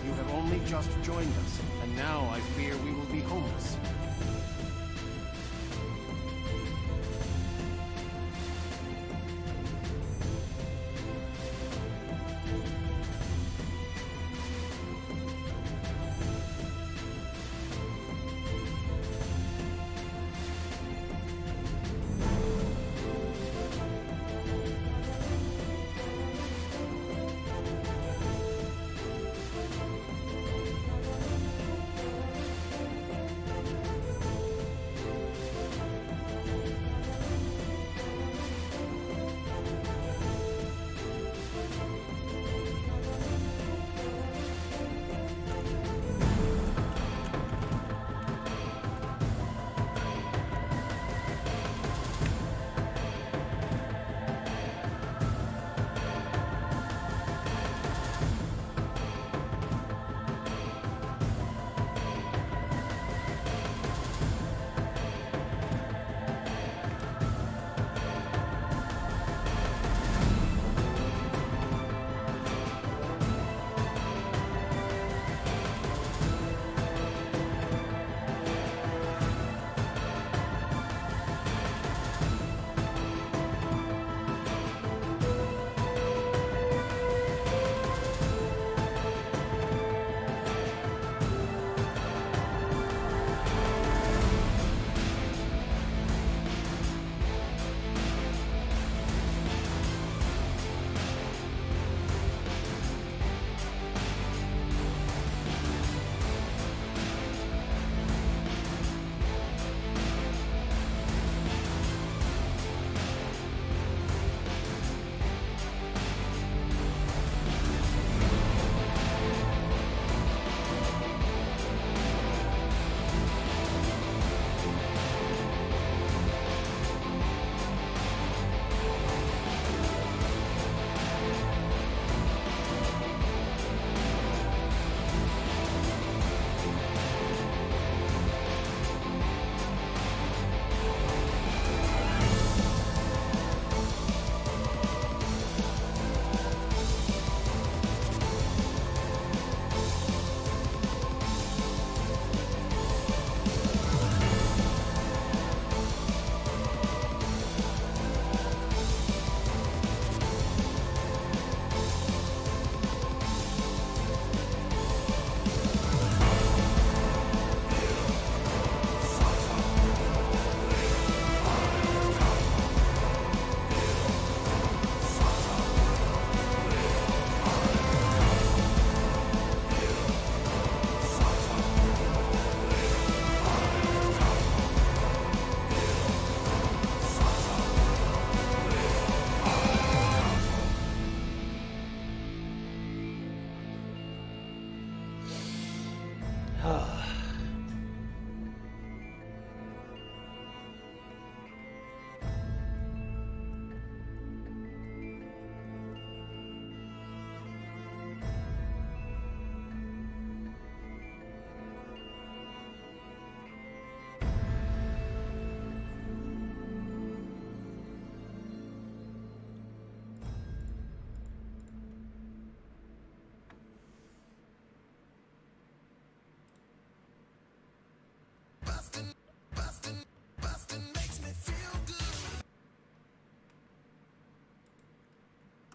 You have only just joined us, and now I fear we will be homeless.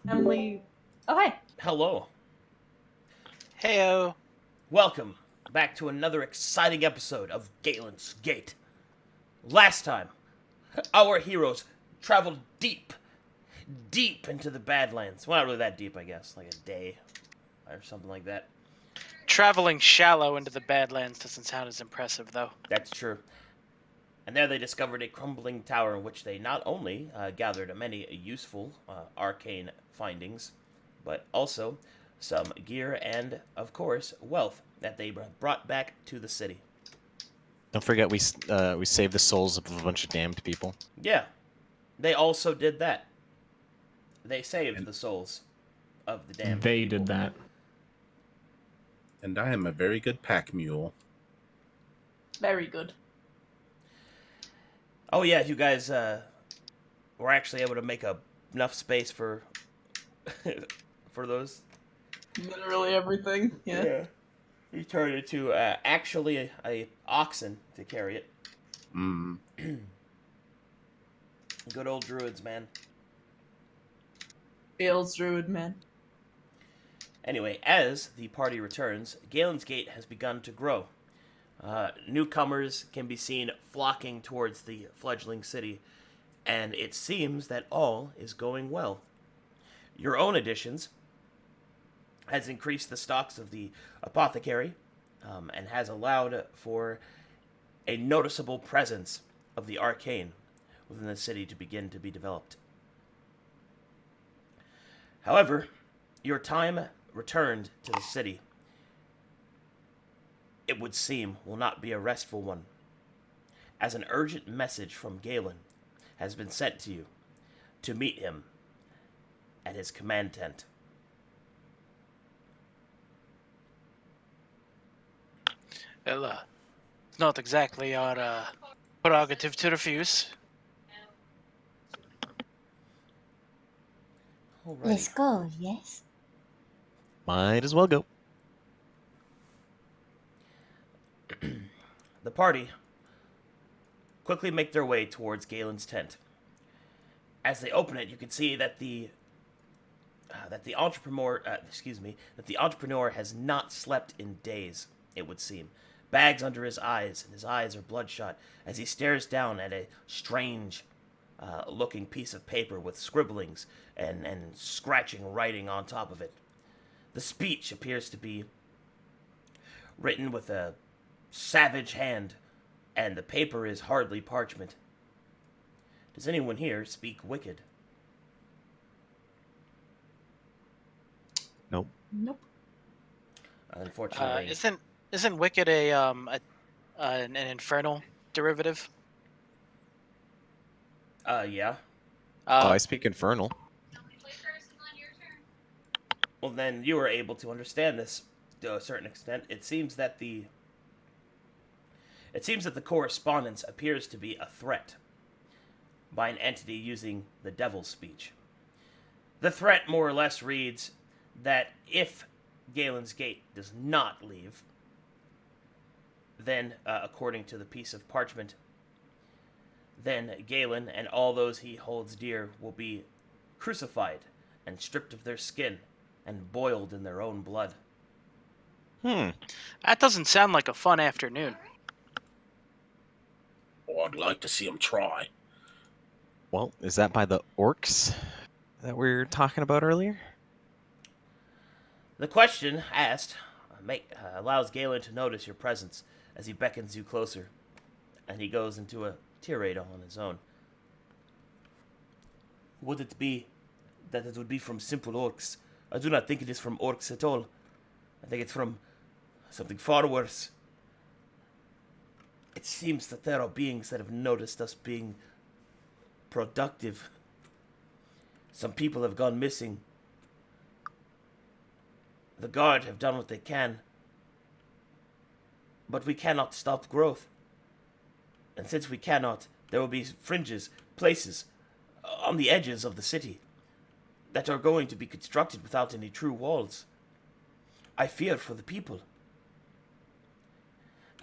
Emily. Oh, hi. Hello. Heyo. Welcome back to another exciting episode of Galen's Gate. Last time, our heroes traveled deep into the Badlands. Well, not really that deep, I guess. Like a day or something like that. Traveling shallow into the Badlands doesn't sound as impressive, though. That's true. And there they discovered a crumbling tower in which they not only gathered many useful arcane findings, but also some gear and, of course, wealth that they brought back to the city. Don't forget we saved the souls of a bunch of damned people. Yeah, they also did that. They saved the souls of the damned They people. did that. And I am a very good pack mule. Very good. Oh yeah, you guys were actually able to make enough space for for those. Literally everything. Yeah. You turn it into actually a oxen to carry it. Mm. Good old druids, man. Feels druid, man. Anyway, as the party returns, Galen's Gate has begun to grow. Newcomers can be seen flocking towards the fledgling city, and it seems that all is going well. Your own additions has increased the stocks of the apothecary, and has allowed for a noticeable presence of the arcane within the city to begin to be developed. However, your time returned to the city, it would seem, will not be a restful one, as an urgent message from Gailen has been sent to you to meet him at his command tent. Well, it's not exactly our prerogative to refuse. Let's Alrighty. go, yes? Might as well go. The party quickly make their way towards Galen's tent. As they open it, you can see that the entrepreneur has not slept in days, it would seem. Bags under his eyes, and his eyes are bloodshot as he stares down at a strange looking piece of paper with scribblings and scratching writing on top of it. The speech appears to be written with a savage hand, and the paper is hardly parchment. Does anyone here speak Wicked? Nope. Nope. Unfortunately, Isn't Wicked an infernal derivative? yeah. Oh, I speak Infernal. Well, then you were able to understand this to a certain extent. It seems that the correspondence appears to be a threat by an entity using the devil's speech. The threat more or less reads that if Galen's Gate does not leave, then, according to the piece of parchment, then Gailen and all those he holds dear will be crucified and stripped of their skin and boiled in their own blood. That doesn't sound like a fun afternoon. Oh, I'd like to see him try. Well, is that by the orcs that we were talking about earlier? The question asked allows Gailen to notice your presence as he beckons you closer, and he goes into a tirade on his own. Would it be that it would be from simple orcs? I do not think it is from orcs at all. I think it's from something far worse. It seems that there are beings that have noticed us being productive. Some people have gone missing. The guard have done what they can. But we cannot stop growth. And since we cannot, there will be fringes, places, on the edges of the city that are going to be constructed without any true walls. I fear for the people.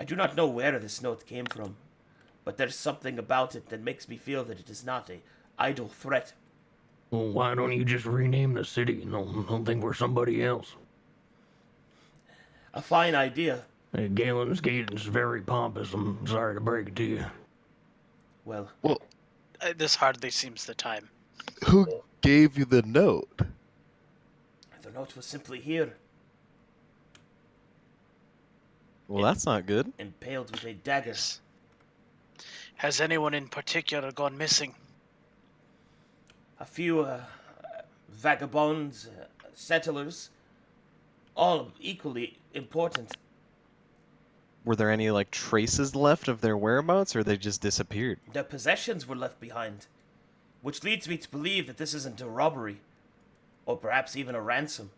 I do not know where this note came from, but there's something about it that makes me feel that it is not an idle threat. Well, why don't you just rename the city? Don't think we're somebody else. A fine idea. Hey, Galen's Gate is very pompous. I'm sorry to break it to you. Well, This hardly seems the time. Who gave you the note? the note was simply here, Well, that's not good. impaled with a dagger. Has anyone in particular gone missing? A few vagabonds, settlers, all equally important. Were there any, like, traces left of their whereabouts, or they just disappeared? Their possessions were left behind, which leads me to believe that this isn't a robbery, or perhaps even a ransom.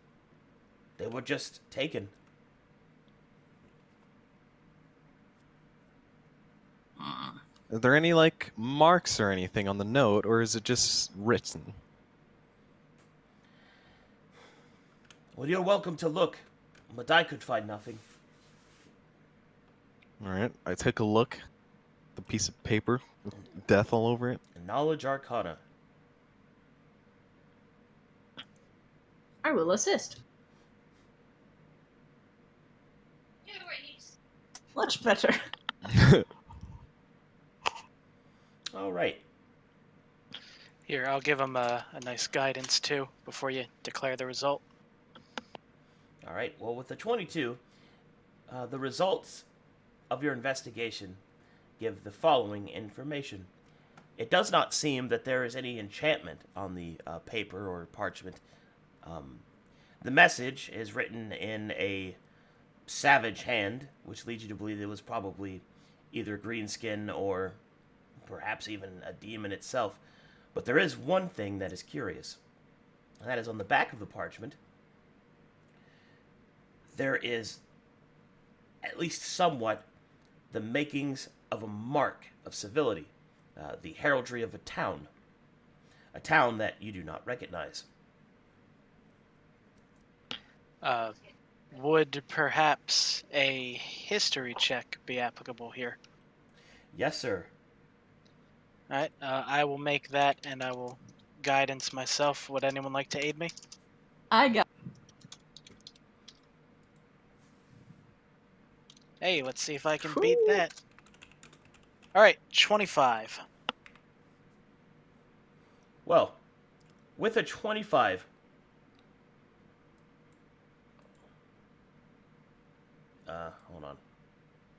They were just taken. Are there any, like, marks or anything on the note, or is it just written? Well, you're welcome to look, but I could find nothing. Alright, I took a look. The piece of paper with death all over it. Knowledge Arcana. I will assist. Much better. All right. Here, I'll give him a nice guidance too before you declare the result. All right. Well, with the 22, the results of your investigation give the following information. It does not seem that there is any enchantment on the paper or parchment. The message is written in a savage hand, which leads you to believe it was probably either Greenskin or perhaps even a demon itself. But there is one thing that is curious, and that is on the back of the parchment. There is, at least somewhat, the makings of a mark of civility, the heraldry of a town that you do not recognize. Would perhaps a history check be applicable here? Yes, sir. Alright, I will make that, and I will guidance myself. Would anyone like to aid me? I got. Hey, let's see if I can beat that. Alright, 25. Well, with a 25, hold on.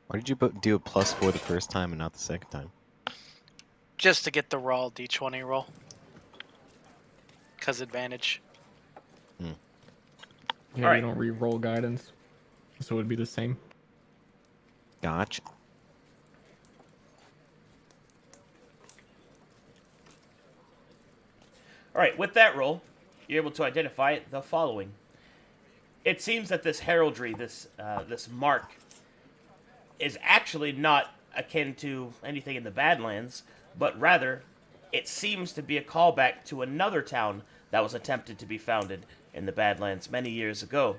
Why did you do a +4 the first time and not the second time? Just to get the raw d20 roll. Because advantage. Yeah, Alright. you don't re-roll guidance, so it would be the same. Gotcha. Alright, with that roll, you're able to identify the following. It seems that this heraldry, this mark, is actually not akin to anything in the Badlands, but rather, it seems to be a callback to another town that was attempted to be founded in the Badlands many years ago.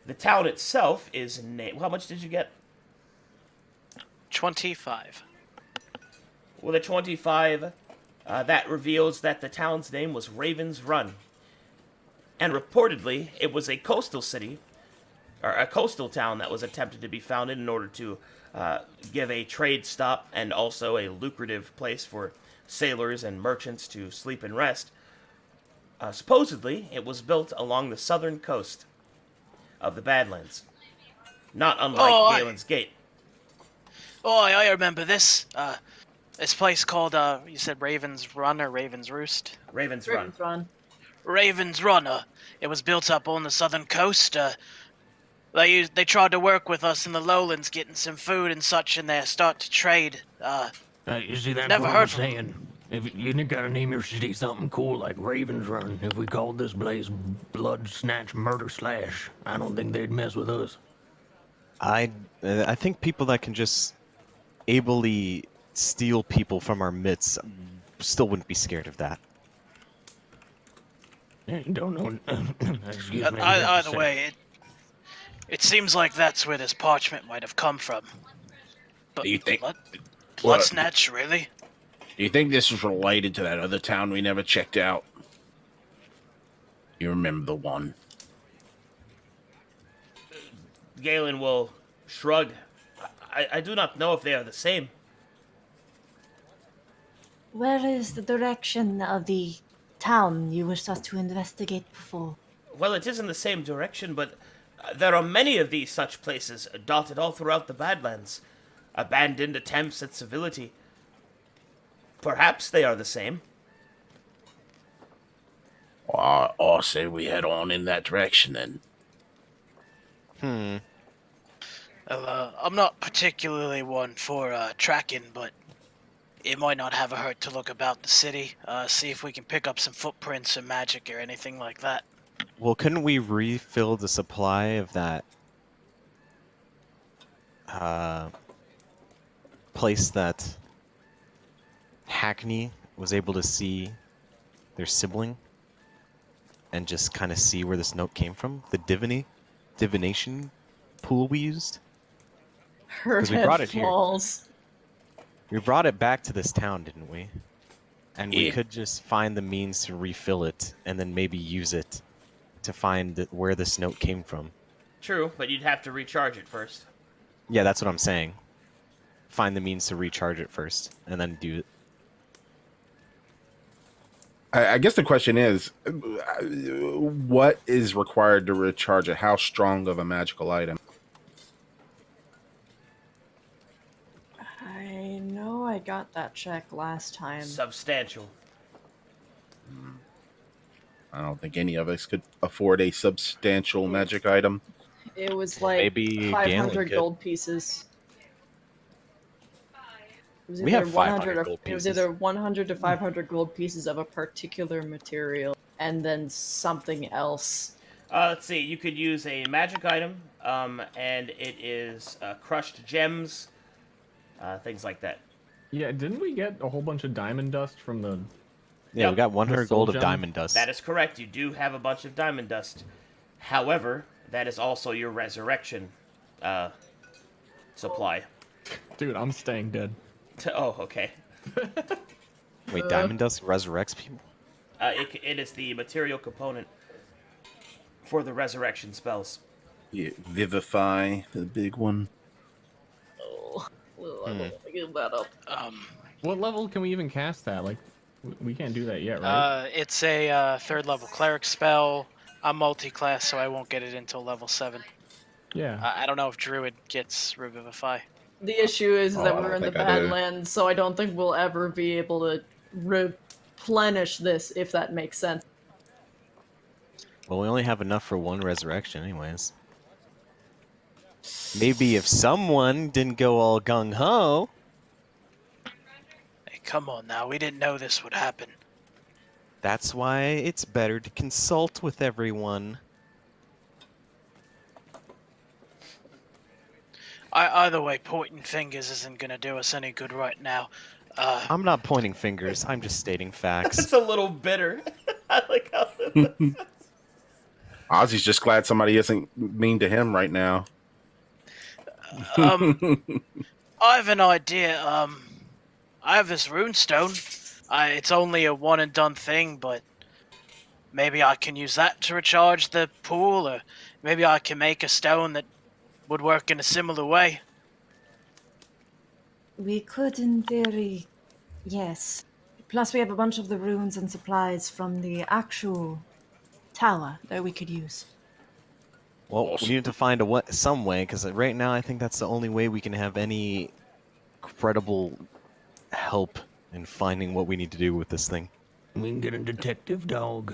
The town itself is named... How much did you get? 25. With a 25, that reveals that the town's name was Raven's Run. And reportedly, it was a coastal city, or a coastal town that was attempted to be founded in order to give a trade stop and also a lucrative place for sailors and merchants to sleep and rest. Supposedly, it was built along the southern coast of the Badlands, not unlike Galen's Gate. Oh, I remember this. This place called, you said Raven's Run or Raven's Roost? Raven's Run. Run. Raven's Run. It was built up on the southern coast. They tried to work with us in the lowlands, getting some food and such in there, start to trade. You see, that's Never what heard I'm from saying. If you gotta name your city something cool like Raven's Run, if we called this place Blood Snatch Murder Slash, I don't think they'd mess with us. I think people that can just ably steal people from our midst still wouldn't be scared of that. Don't know. Excuse me. Either way, it seems like that's where this parchment might have come from. But Do you think? Blood Snatch, really? Do you think this is related to that other town we never checked out? You remember the one? Galen will shrug. I do not know if they are the same. Where is the direction of the town you wished us to investigate before? Well, it is in the same direction, but there are many of these such places dotted all throughout the Badlands. Abandoned attempts at civility. Perhaps they are the same. Well, I'll say we head on in that direction then. I'm not particularly one for tracking, but it might not have a hurt to look about the city, see if we can pick up some footprints or magic or anything like that. Well, couldn't we refill the supply of that place that Hackney was able to see their sibling and just kind of see where this note came from? The divination pool we used? Her 'Cause we head brought it here. falls. We brought it back to this town, didn't we? And we Yeah. could just find the means to refill it, and then maybe use it to find where this note came from. True, but you'd have to recharge it first. Yeah, that's what I'm saying. Find the means to recharge it first, and then do it. I guess the question is, what is required to recharge it? How strong of a magical item? I know I got that check last time. Substantial. I don't think any of us could afford a substantial magic item. It was like Maybe 500 Gailen could. gold pieces. It was We either have 500 100 or, gold It was pieces. either 100 to 500 gold pieces of a particular material, and then something else. Let's see. You could use a magic item, and it is crushed gems, things like that. Yeah, didn't we get a whole bunch of diamond dust from the... Yeah, Yep. we got 100 soul gold of gem? diamond dust. That is correct. You do have a bunch of diamond dust. However, that is also your resurrection supply. Dude, I'm staying dead. Oh, okay. Wait, diamond dust resurrects people? It is the material component for the resurrection spells. Yeah, Vivify, the big one. Oh, I don't want to give that up. What level can we even cast that? Like, we can't do that yet, right? It's a 3rd level cleric spell. I'm multi-class, so I won't get it until level 7. Yeah. I don't know if Druid gets Revivify. The issue is Oh, that I we're don't in the think I do. Badlands, so I don't think we'll ever be able to replenish this, if that makes sense. Well, we only have enough for one resurrection anyways. Maybe if someone didn't go all gung-ho... Hey, come on now. We didn't know this would happen. That's why it's better to consult with everyone. Either way, pointing fingers isn't going to do us any good right now. I'm not pointing fingers, I'm just stating facts. It's a little bitter. I like how. Ozzy's just glad somebody isn't mean to him right now. I have an idea. I have this runestone. It's only a one and done thing, but maybe I can use that to recharge the pool, or maybe I can make a stone that would work in a similar way. We could, in theory, yes. Plus, we have a bunch of the runes and supplies from the actual tower that we could use. Well, we need to find some way, because right now I think that's the only way we can have any credible help in finding what we need to do with this thing. We can get a detective dog.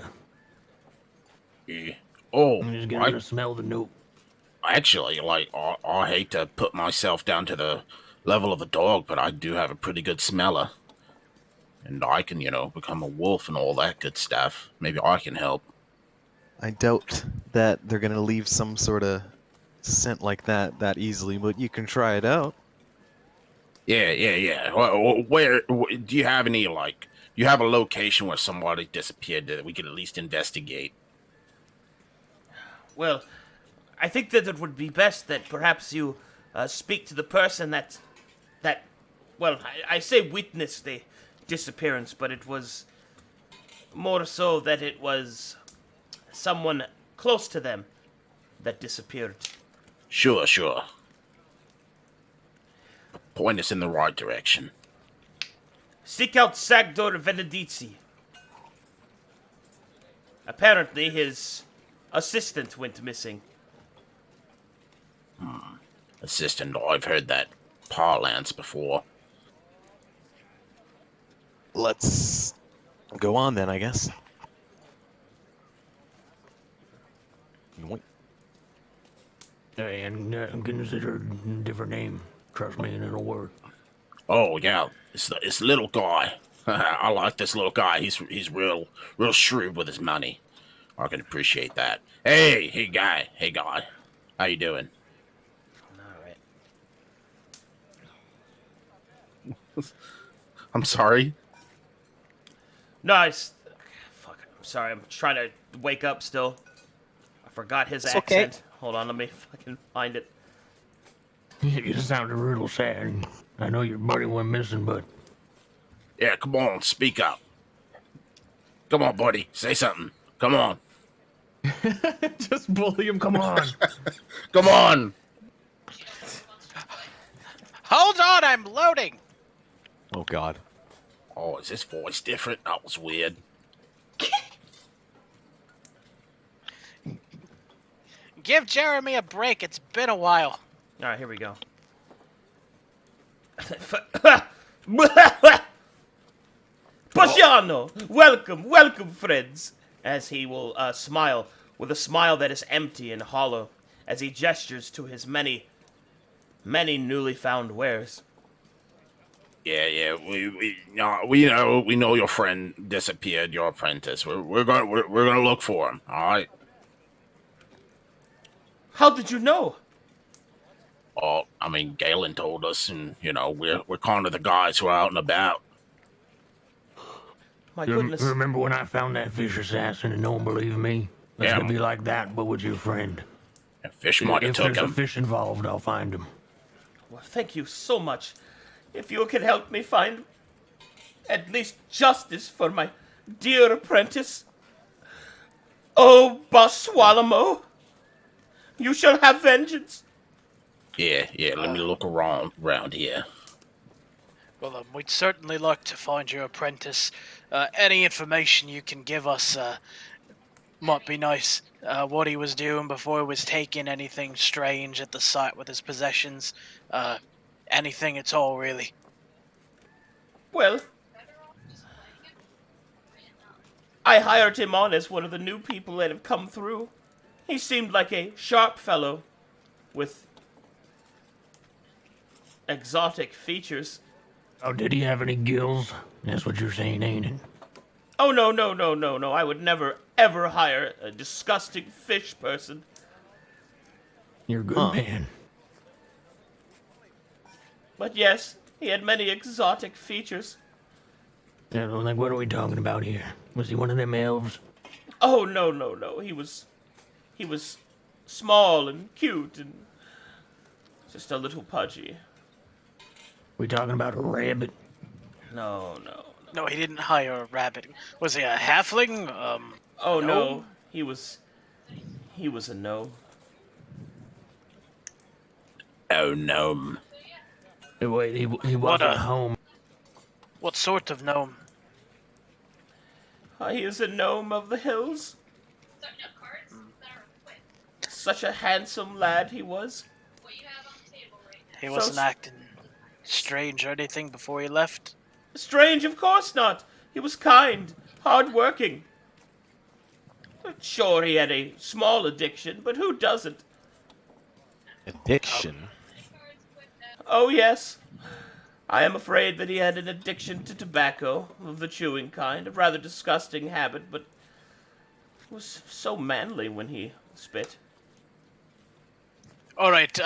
Yeah. Oh, I'm just gonna smell the note. actually, like, I hate to put myself down to the level of a dog, but I do have a pretty good smeller. And I can, become a wolf and all that good stuff. Maybe I can help. I doubt that they're going to leave some sort of scent like that easily, but you can try it out. Yeah. Where do you have any, do you have a location where somebody disappeared that we could at least investigate? Well, I think that it would be best that perhaps you speak to the person that well, I say witnessed the disappearance, but it was more so that it was someone close to them that disappeared. Sure. Point us in the right direction. Seek out Sagdor Venedici. Apparently, his assistant went missing. Assistant, I've heard that parlance before. Let's go on then, I guess. Yoink. And consider a different name. Trust me, and it'll work. Oh yeah, it's little guy. I like this little guy. He's real shrewd with his money. I can appreciate that. Hey guy. How you doing? All right. I'm sorry. No, fuck. I'm sorry. I'm trying to wake up still. I forgot his accent. okay. Hold on, let me fucking find it. You sounded real sad. I know your buddy went missing, but Yeah, come on, speak up. Come on, buddy, say something. Come on. Just bully him. come on. Come on. Hold on, I'm loading. Oh God. Oh, is his voice different? That was weird. Give Jeremy a break. It's been a while. All right, here we go. Paciano, welcome, friends. As he will smile with a smile that is empty and hollow, as he gestures to his many newly found wares. Yeah, we know your friend disappeared, your apprentice. We're gonna look for him. All right. How did you know? Oh, I mean, Gailen told us, and we're kind of the guys who are out and about. My goodness. Remember when I found that fish assassin and no one believed me? It's Yeah. gonna be like that, but with your friend. A fish might have If took there's a him. fish involved, I'll find him. Well, thank you so much. If you could help me find at least justice for my dear apprentice. Oh, Boswalamo, you shall have vengeance. Yeah. Let me look around here. Well, we'd certainly like to find your apprentice. Any information you can give us might be nice. What he was doing before he was taking, anything strange at the site with his possessions. Anything at all, really. Well, I hired him on as one of the new people that have come through. He seemed like a sharp fellow with exotic features. Oh, did he have any gills? That's what you're saying, ain't it? Oh, no. I would never, ever hire a disgusting fish person. You're a good man. But yes, he had many exotic features. Yeah, like, what are we talking about here? Was he one of them elves? Oh, no. He was small and cute and just a little pudgy. We talking about a rabbit? No. No, he didn't hire a rabbit. Was he a halfling? Oh, no. no. He was a gnome. Oh, gnome. Wait, he What wasn't home. What sort of gnome? He is a gnome of the hills. Such a handsome lad he was. He wasn't acting strange or anything before he left? Strange, of course not. He was kind, hard-working. Sure, he had a small addiction, but who doesn't? Addiction? Oh, yes. I am afraid that he had an addiction to tobacco, of the chewing kind, a rather disgusting habit, but was so manly when he spit. All right,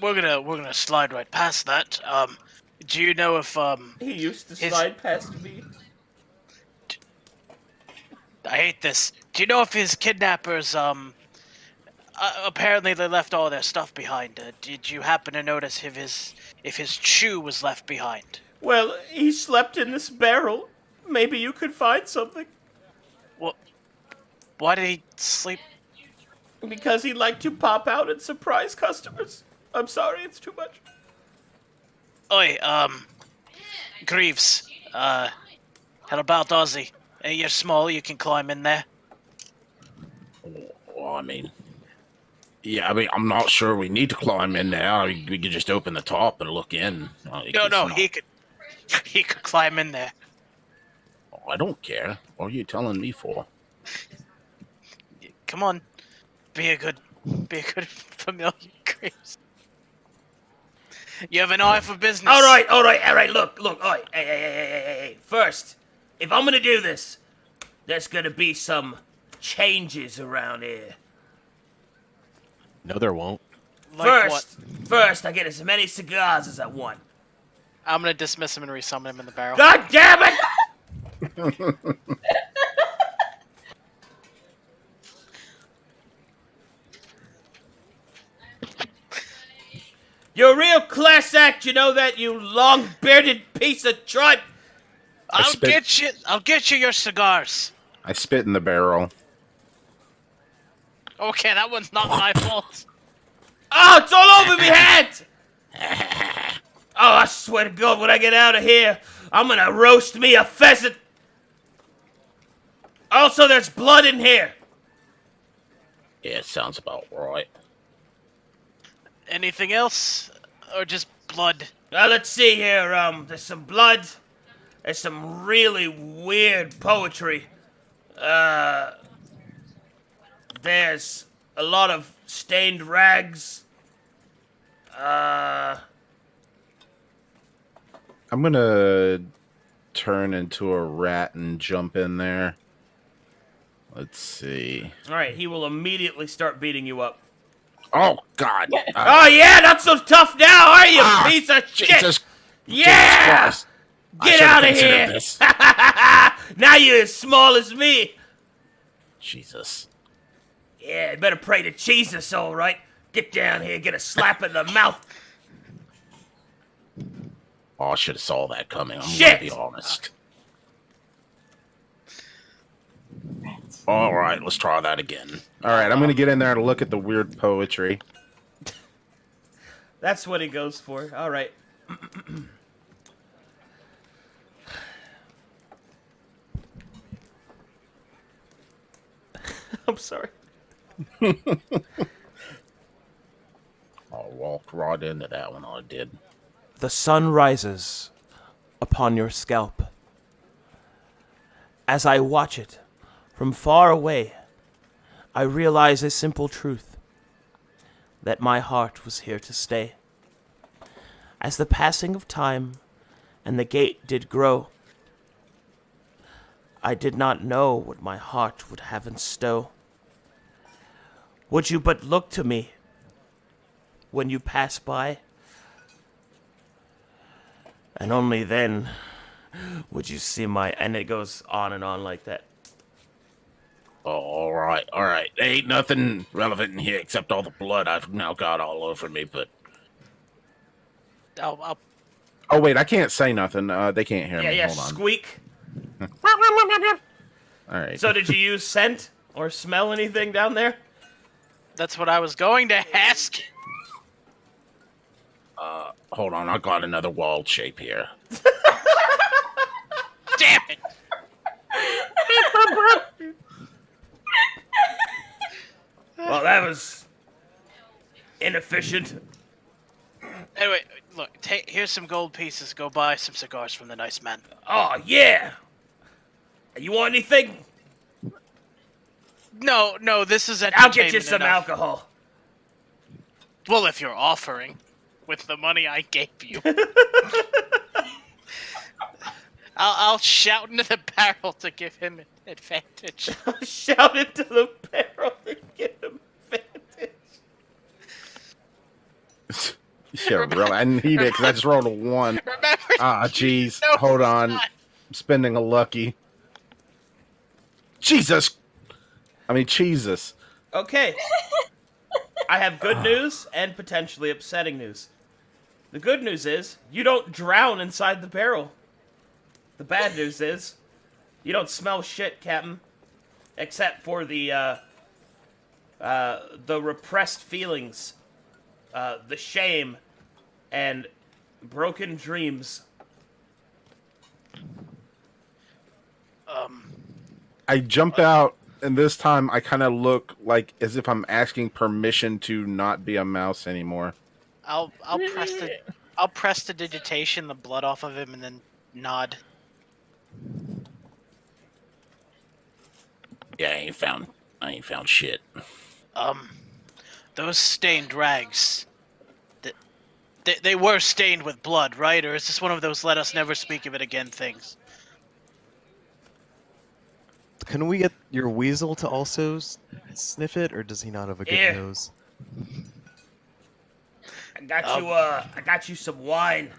we're gonna slide right past that. Do you know if He used to slide past me. I hate this. Do you know if his kidnappers apparently they left all their stuff behind? Did you happen to notice if his shoe was left behind? Well, he slept in this barrel. Maybe you could find something. What? Why did he sleep? Because he liked to pop out and surprise customers. I'm sorry, it's too much. Oi, Greaves. How about Ozzy? You're small, you can climb in there. Well, I mean, I'm not sure we need to climb in there. I mean, we could just open the top and look in. No, he could climb in there. Oh, I don't care. What are you telling me for? Come on, be a good familiar, Greaves. You have an eye for business. All right. Look. Oi, hey. First, if I'm gonna do this, there's gonna be some changes around here. No, there won't. Like what? First, I get as many cigars as I want. I'm gonna dismiss him and resummon him in the barrel. God damn it! You're a real class act, you know that, you long-bearded piece of tripe. I'll get you your cigars. I spit in the barrel. Okay, that one's not my fault. Oh, it's all over me hat! Oh, I swear to God, when I get out of here, I'm gonna roast me a pheasant. Also, there's blood in here. Yeah, sounds about right. Anything else? Or just blood? Let's see here, there's some blood. There's some really weird poetry. There's a lot of stained rags. I'm gonna turn into a rat and jump in there. Let's see. Alright, he will immediately start beating you up. Oh, God. Oh, yeah, not so tough now, are you, piece of shit? Jesus. Yeah! Jesus Get out of here! this. Now you're as small as me. Jesus. Yeah, you better pray to Jesus, all right? Get down here, get a slap in the mouth. Oh, I should have saw that coming. I'm Shit! gonna be honest. All right, let's try that again. All right, I'm gonna get in there and look at the weird poetry. That's what he goes for. All right. I'm sorry. I walked right into that one. I did. The sun rises upon your scalp. As I watch it from far away, I realize a simple truth, that my heart was here to stay. As the passing of time and the gate did grow, I did not know what my heart would have in stow. Would you but look to me when you pass by, and only then would you see my... And it goes on and on like that. Oh, all right. There ain't nothing relevant in here except all the blood I've now got all over me, but... I'll Oh wait, I can't say nothing. They can't hear me. Yeah, Hold on. squeak. All right. So did you use scent or smell anything down there? That's what I was going to ask. Hold on, I got another wild shape here. Damn it! Well, that was inefficient. Anyway, look, here's some gold pieces. Go buy some cigars from the nice man. Oh, yeah. You want anything? No, this is I'll get you entertainment some enough. alcohol. Well, if you're offering, with the money I gave you. I'll shout into the barrel to give him an advantage. Shout into the barrel to give him advantage. Yeah, really. I need it because I just rolled a 1. Remember? Jeez. No, Hold it's on. not. I'm spending a lucky. Jesus. Okay. I have good news and potentially upsetting news. The good news is, you don't drown inside the barrel. The bad news is, you don't smell shit, Captain. Except for the repressed feelings, the shame, and broken dreams. I jumped out, and this time I kind of look like as if I'm asking permission to not be a mouse anymore. I'll press the digitation, the blood off of him, and then nod. Yeah, I ain't found shit. Those stained rags. They were stained with blood, right? Or is this one of those let us never speak of it again things? Can we get your weasel to also sniff it, or does he not have a good Here. nose? I got you some wine.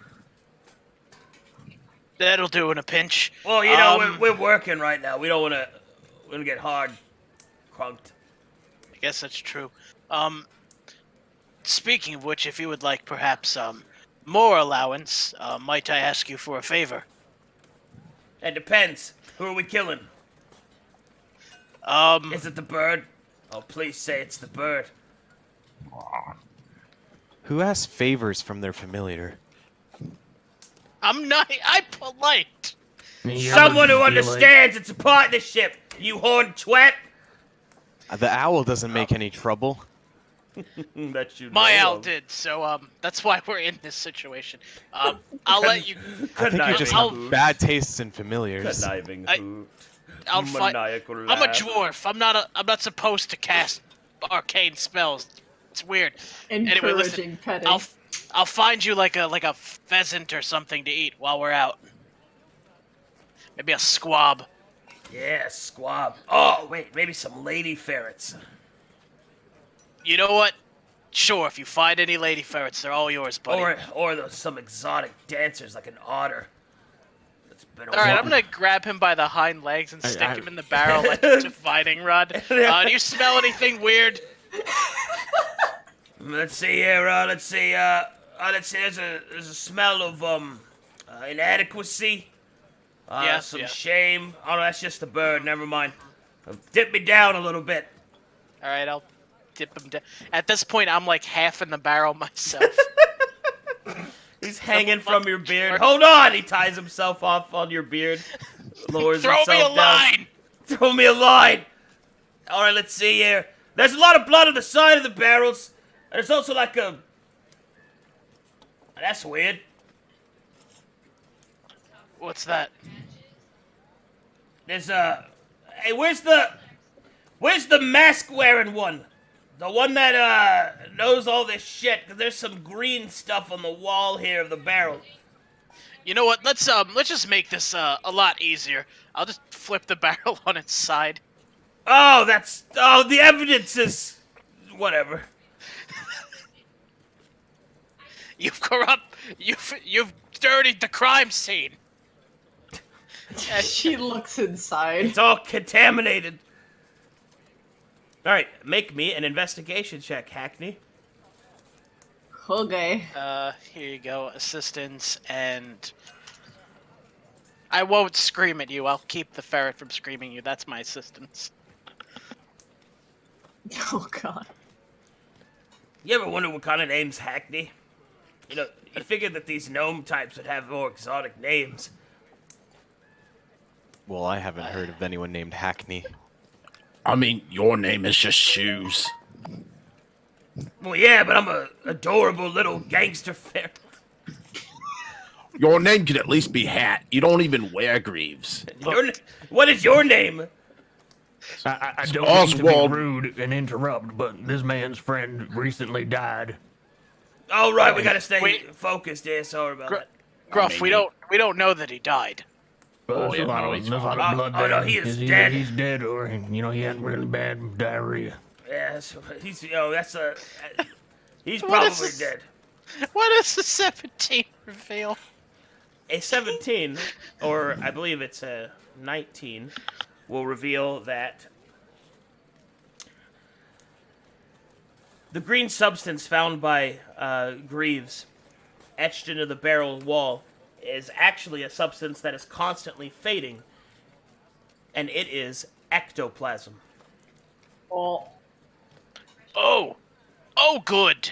That'll do in a pinch. Well, you know, we're working right now. We don't want to get hard crunked. I guess that's true. speaking of which, if you would like perhaps more allowance, might I ask you for a favor? It depends. Who are we killing? Is it the bird? Oh, please say it's the bird. Who asks favors from their familiar? I'm polite. Someone who understands it's a partnership, you horned twat! The owl doesn't make any trouble. That you My know owl of. did, so that's why we're in this situation. I'll let you. I think you just have bad tastes in familiars. Conniving hoot. I'll fight. Maniacal I'm a laugh. dwarf. I'm not supposed to cast arcane spells. It's weird. Encouraging Anyway, listen. petting. I'll find you like a pheasant or something to eat while we're out. Maybe a squab. Yeah, squab. Oh, wait, maybe some lady ferrets. You know what? Sure, if you find any lady ferrets, they're all yours, buddy. Or some exotic dancers like an otter. That's been All right, I'm gonna grab him by the hind legs and stick him in the barrel like a dividing rod. Do you smell anything weird? Let's see here. Let's see. There's a smell of inadequacy. Some shame. Oh, no, that's just the bird. Never mind. Dip me down a little bit. All right, I'll dip him down. At this point, I'm like half in the barrel myself. He's hanging from your beard. Hold on! He ties himself off on your beard. Lowers Throw himself me a down. line! Throw me a line! Alright, let's see here. There's a lot of blood on the side of the barrels. There's also like a... That's weird. What's that? There's a... Hey, where's the mask-wearing one? The one that, knows all this shit, because there's some green stuff on the wall here of the barrel. You know what? Let's just make this a lot easier. I'll just flip the barrel on its side. Oh, the evidence is... Whatever. You've dirtied the crime scene. She looks inside. It's all contaminated. Alright, make me an investigation check, Hackney. Okay. Here you go, assistance, and... I won't scream at you, I'll keep the ferret from screaming you, that's my assistance. Oh god. You ever wonder what kind of name's Hackney? You know, you figured that these gnome types would have more exotic names. Well, I haven't heard of anyone named Hackney. I mean, your name is just Shoes. Well, yeah, but I'm a adorable little gangster ferret. Your name could at least be Hat. You don't even wear greaves. What is your name? I don't mean to be rude and interrupt, but this man's friend recently died. Oh, right, we gotta stay focused here. Sorry about that. Gruff, we don't know that he died. Well, there's a lot of blood there. No, he is dead. He's dead, or he had really bad diarrhea. Yeah, he's he's probably dead. What does the 17 reveal? A 17, or I believe it's a 19, will reveal that the green substance found by Greaves etched into the barrel wall is actually a substance that is constantly fading, and it is ectoplasm. Oh. Oh, good.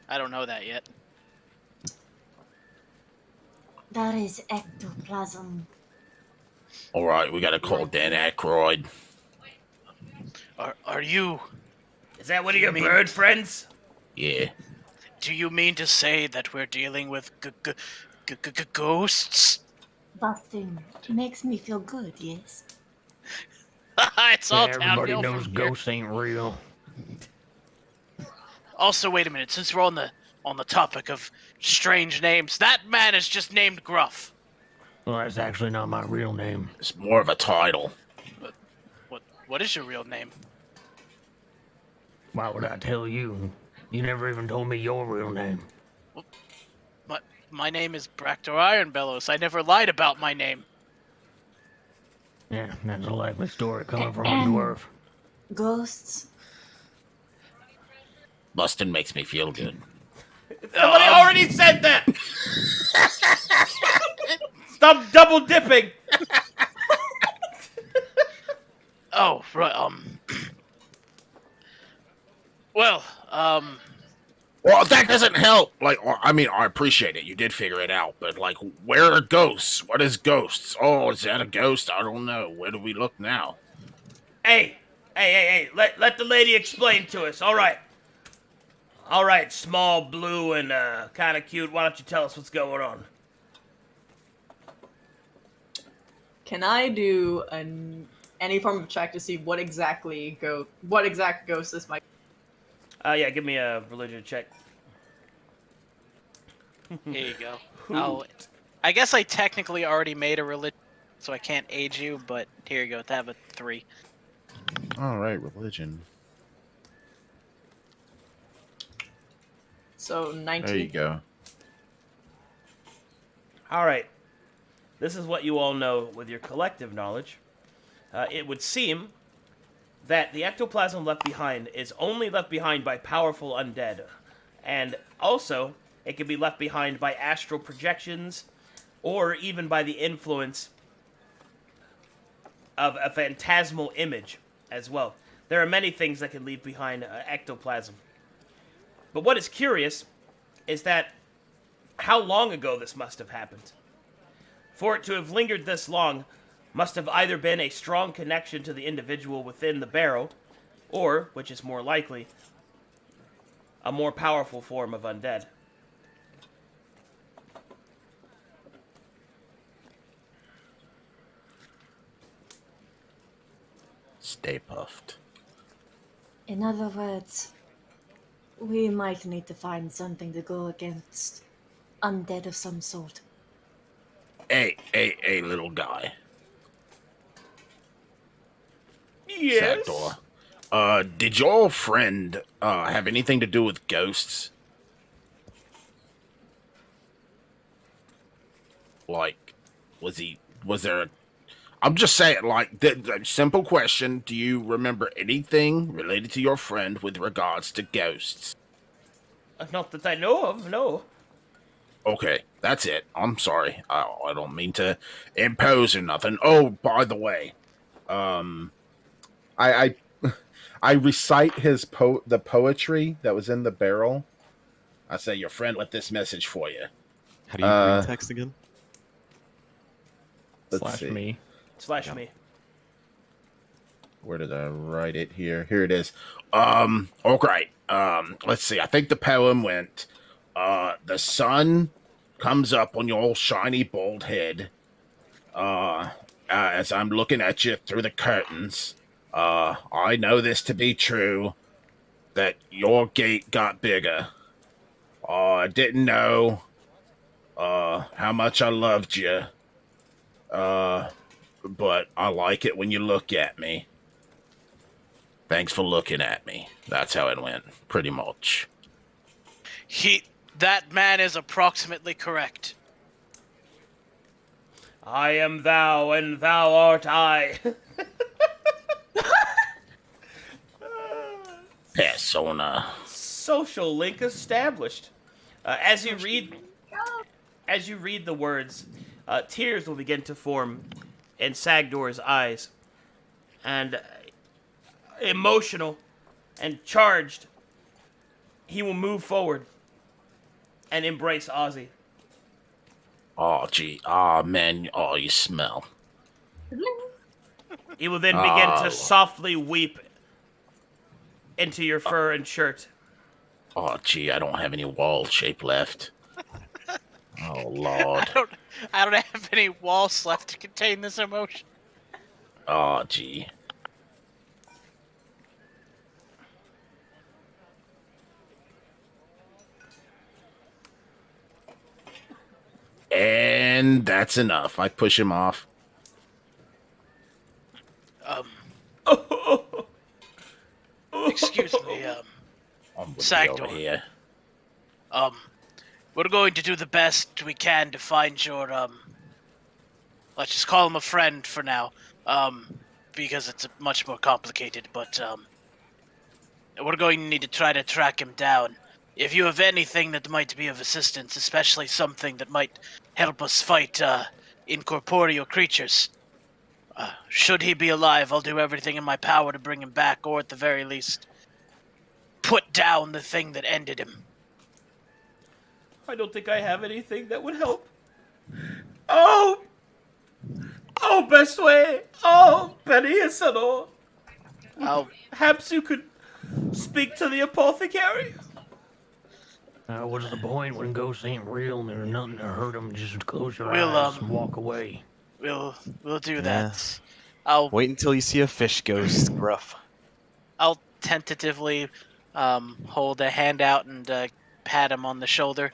I don't know that yet. That is ectoplasm. All right, we gotta call Dan Aykroyd. Are you? Is that one of your bird friends? Yeah. Do you mean to say that we're dealing with ghosts? Busting makes me feel good, yes. It's all everybody downhill knows from here. ghosts ain't real. Also, wait a minute. Since we're on the topic of strange names, that man is just named Gruff. Well, that's actually not my real name. It's more of a title. What is your real name? Why would I tell you? You never even told me your real name. My name is Bractor Ironbellows. I never lied about my name. Yeah, that's a likely story coming from a dwarf. Ghosts? Busting makes me feel good. Somebody already said that! Stop double dipping! Oh, right, well, Well, that doesn't help. Like, I mean, I appreciate it. You did figure it out, but like, where are ghosts? What is ghosts? Oh, is that a ghost? I don't know. Where do we look now? Hey! Let the lady explain to us, alright. Alright, small, blue, and kinda cute. Why don't you tell us what's going on? Can I do any form of check to see what exact ghost this might? Yeah, give me a religion check. here you go. Oh, I guess I technically already made a religion, so I can't aid you, but here you go. Have a 3. All right, religion. So 19. There you go. Alright. This is what you all know with your collective knowledge. It would seem that the ectoplasm left behind is only left behind by powerful undead. And also, it can be left behind by astral projections, or even by the influence of a phantasmal image as well. There are many things that can leave behind ectoplasm. But what is curious is that how long ago this must have happened. For it to have lingered this long must have either been a strong connection to the individual within the barrow, or, which is more likely, a more powerful form of undead. Stay puffed. In other words, we might need to find something to go against undead of some sort. Hey, little guy. Yes? Sagdor. Did your friend, have anything to do with ghosts? Like, was there a... I'm just saying, like, the simple question, do you remember anything related to your friend with regards to ghosts? Not that I know of, no. Okay, that's it. I'm sorry. I don't mean to impose or nothing. Oh, by the way, I recite the poetry that was in the barrel. I say your friend left this message for you. How do you read text again? Let's see. /me. /me. Where did I write it here? Here it is. Okay. Let's see. I think the poem went, the sun comes up on your shiny bald head, as I'm looking at you through the curtains. I know this to be true, that your gate got bigger. I didn't know, how much I loved you. But I like it when you look at me. Thanks for looking at me. That's how it went, pretty much. That man is approximately correct. I am thou, and thou art I. Persona. Social link established. As you read the words, tears will begin to form in Sagdor's eyes, and emotional and charged, he will move forward and embrace Ozzy. Oh, gee. Oh, man. Oh, you smell. He will then begin to softly weep into your fur and shirt. Oh, gee. I don't have any wall shape left. Oh, Lord. I don't have any walls left to contain this emotion. Oh, gee. And that's enough. I push him off. Excuse me, I'm with you Sagdor. over here. We're going to do the best we can to find your, let's just call him a friend for now, because it's much more complicated, but, we're going to need to try to track him down. If you have anything that might be of assistance, especially something that might help us fight incorporeal creatures, should he be alive, I'll do everything in my power to bring him back, or at the very least, put down the thing that ended him. I don't think I have anything that would help. Oh! Oh, best way! Oh, Benny Isidore! Perhaps you could speak to the apothecary? What's the point when ghosts ain't real and there's nothing to hurt them? Just close your We'll, eyes and walk away. We'll do Yeah. that. I'll Wait until you see a fish ghost, Gruff. I'll tentatively hold a hand out and pat him on the shoulder.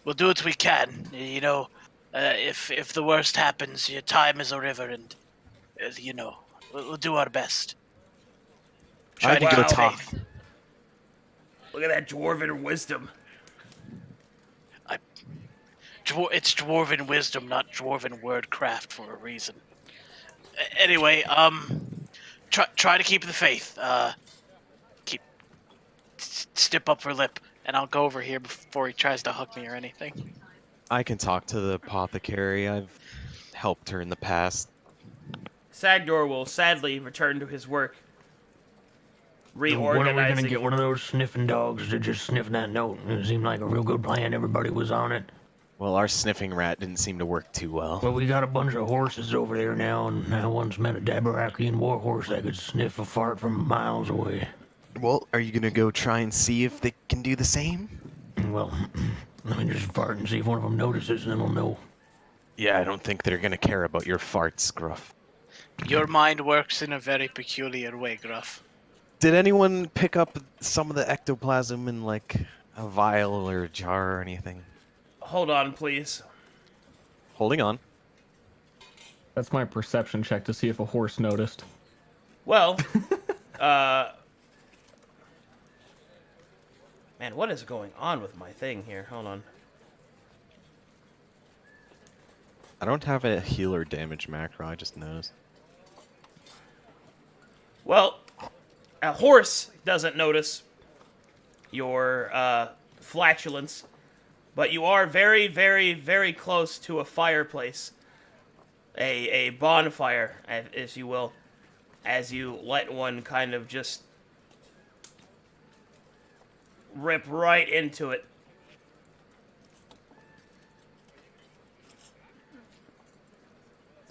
We'll do what we can. You know, if the worst happens, your time is a river, and you know, we'll do our best. I can go talk. Look at that dwarven wisdom. It's dwarven wisdom, not dwarven wordcraft, for a reason. Anyway, try to keep the faith. Stip up her lip, and I'll go over here before he tries to hug me or anything. I can talk to the apothecary. I've helped her in the past. Sagdor will sadly return to his work. When are we gonna Reorganizing. get one of those sniffing dogs to just sniff that note? It seemed like a real good plan. Everybody was on it. Well, our sniffing rat didn't seem to work too well. Well, we got a bunch of horses over there now, and I once met a Dabarakian warhorse that could sniff a fart from miles away. Well, are you gonna go try and see if they can do the same? Well, let me just fart and see if one of them notices, and then we'll know. Yeah, I don't think they're gonna care about your farts, Gruff. Your mind works in a very peculiar way, Gruff. Did anyone pick up some of the ectoplasm in, like, a vial or a jar or anything? Hold on, please. Holding on. That's my perception check to see if a horse noticed. Well, man, what is going on with my thing here? Hold on. I don't have a healer damage macro, I just noticed. Well, a horse doesn't notice your flatulence, but you are very, very, very close to a fireplace. A bonfire, as you will, as you let one kind of just rip right into it.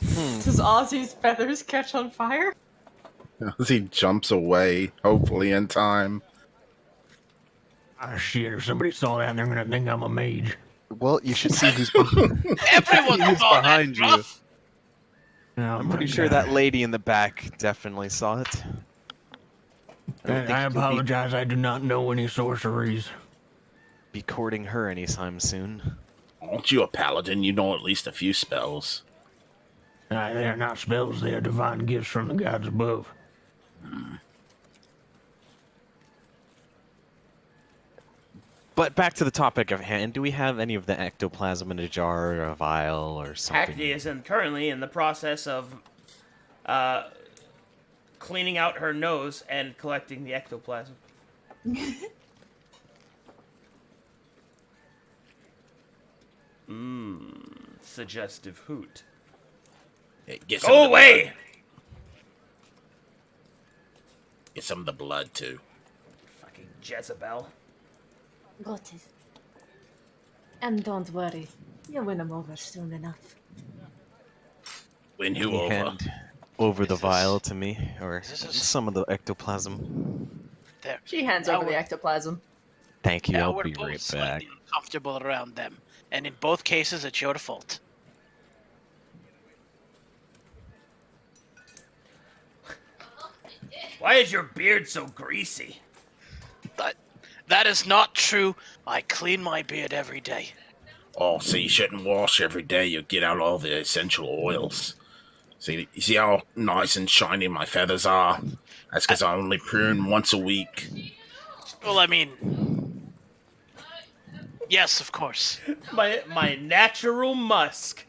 Does Ozzy's feathers catch on fire? As he jumps away, hopefully in time. Ah, shit, if somebody saw that, they're gonna think I'm a mage. Well, you should see who's behind, Everyone who's saw behind that, you. Gruff. I'm Pretty sure that lady in the back definitely saw it. I apologize, I do not know any sorceries. Be courting her anytime soon. Aren't you a paladin? You know at least a few spells. They are not spells, they are divine gifts from the gods above. But back to the topic of hand, do we have any of the ectoplasm in a jar or a vial or something? Acti is currently in the process of cleaning out her nose and collecting the ectoplasm. Suggestive hoot. Hey, get Go away! Get some of the blood too. Fucking Jezebel. Got it. And don't worry, you'll win them over soon enough. Win who Can you over? hand over the Is this- vial to me, or is this- some of the ectoplasm? There. She hands Now over the we're- ectoplasm. Thank you, Now I'll we're be both right back. slightly uncomfortable around them, and in both cases, it's your fault. Why is your beard so greasy? That is not true. I clean my beard every day. Oh, so you shouldn't wash every day. You'll get out all the essential oils. See, you see how nice and shiny my feathers are? That's because I only prune once a week. Well, I mean, yes, of course. My natural musk.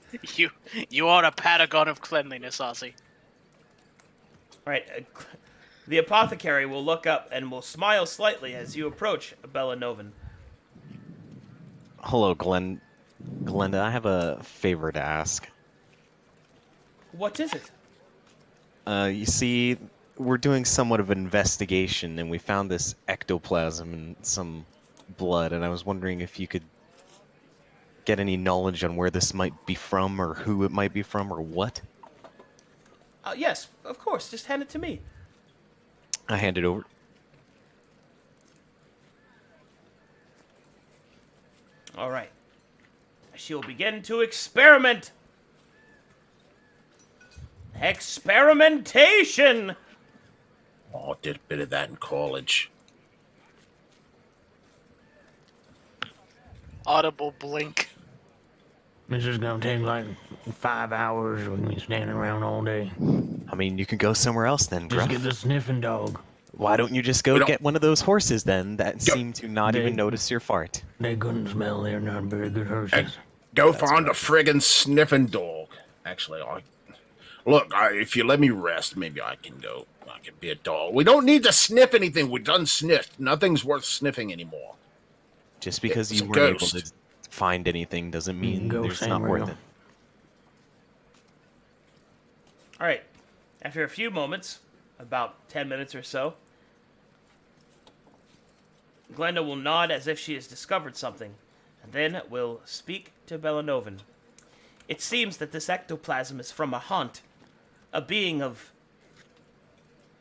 You are a paragon of cleanliness, Ozzy. Right. The apothecary will look up and will smile slightly as you approach Belanovan. Hello, Glenda, I have a favor to ask. What is it? You see, we're doing somewhat of an investigation, and we found this ectoplasm in some blood, and I was wondering if you could get any knowledge on where this might be from, or who it might be from, or what? Yes, of course. Just hand it to me. I hand it over. All right. She'll begin to experiment. Experimentation! Oh, I did a bit of that in college. Audible blink. This is gonna take like 5 hours. We can be standing around all day. I mean, you can go somewhere else then, Just Gruff. get the sniffing dog. Why don't you just go get one of those horses then that Go. seem to not even notice your fart? They couldn't smell. They're not very good horses. Go find a friggin' sniffing dog. Actually, if you let me rest, maybe I can go. I can be a dog. We don't need to sniff anything. We're done sniffed. Nothing's worth sniffing anymore. Just because It's you a weren't able ghost. to find anything doesn't mean Ghost it's not ain't worth real. it. All right. After a few moments, about 10 minutes or so, Glenda will nod as if she has discovered something, and then will speak to Belanovan. It seems that this ectoplasm is from a haunt, a being of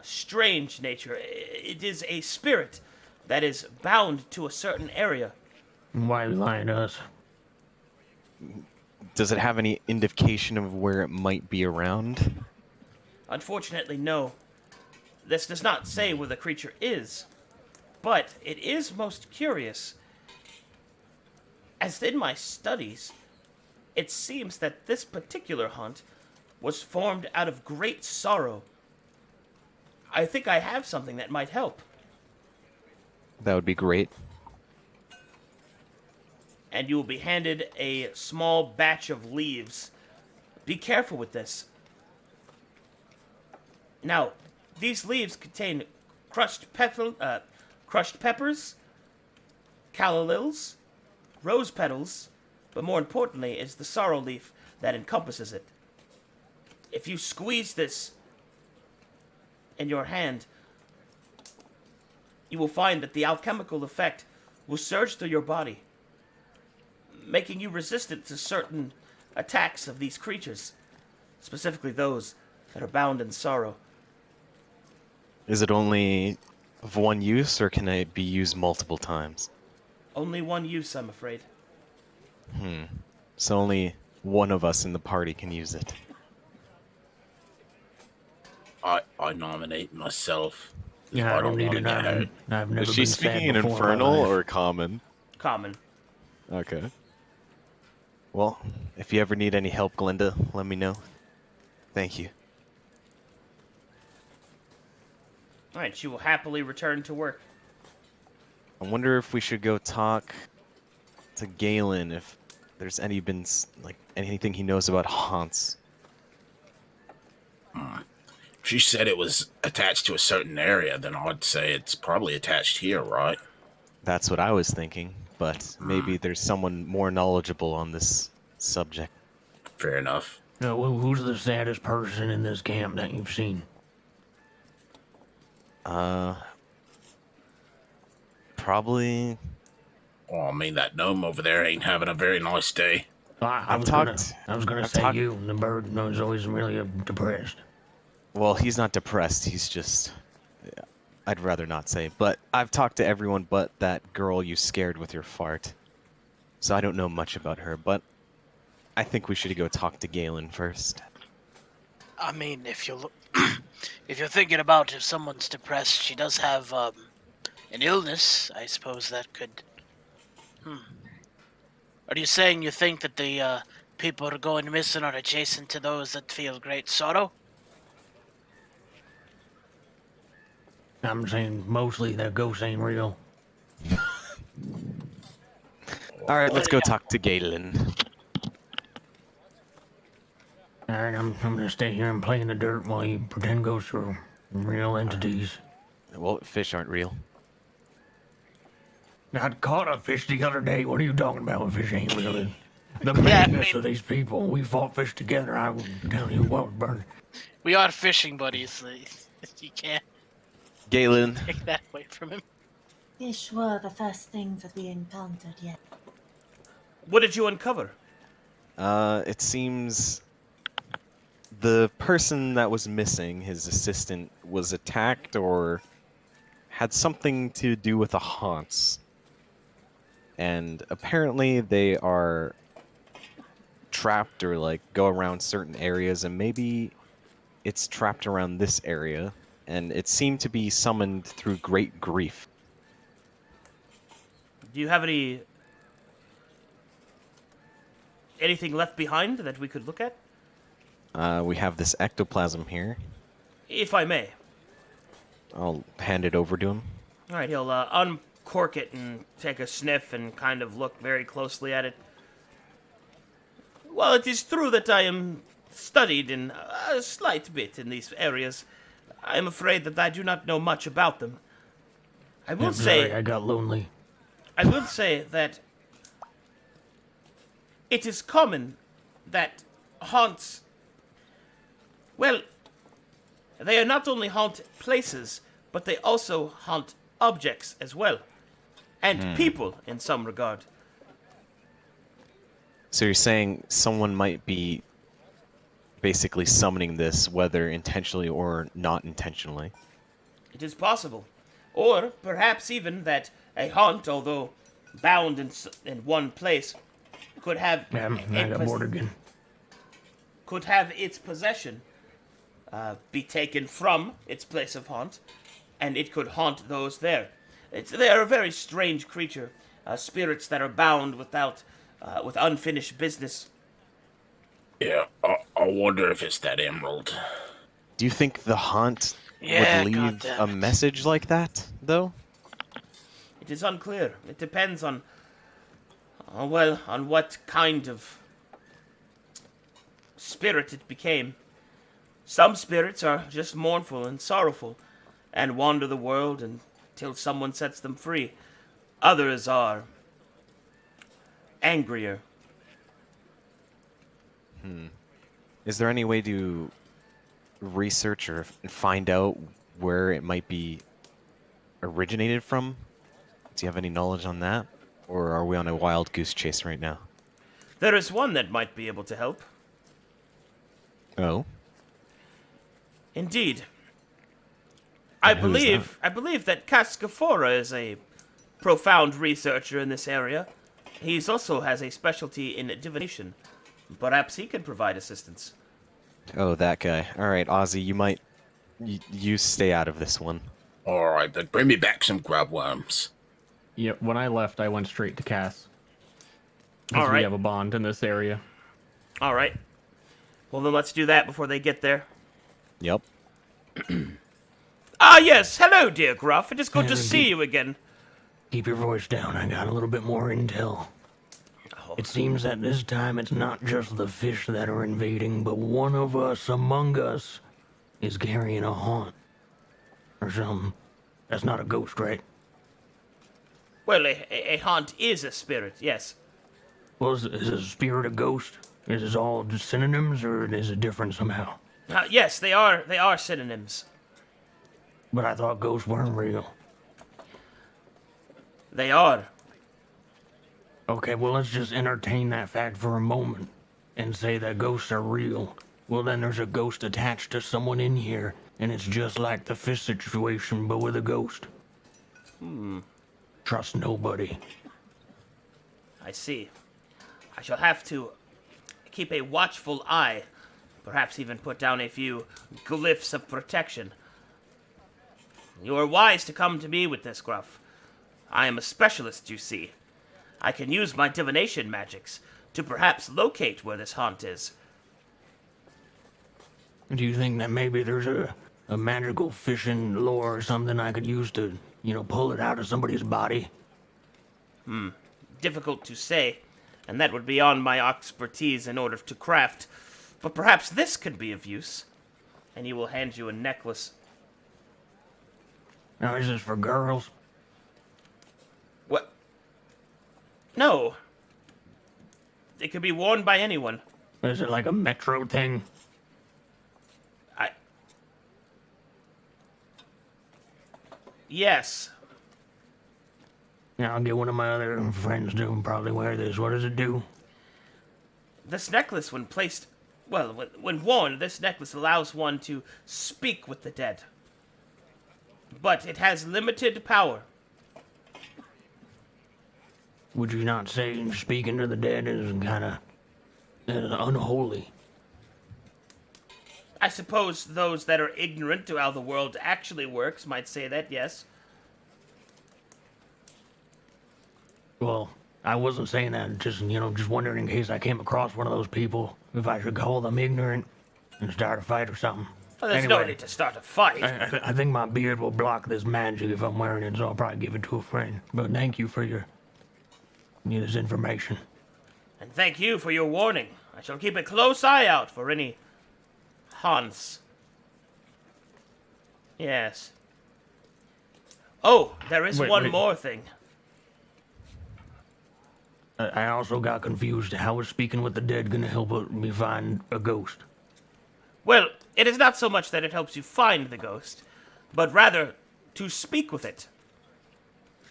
strange nature. It is a spirit that is bound to a certain area. Why are you lying to us? Does it have any indication of where it might be around? Unfortunately, no. This does not say where the creature is, but it is most curious. As in my studies, it seems that this particular hunt was formed out of great sorrow. I think I have something that might help. That would be great. And you will be handed a small batch of leaves. Be careful with this. Now, these leaves contain crushed peppers, calla lilies, rose petals, but more importantly is the sorrow leaf that encompasses it. If you squeeze this in your hand, you will find that the alchemical effect will surge through your body, making you resistant to certain attacks of these creatures, specifically those that are bound in sorrow. Is it only of one use, or can it be used multiple times? Only one use, I'm afraid. So only one of us in the party can use it. I nominate myself. Yeah, I don't need it. I've never Is she been speaking sad in before in my Infernal life. or Common? Common. Okay. Well, if you ever need any help, Glenda, let me know. Thank you. Alright, she will happily return to work. I wonder if we should go talk to Gailen if there's anything he knows about haunts. She said it was attached to a certain area, then I'd say it's probably attached here, right? That's what I was thinking, but maybe there's someone more knowledgeable on this subject. Fair enough. No, who's the saddest person in this camp that you've seen? Probably. Oh, I mean, that gnome over there ain't having a very nice day. I was gonna say you. The bird was always really depressed. Well, he's not depressed. He's just. I'd rather not say. But I've talked to everyone but that girl you scared with your fart. So I don't know much about her, but I think we should go talk to Gailen first. I mean, if you look, if you're thinking about if someone's depressed, she does have an illness. I suppose that could. Are you saying you think that the people who are going missing are adjacent to those that feel great sorrow? I'm saying mostly that ghosts ain't real. All right, let's go talk to Gailen. All right, I'm gonna stay here and play in the dirt while you pretend ghosts are Real entities. Well, fish aren't real. I caught a fish the other day. What are you talking about? Fish ain't real. The madness of these people. We fought fish together. I will tell you what, Bernie. We are fishing buddies. So you can't Gailen, take that away from him. Fish were the first things that we encountered, yes. What did you uncover? it seems the person that was missing, his assistant, was attacked or had something to do with the haunts. And apparently they are trapped or like go around certain areas, and maybe it's trapped around this area, and it seemed to be summoned through great grief. Do you have anything left behind that we could look at? We have this ectoplasm here. If I may. I'll hand it over to him. All right, he'll uncork it and take a sniff and kind of look very closely at it. Well, it is true that I am studied in a slight bit in these areas. I am afraid that I do not know much about them. I will say I got lonely. I will say that it is common that haunts, well, they are not only haunt places, but they also haunt objects as well. And people, in some regard. So you're saying someone might be basically summoning this, whether intentionally or not intentionally? It is possible. Or perhaps even that a haunt, although bound in one place, could have I got bored again. could have its possession be taken from its place of haunt, and it could haunt those there. They are a very strange creature, spirits that are bound with unfinished business. Yeah, I wonder if it's that emerald. Do you think the haunt Yeah, would leave a message like that, though? It is unclear. It depends on, on what kind of spirit it became. Some spirits are just mournful and sorrowful, and wander the world until someone sets them free. Others are angrier. Is there any way to research or find out where it might be originated from? Do you have any knowledge on that? Or are we on a wild goose chase right now? There is one that might be able to help. Oh? Indeed. I And who is believe that Cascafora is a profound researcher in this area. He also has a specialty in divination. Perhaps he can provide assistance. Oh, that guy. Alright, Ozzy, you might... You stay out of this one. Alright, but bring me back some grub worms. Yeah, when I left, I went straight to Cass. All Because right. we have a bond in this area. All right. Well, then let's do that before they get there. Yep. Ah, yes. Hello, dear Gruff. It is good to Yeah, see you again. Keep your voice down. I got a little bit more intel. It seems that this time it's not just the fish that are invading, but one of us among us is carrying a haunt. Or something. That's not a ghost, right? Well, a haunt is a spirit, yes. Well, is a spirit a ghost? Is this all just synonyms, or is it different somehow? Yes, they are synonyms. But I thought ghosts weren't real. They are. Okay, well, let's just entertain that fact for a moment and say that ghosts are real. Well, then there's a ghost attached to someone in here, and it's just like the fish situation, but with a ghost. Trust nobody. I see. I shall have to keep a watchful eye. Perhaps even put down a few glyphs of protection. You are wise to come to me with this, Gruff. I am a specialist, you see. I can use my divination magics to perhaps locate where this haunt is. Do you think that maybe there's a magical fishing lure or something I could use to, pull it out of somebody's body? Difficult to say, and that would be beyond my expertise in order to craft. But perhaps this could be of use. And he will hand you a necklace. Now, is this for girls? What? No. It could be worn by anyone. Is it like a metro thing? Yes. Yeah, I'll get one of my other friends to probably wear this. What does it do? This necklace, when placed... Well, when worn, this necklace allows one to speak with the dead. But it has limited power. Would you not say speaking to the dead is kind of unholy? I suppose those that are ignorant to how the world actually works might say that, yes. Well, I wasn't saying that, just wondering in case I came across one of those people, if I should call them ignorant and start a fight or something. Well, there's anyway, no need to start a fight. I think my beard will block this magic if I'm wearing it, so I'll probably give it to a friend. But thank you for this information. And thank you for your warning. I shall keep a close eye out for any haunts. Yes. Oh, there is one more thing. I also got confused. How is speaking with the dead going to help me find a ghost? Well, it is not so much that it helps you find the ghost, but rather to speak with it.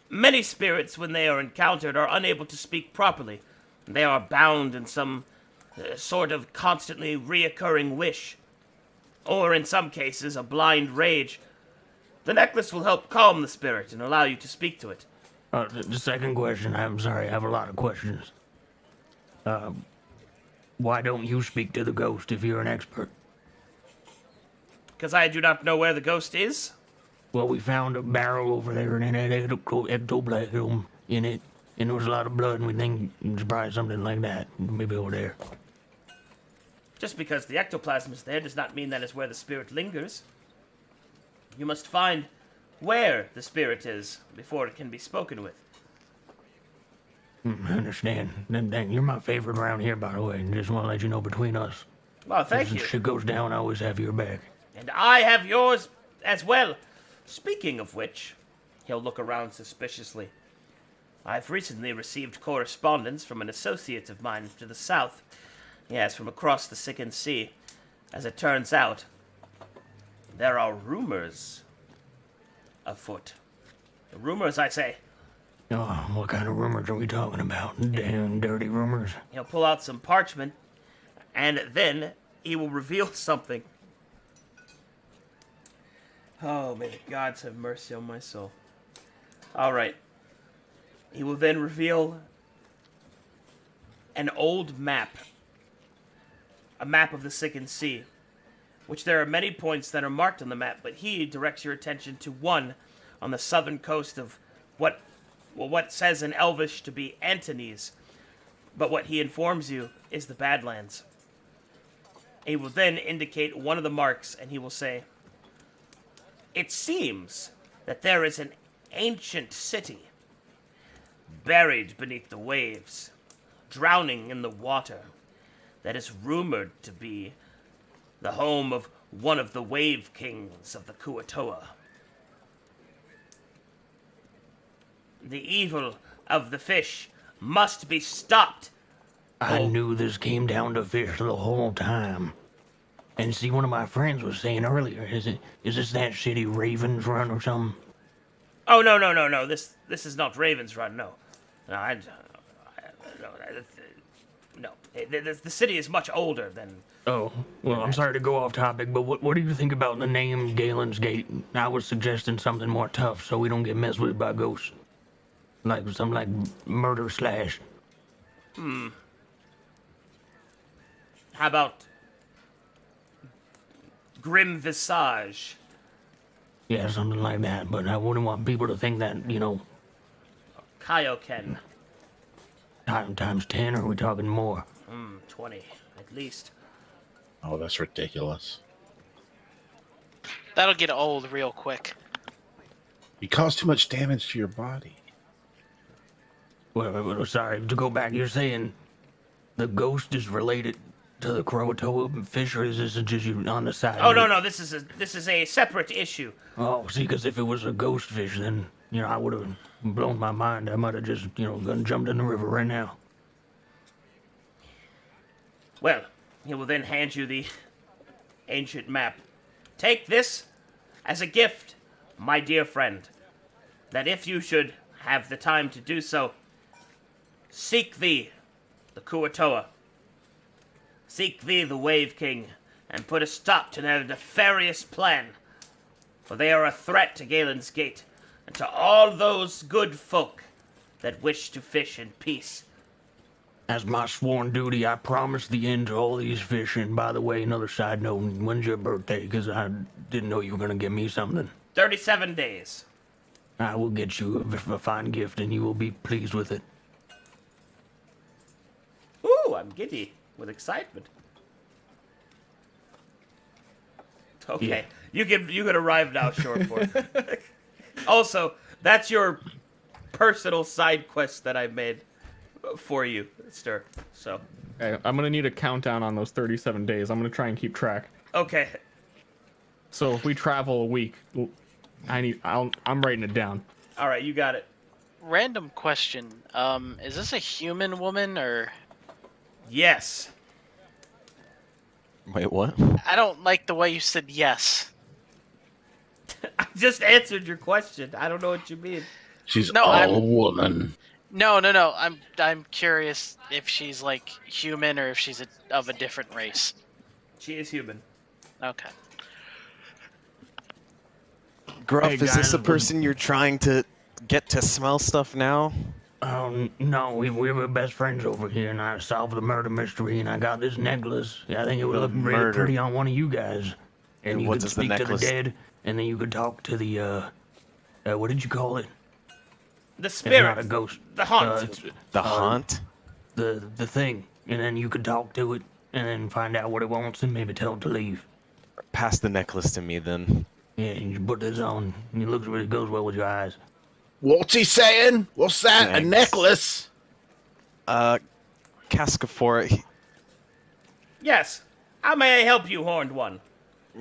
Many spirits, when they are encountered, are unable to speak properly. They are bound in some sort of constantly reoccurring wish, or in some cases, a blind rage. The necklace will help calm the spirit and allow you to speak to it. The second question, I'm sorry, I have a lot of questions. Why don't you speak to the ghost if you're an expert? Because I do not know where the ghost is? Well, we found a barrel over there and it had ectoplasm in it, and there was a lot of blood, and we think it's probably something like that, maybe over there. Just because the ectoplasm is there does not mean that is where the spirit lingers. You must find where the spirit is before it can be spoken with. I understand. Then you're my favorite around here, by the way, and just want to let you know between us. Well, thank you. If shit goes down, I always have your back. And I have yours as well. Speaking of which, he'll look around suspiciously. I've recently received correspondence from an associate of mine to the south. Yes, from across the Siccan Sea. As it turns out, there are rumors afoot. Rumors, I say. Oh, what kind of rumors are we talking about? Damn dirty rumors. He'll pull out some parchment, and then he will reveal something. Oh, may the gods have mercy on my soul. All right. He will then reveal an old map. A map of the Siccan Sea, which there are many points that are marked on the map, but he directs your attention to one on the southern coast of what says in Elvish to be Antonese, but what he informs you is the Badlands. He will then indicate one of the marks, and he will say, "It seems that there is an ancient city, buried beneath the waves, drowning in the water, that is rumored to be the home of one of the wave kings of the Kuatoa. The evil of the fish must be stopped." I knew this came down to fish the whole time. And see, one of my friends was saying earlier, is this that shitty Ravens Run or something? Oh, no. This is not Raven's Run, no. No. The city is much older than... Oh, well, I'm sorry to go off topic, but what do you think about the name Gailen's Gate? I was suggesting something more tough so we don't get messed with by ghosts. Like something like murder slash. How about Grim Visage? Yeah, something like that, but I wouldn't want people to think that, Kaioken. Times 10, or are we talking more? 20, at least. Oh, that's ridiculous. That'll get old real quick. You cause too much damage to your body. Well, sorry, to go back, you're saying the ghost is related to the Croatoa fish, or is this just you on the side? Oh no, this is a separate issue. Oh, see, because if it was a ghost fish, then I would have blown my mind. I might have just jumped in the river right now. Well, he will then hand you the ancient map. Take this as a gift, my dear friend, that if you should have the time to do so, seek thee the Kuatoa. Seek thee the Wave King, and put a stop to their nefarious plan, for they are a threat to Galen's Gate, and to all those good folk that wish to fish in peace. As my sworn duty, I promise the end to all these fish. And by the way, another side note, when's your birthday? Because I didn't know you were going to give me something. 37 days. I will get you a fine gift, and you will be pleased with it. Ooh, I'm giddy with excitement. Okay, you can arrive now, Shortboard. Also, that's your personal side quest that I made for you, Stir. So. Okay, I'm gonna need a countdown on those 37 days. I'm gonna try and keep track. Okay. So if we travel a week, I'm writing it down. All right, you got it. Random question. Is this a human woman or? Yes. Wait, what? I don't like the way you said yes. I just answered your question. I don't know what you mean. She's No, a woman. No. I'm curious if she's like human or if she's of a different race. She is human. Okay. Gruff, Hey, is this guys, the person you're trying to get to smell stuff now? No, we were best friends over here, and I solved the murder mystery, and I got this necklace. I think it would look really pretty on one of you guys. And you what could does the speak to the necklace- dead, and then you could talk to the, what did you call it? The It's spirit. not a ghost. The haunt. It's, The haunt? the thing. And then you could talk to it, and then find out what it wants, and maybe tell it to leave. Pass the necklace to me, then. Yeah, you put this on. It goes well with your eyes. What's he saying? What's that? Thanks. A necklace? Cascaphora, Yes. How may I help you, Horned One?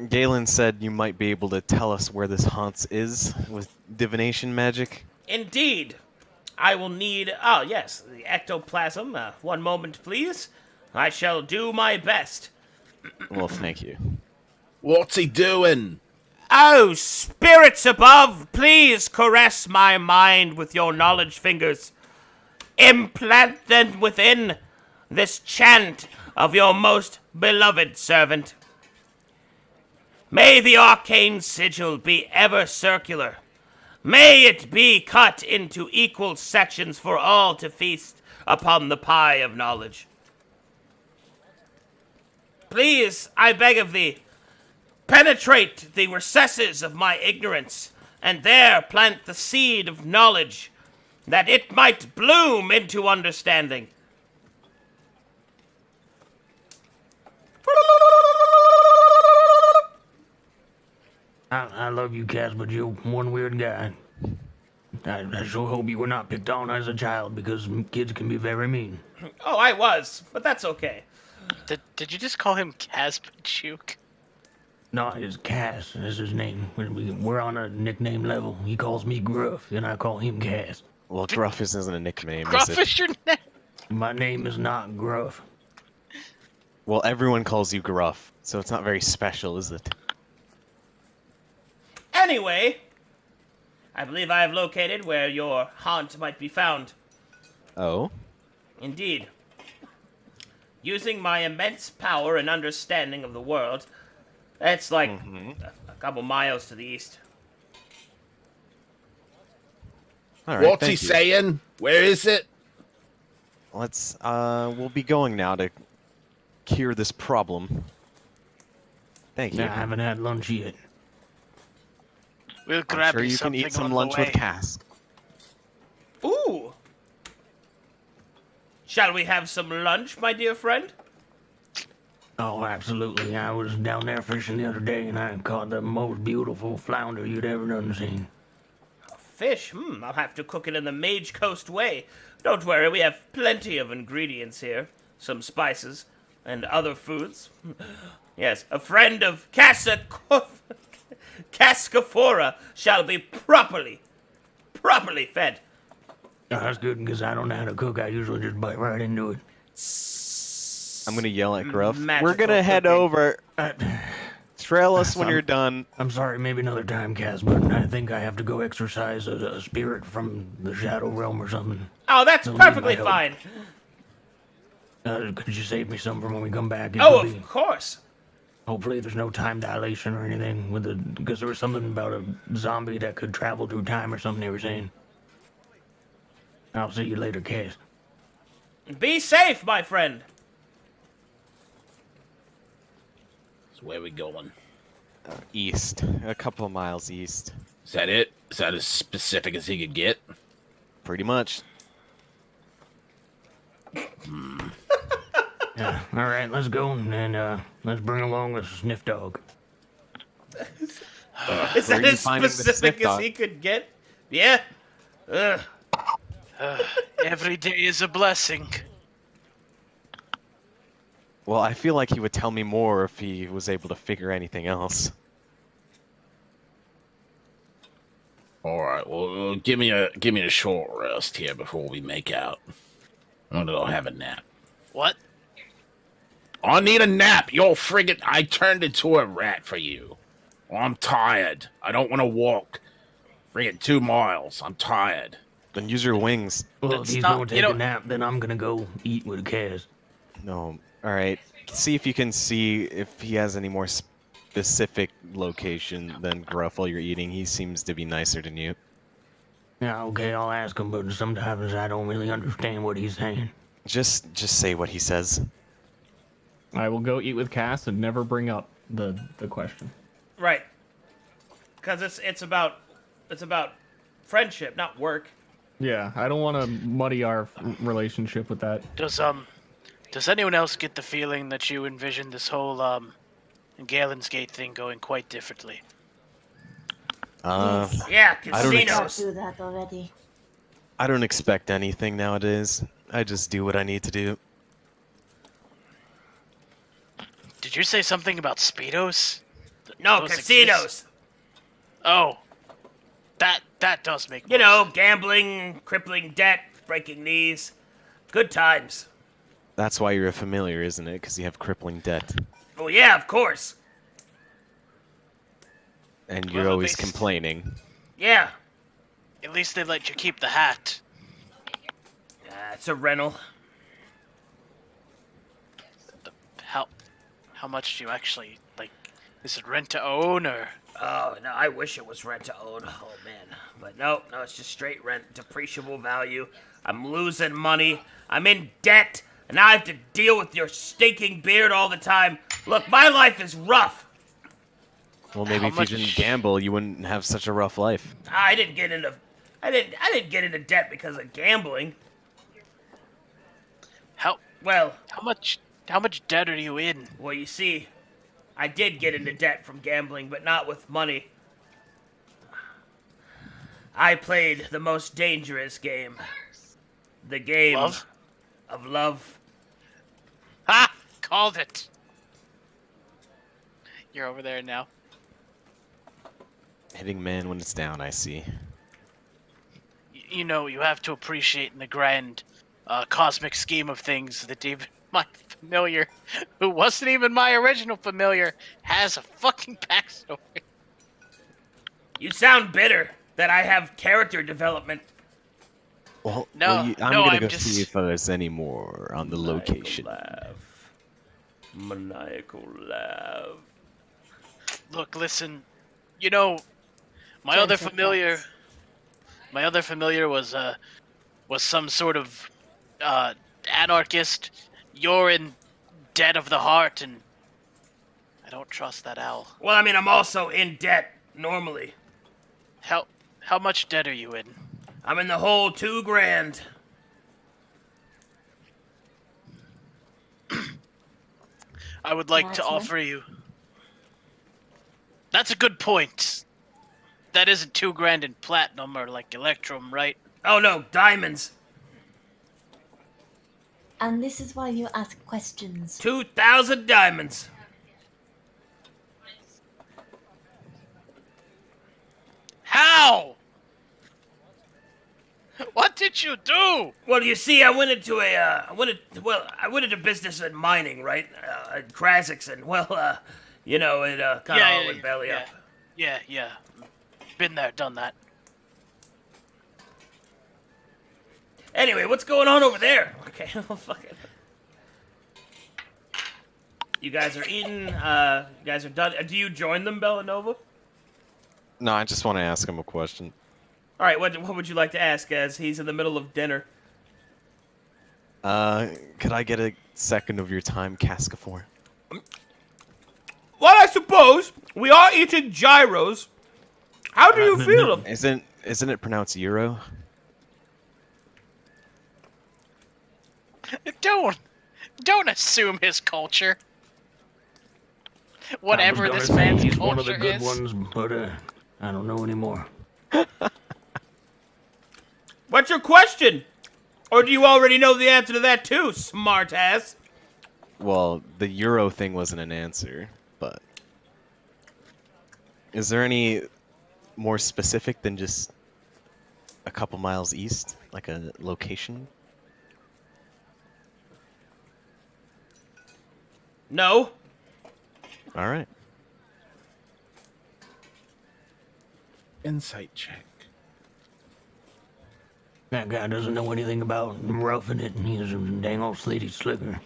Galen said you might be able to tell us where this haunt is with divination magic. Indeed. I will need... Oh, yes, the ectoplasm. One moment, please. I shall do my best. Well, thank you. What's he doing? Oh, spirits above, please caress my mind with your knowledge fingers. Implant them within this chant of your most beloved servant. May the arcane sigil be ever circular. May it be cut into equal sections for all to feast upon the pie of knowledge. Please, I beg of thee, penetrate the recesses of my ignorance, and there plant the seed of knowledge, that it might bloom into understanding. I love you, Cass, but you're one weird guy. I sure hope you were not picked on as a child, because kids can be very mean. Oh, I was, but that's okay. Did you just call him Kazpachuk? No, it's Cass. That's his name. We're on a nickname level. He calls me Gruff, and I call him Cass. Well, Gruff isn't a nickname, Gruff is it? is your name. My name is not Gruff. Well, everyone calls you Gruff, so it's not very special, is it? Anyway, I believe I have located where your haunt might be found. Oh? Indeed. Using my immense power and understanding of the world, it's like a couple miles to the east. All right, What's he thank you. saying? Where is it? Let's, we'll be going now to cure this problem. Thank you. I haven't had lunch yet. We'll I'm grab sure you can something eat some on lunch the way. with Cass. Ooh! Shall we have some lunch, my dear friend? Oh, absolutely. I was down there fishing the other day, and I caught the most beautiful flounder you'd ever done seen. Fish? I'll have to cook it in the Mage Coast way. Don't worry, we have plenty of ingredients here. Some spices. and other foods. Yes, a friend of Cascaphora shall be properly fed. Oh, that's good, because I don't know how to cook. I usually just bite right into it. I'm gonna yell at Gruff. We're Magical gonna head cooking. over. Trail us when you're done. I'm sorry, maybe another time, Cass, but I think I have to go exorcise a spirit from the Shadow Realm or something. Oh, that's They'll need perfectly my help. fine. Could you save me some for when we come back? It Oh, could be- of course. Hopefully there's no time dilation or anything with it, because there was something about a zombie that could travel through time or something they were saying. I'll see you later, Cass. Be safe, my friend. So where we going? East, a couple of miles east. Is that it? Is that as specific as he could get? Pretty much. Yeah, all right, let's go, and let's bring along a sniff dog. Is where that are you as finding the specific sniff as dog? he could get? Yeah. Ugh. Every day is a blessing. Well, I feel like he would tell me more if he was able to figure anything else. All right. Well, give me a short rest here before we make out. I'm gonna go have a nap. What? I need a nap. Yo, friggin', I turned into a rat for you. I'm tired. I don't want to walk. Friggin' 2 miles. I'm tired. Then use your wings. Well, if he's Stop, going to you take a know- nap, then I'm gonna go eat with Cass. No. All right. See if you can see if he has any more specific location than Gruff while you're eating. He seems to be nicer than you. Yeah, okay, I'll ask him, but sometimes I don't really understand what he's saying. Just say what he says. I will go eat with Cass and never bring up the question. Right. Because it's about friendship, not work. Yeah, I don't want to muddy our relationship with that. Does anyone else get the feeling that you envisioned this whole Galen's Gate thing going quite differently? Yeah, I don't casinos. do that already. I don't expect anything nowadays. I just do what I need to do. Did you say something about Speedos? No, Those casinos. exist? Oh, that does make You more know, sense. gambling, crippling debt, breaking knees. Good times. That's why you're a familiar, isn't it? Because you have crippling debt. Oh, yeah, of course. And Well, you're at always least- complaining. Yeah. At least they let you keep the hat. It's a rental. How much do you actually like? Is it rent to own or? Oh, no, I wish it was rent to own. Oh, man. But no, it's just straight rent, depreciable value. I'm losing money. I'm in debt. And now I have to deal with your stinking beard all the time. Look, my life is rough. Well, maybe How if much- you didn't gamble, you wouldn't have such a rough life. I didn't get into debt because of gambling. How Well, how much debt are you in? well, you see, I did get into debt from gambling, but not with money. I played the most dangerous game. The game Love? of love. Ha! Called it. You're over there now. Hitting man when it's down, I see. You know, you have to appreciate in the grand cosmic scheme of things that even my familiar, who wasn't even my original familiar, has a fucking backstory. You sound bitter that I have character development. Well, No, I'm no, gonna I'm go just- see if there's any more on the location. Maniacal laugh. Look, listen. You know, my other Gentle familiar was some sort of anarchist. You're in debt of the heart, and I don't trust that owl. Well, I mean, I'm also in debt normally. How much debt are you in? I'm in the hole $2,000. I would like to Platinum? offer you. That's a good point. That isn't $2,000 in platinum or like electrum, right? Oh no, diamonds. And this is why you ask questions. 2,000 diamonds. How? What did you do? Well, you see, I went into business in mining, right? At Krazix, and it kind of all went belly up. Yeah. Been there, done that. Anyway, what's going on over there? Okay, well, fuck it. You guys are eating. You guys are done. Do you join them, Bellanova? No, I just want to ask him a question. All right, what would you like to ask as he's in the middle of dinner? Could I get a second of your time, Cascafor? Well, I suppose we are eating gyros. How do you feel? Isn't it pronounced Euro? Don't assume his culture. Whatever I was this gonna say man's he's culture one of the good is. ones, but I don't know anymore. What's your question? Or do you already know the answer to that too, smartass? Well, the Euro thing wasn't an answer, but is there any more specific than just a couple miles east, like a location? No. All right. Insight check. That guy doesn't know anything about roughing it, and he's a dang old slitty slicker.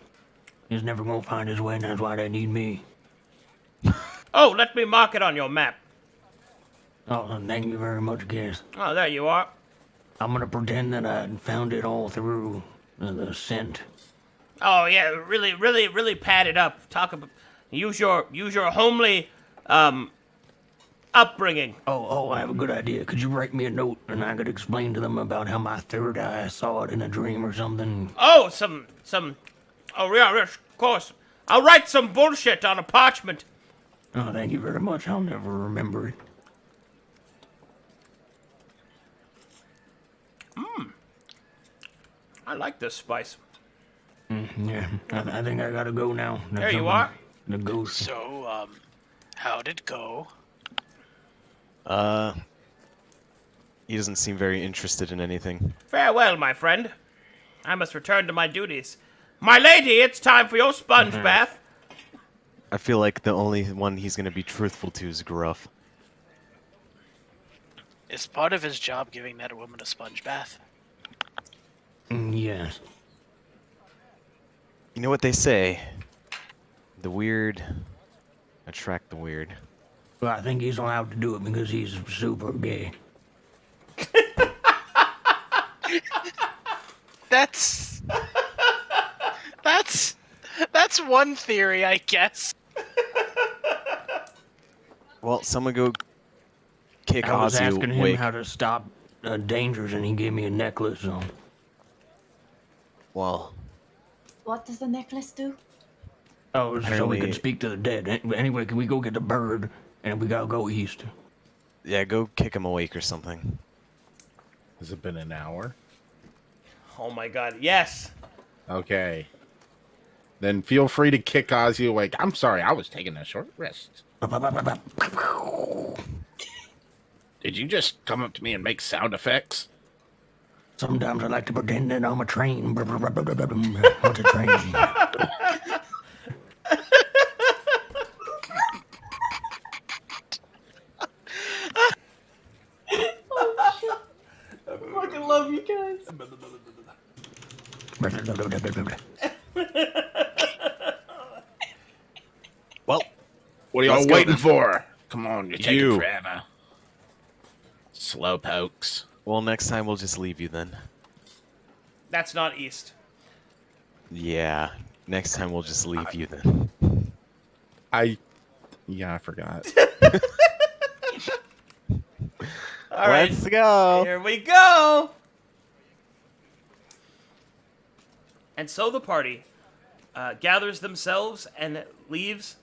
He's never gonna find his way, and that's why they need me. Oh, let me mark it on your map. Oh, thank you very much, Cass. Oh, there you are. I'm gonna pretend that I found it all through the scent. Oh yeah, really pad it up. Use your homely upbringing. Oh, I have a good idea. Could you write me a note, and I could explain to them about how my third eye saw it in a dream or something? Oh, oh yeah, yes, of course. I'll write some bullshit on a parchment. Oh, thank you very much. I'll never remember it. I like this spice. Yeah, I think I gotta go now. There you are. The ghost. So, how'd it go? He doesn't seem very interested in anything. Farewell, my friend. I must return to my duties. My lady, it's time for your sponge bath. I feel like the only one he's gonna be truthful to is Gruff. Is part of his job giving that woman a sponge bath? Yes. You know what they say? The weird attract the weird. Well, I think he's allowed to do it because he's super gay. That's one theory, I guess. Well, someone go kick I was Ozzy asking him awake. how to stop dangers, and he gave me a necklace. So. Well, What does the necklace do? Oh, so we Apparently- can speak to the dead. Anyway, can we go get the bird? And we gotta go east. yeah, go kick him awake or something. Has it been an hour? Oh my god, yes. Okay. Then feel free to kick Ozzy awake. I'm sorry, I was taking a short rest. Did you just come up to me and make sound effects? Sometimes I like to pretend that I'm a train. What's a train? I fucking love you guys. Well, What are y'all Let's go waiting then. for? Come on, you're taking You. forever. Slow pokes. well, next time we'll just leave you then. That's not east. Yeah, next time we'll just leave you then. I forgot. All right, Let's go. here we go. And so the party gathers themselves and leaves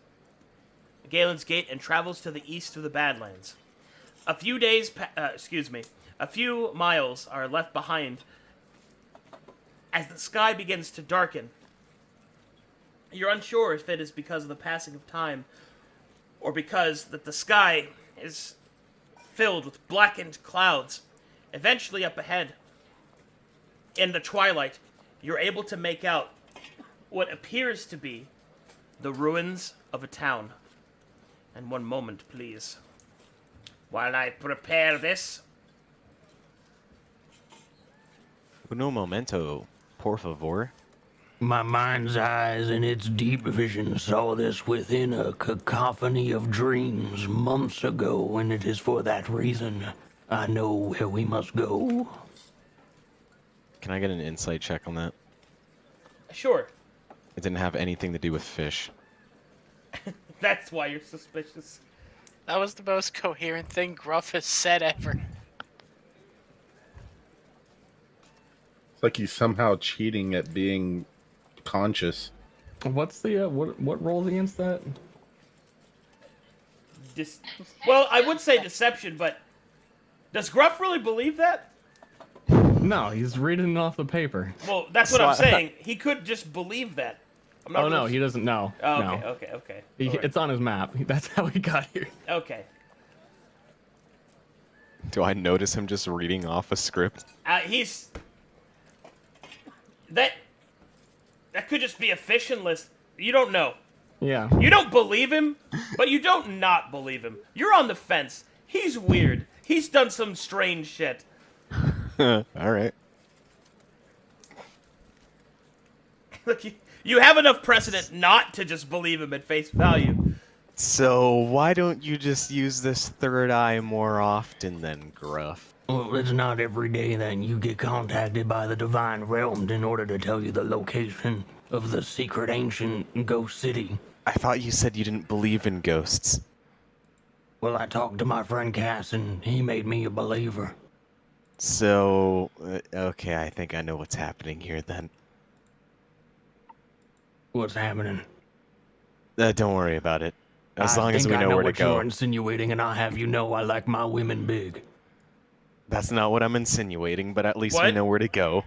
Galen's Gate and travels to the east of the Badlands. A few miles are left behind as the sky begins to darken. You're unsure if it is because of the passing of time or because that the sky is filled with blackened clouds. Eventually up ahead, in the twilight, you're able to make out what appears to be the ruins of a town. And one moment, please, while I prepare this. Uno momento, por favor. My mind's eyes and its deep vision saw this within a cacophony of dreams months ago, and it is for that reason I know where we must go. Can I get an insight check on that? Sure. It didn't have anything to do with fish. That's why you're suspicious. That was the most coherent thing Gruff has said ever. It's like he's somehow cheating at being conscious. What's the what rolls against that? Well, I would say deception, but does Gruff really believe that? No, he's reading it off the paper. Well, that's what I'm saying. He could just believe that. I'm not Oh no, really he doesn't know. Oh, no. okay. He, All right. It's on his map. That's how he got here. Okay. Do I notice him just reading off a script? He's... That could just be a fishing list. You don't know. Yeah. You don't believe him, but you don't not believe him. You're on the fence. He's weird. He's done some strange shit. All right. Look, you have enough precedent not to just believe him at face value. So why don't you just use this third eye more often then, Gruff? Well, it's not every day that you get contacted by the Divine Realm in order to tell you the location of the secret ancient ghost city. I thought you said you didn't believe in ghosts. Well, I talked to my friend Cass, and he made me a believer. So, okay, I think I know what's happening here then. What's happening? Don't worry about it. As long as we know where to go. You're insinuating, and I'll have you know I like my women big. That's not what I'm insinuating, but at least we What? know where to go.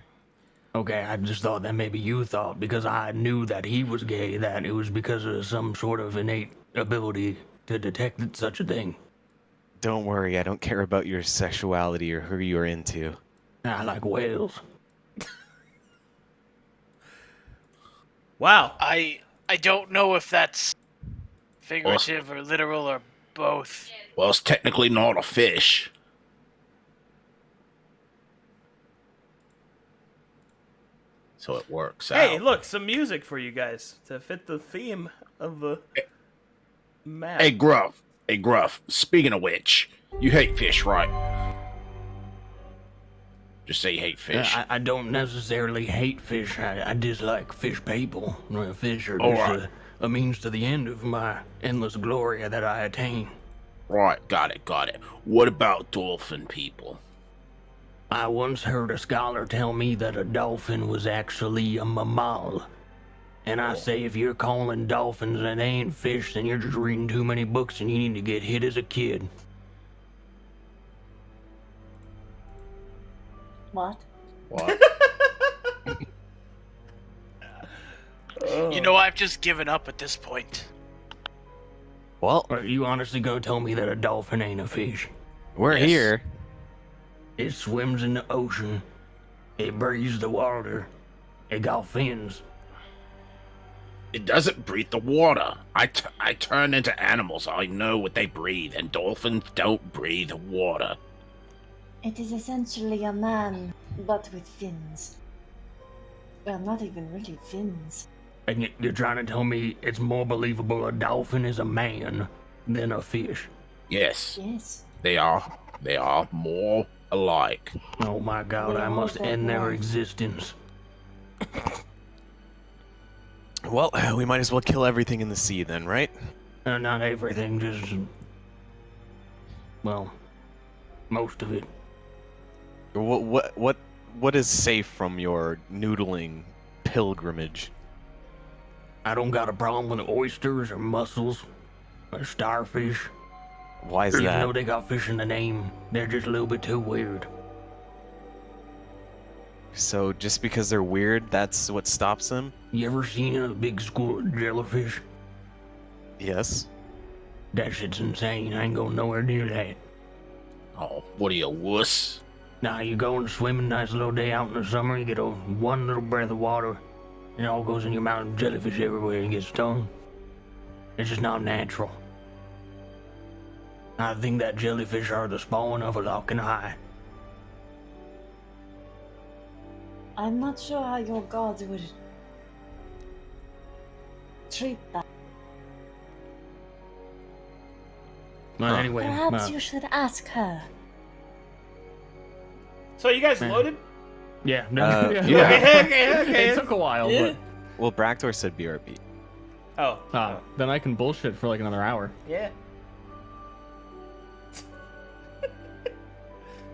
Okay, I just thought that maybe you thought, because I knew that he was gay, that it was because of some sort of innate ability to detect such a thing. Don't worry, I don't care about your sexuality or who you're into. I like whales. Wow. I don't know if that's figurative or literal or both. Well, it's technically not a fish. So it works out. Hey, look, some music for you guys to fit the theme of the map. Hey, Gruff. Hey, Gruff. Speaking of which, you hate fish, right? Just say you hate fish. I don't necessarily hate fish. I dislike fish people. Fish are All just right. a means to the end of my endless glory that I attain. Right, got it. What about dolphin people? I once heard a scholar tell me that a dolphin was actually a mammal. And I say if you're calling dolphins and they ain't fish, then you're just reading too many books and you need to get hit as a kid. What? What? You know, I've just given up at this point. Well, Are you honestly gonna tell me that a dolphin ain't a fish? we're Yes. here. It swims in the ocean. It breathes the water. It got fins. It doesn't breathe the water. I turn into animals. I know what they breathe, and dolphins don't breathe water. It is essentially a man, but with fins. Well, not even really fins. And you're trying to tell me it's more believable a dolphin is a man than a fish? Yes, Yes. they are. They are more alike. Oh my god, I must end their existence. Well, we might as well kill everything in the sea then, right? Not everything, just... well, most of it. What is safe from your noodling pilgrimage? I don't got a problem with oysters or mussels or starfish. Why is Even that? though they got fish in the name, they're just a little bit too weird. So just because they're weird, that's what stops them? You ever seen a big school of jellyfish? Yes. That shit's insane. I ain't going nowhere near that. Oh, what are you, wuss? Nah, you go and swim a nice little day out in the summer, you get one little breath of water, and it all goes in your mouth, and jellyfish everywhere, and you get stung. It's just not natural. I think that jellyfish are the spawn of a lock and eye. I'm not sure how your gods would treat that. Well, anyway, Perhaps you should ask her. So you guys loaded? Yeah. Yeah. Okay. It took a while, Yeah. Well, Bractor said BRB. Oh. but then I can bullshit for like another hour. Yeah.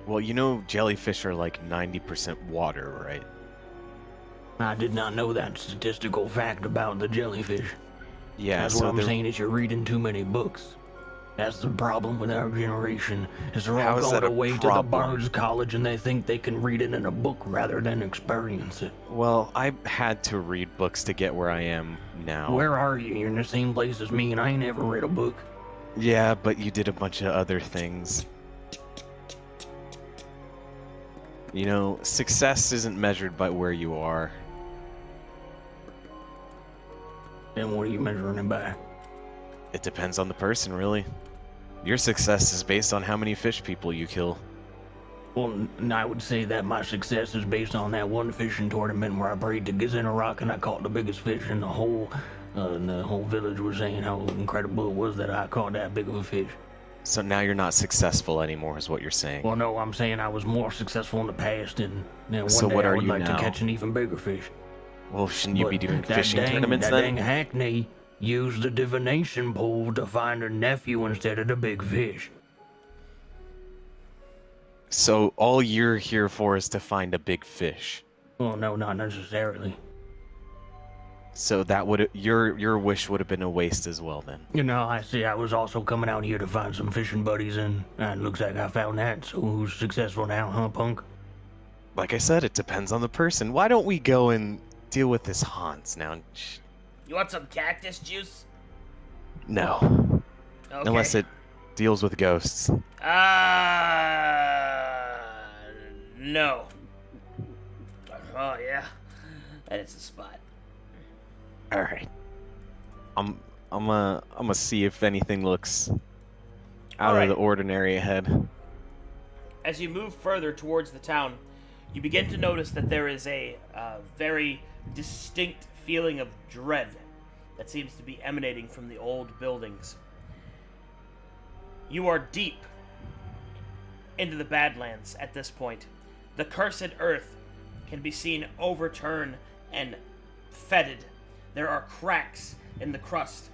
Well, you know jellyfish are like 90% water, right? I did not know that statistical fact about the jellyfish. Yeah, That's so what I'm they're- saying is you're reading too many books. That's the problem with our generation, is they're How all is going that a away to the problem? Bards College and they think they can read it in a book rather than experience it. Well, I had to read books to get where I am now. Where are you? You're in the same place as me and I ain't never read a book. Yeah, but you did a bunch of other things. You know, success isn't measured by where you are. Then what are you measuring it by? It depends on the person, really. Your success is based on how many fish people you kill. Well, I would say that my success is based on that one fishing tournament where I prayed to Gizina and I caught the biggest fish in the whole village was saying how incredible it was that I caught that big of a fish. So now you're not successful anymore, is what you're saying. Well, no, I'm saying I was more successful in the past, and then one So day what I are would you like now? to catch an even bigger fish. Well, shouldn't you But be doing that fishing tournaments that then? dang Hackney used the divination pole to find her nephew instead of the big fish. So all you're here for is to find a big fish. Well, no, not necessarily. So that would your wish would have been a waste as well then. You know, I see. I was also coming out here to find some fishing buddies, and it looks like I found that. So who's successful now, huh, punk? Like I said, it depends on the person. Why don't we go and deal with this Hans now? You want some cactus juice? No. Okay. Unless it deals with ghosts. No. Oh yeah, that is the spot. All right. I'm gonna see if anything looks out Alright. of the ordinary ahead. As you move further towards the town, you begin to notice that there is a very distinct feeling of dread that seems to be emanating from the old buildings. You are deep into the Badlands at this point. The cursed earth can be seen overturned and fetid. There are cracks in the crust,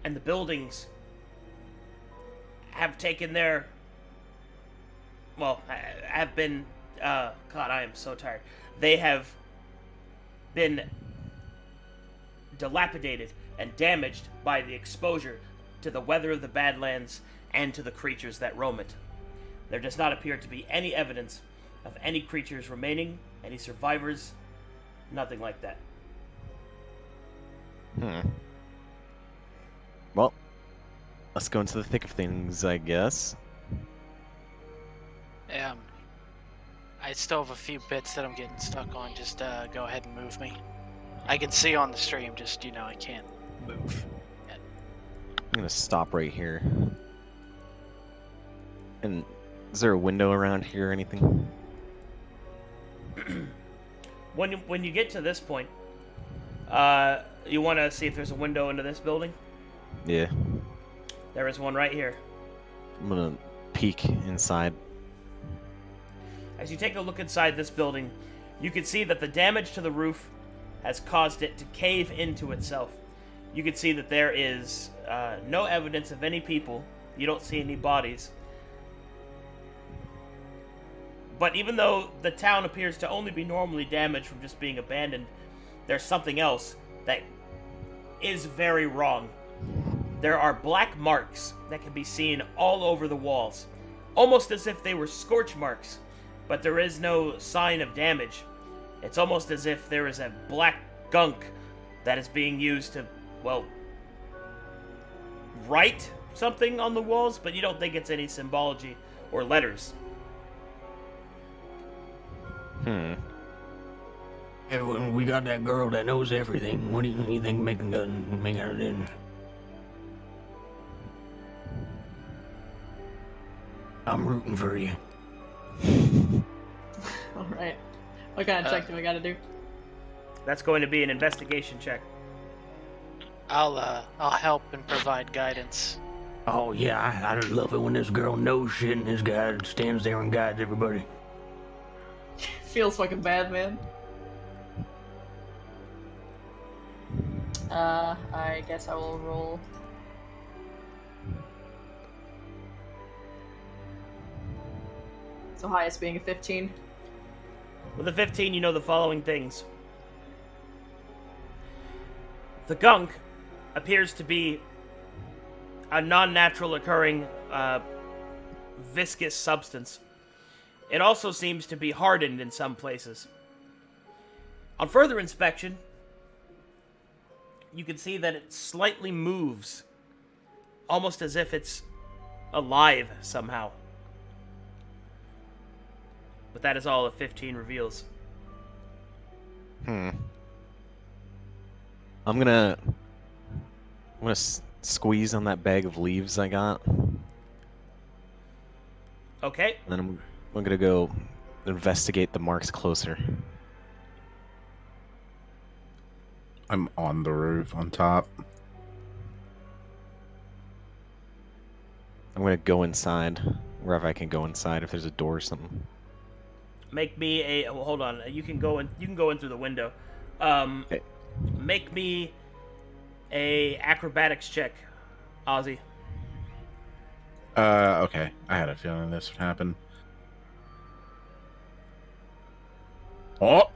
and the buildings have taken their... Well, have been... God, I am so tired. They have been dilapidated and damaged by the exposure to the weather of the Badlands and to the creatures that roam it. There does not appear to be any evidence of any creatures remaining, any survivors, nothing like that. Well, let's go into the thick of things, I guess. I still have a few bits that I'm getting stuck on. Just go ahead and move me. I can see on the stream, just, I can't move yet. I'm gonna stop right here. And is there a window around here or anything? When you get to this point, you want to see if there's a window into this building? Yeah. There is one right here. I'm gonna peek inside. As you take a look inside this building, you can see that the damage to the roof has caused it to cave into itself. You can see that there is no evidence of any people. You don't see any bodies. But even though the town appears to only be normally damaged from just being abandoned, there's something else that is very wrong. There are black marks that can be seen all over the walls, almost as if they were scorch marks. but there is no sign of damage. It's almost as if there is a black gunk that is being used to, well, write something on the walls, but you don't think it's any symbology or letters. Hey, we got that girl that knows everything. What do you think making her in? I'm rooting for you. Alright. What kind of check do I gotta do? That's going to be an investigation check. I'll help and provide guidance. Oh yeah, I love it when this girl knows shit and this guy stands there and guides everybody. Feels fucking bad, man. I guess I will roll. So highest being a 15. With a 15, you know the following things. The gunk appears to be a non-natural occurring viscous substance. It also seems to be hardened in some places. On further inspection, you can see that it slightly moves, almost as if it's alive somehow. But that is all a 15 reveals. I'm gonna squeeze on that bag of leaves I got. Okay. And then I'm gonna go investigate the marks closer. I'm on the roof on top. I'm gonna go inside, wherever I can go inside. If there's a door or something. Make me a. Well, hold on. You can go in. You can go in through the window. Okay. Make me a acrobatics check, Ozzy. Okay. I had a feeling this would happen. Oh!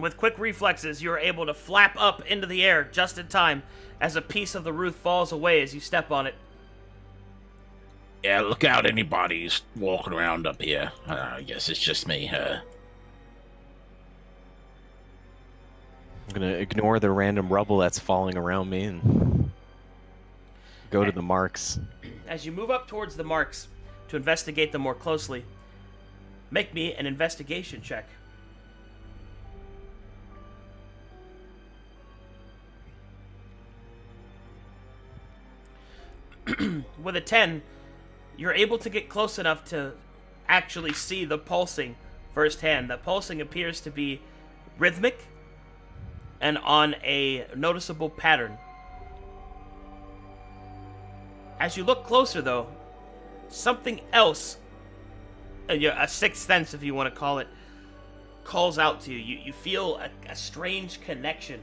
With quick reflexes, you are able to flap up into the air just in time as a piece of the roof falls away as you step on it. Yeah, look out, anybody's walking around up here. I guess it's just me. I'm gonna ignore the random rubble that's falling around me and go to the marks. As you move up towards the marks to investigate them more closely, make me an investigation check. With a 10, you're able to get close enough to actually see the pulsing firsthand. The pulsing appears to be rhythmic and on a noticeable pattern. As you look closer, though, something else, a sixth sense if you want to call it, calls out to you. You feel a strange connection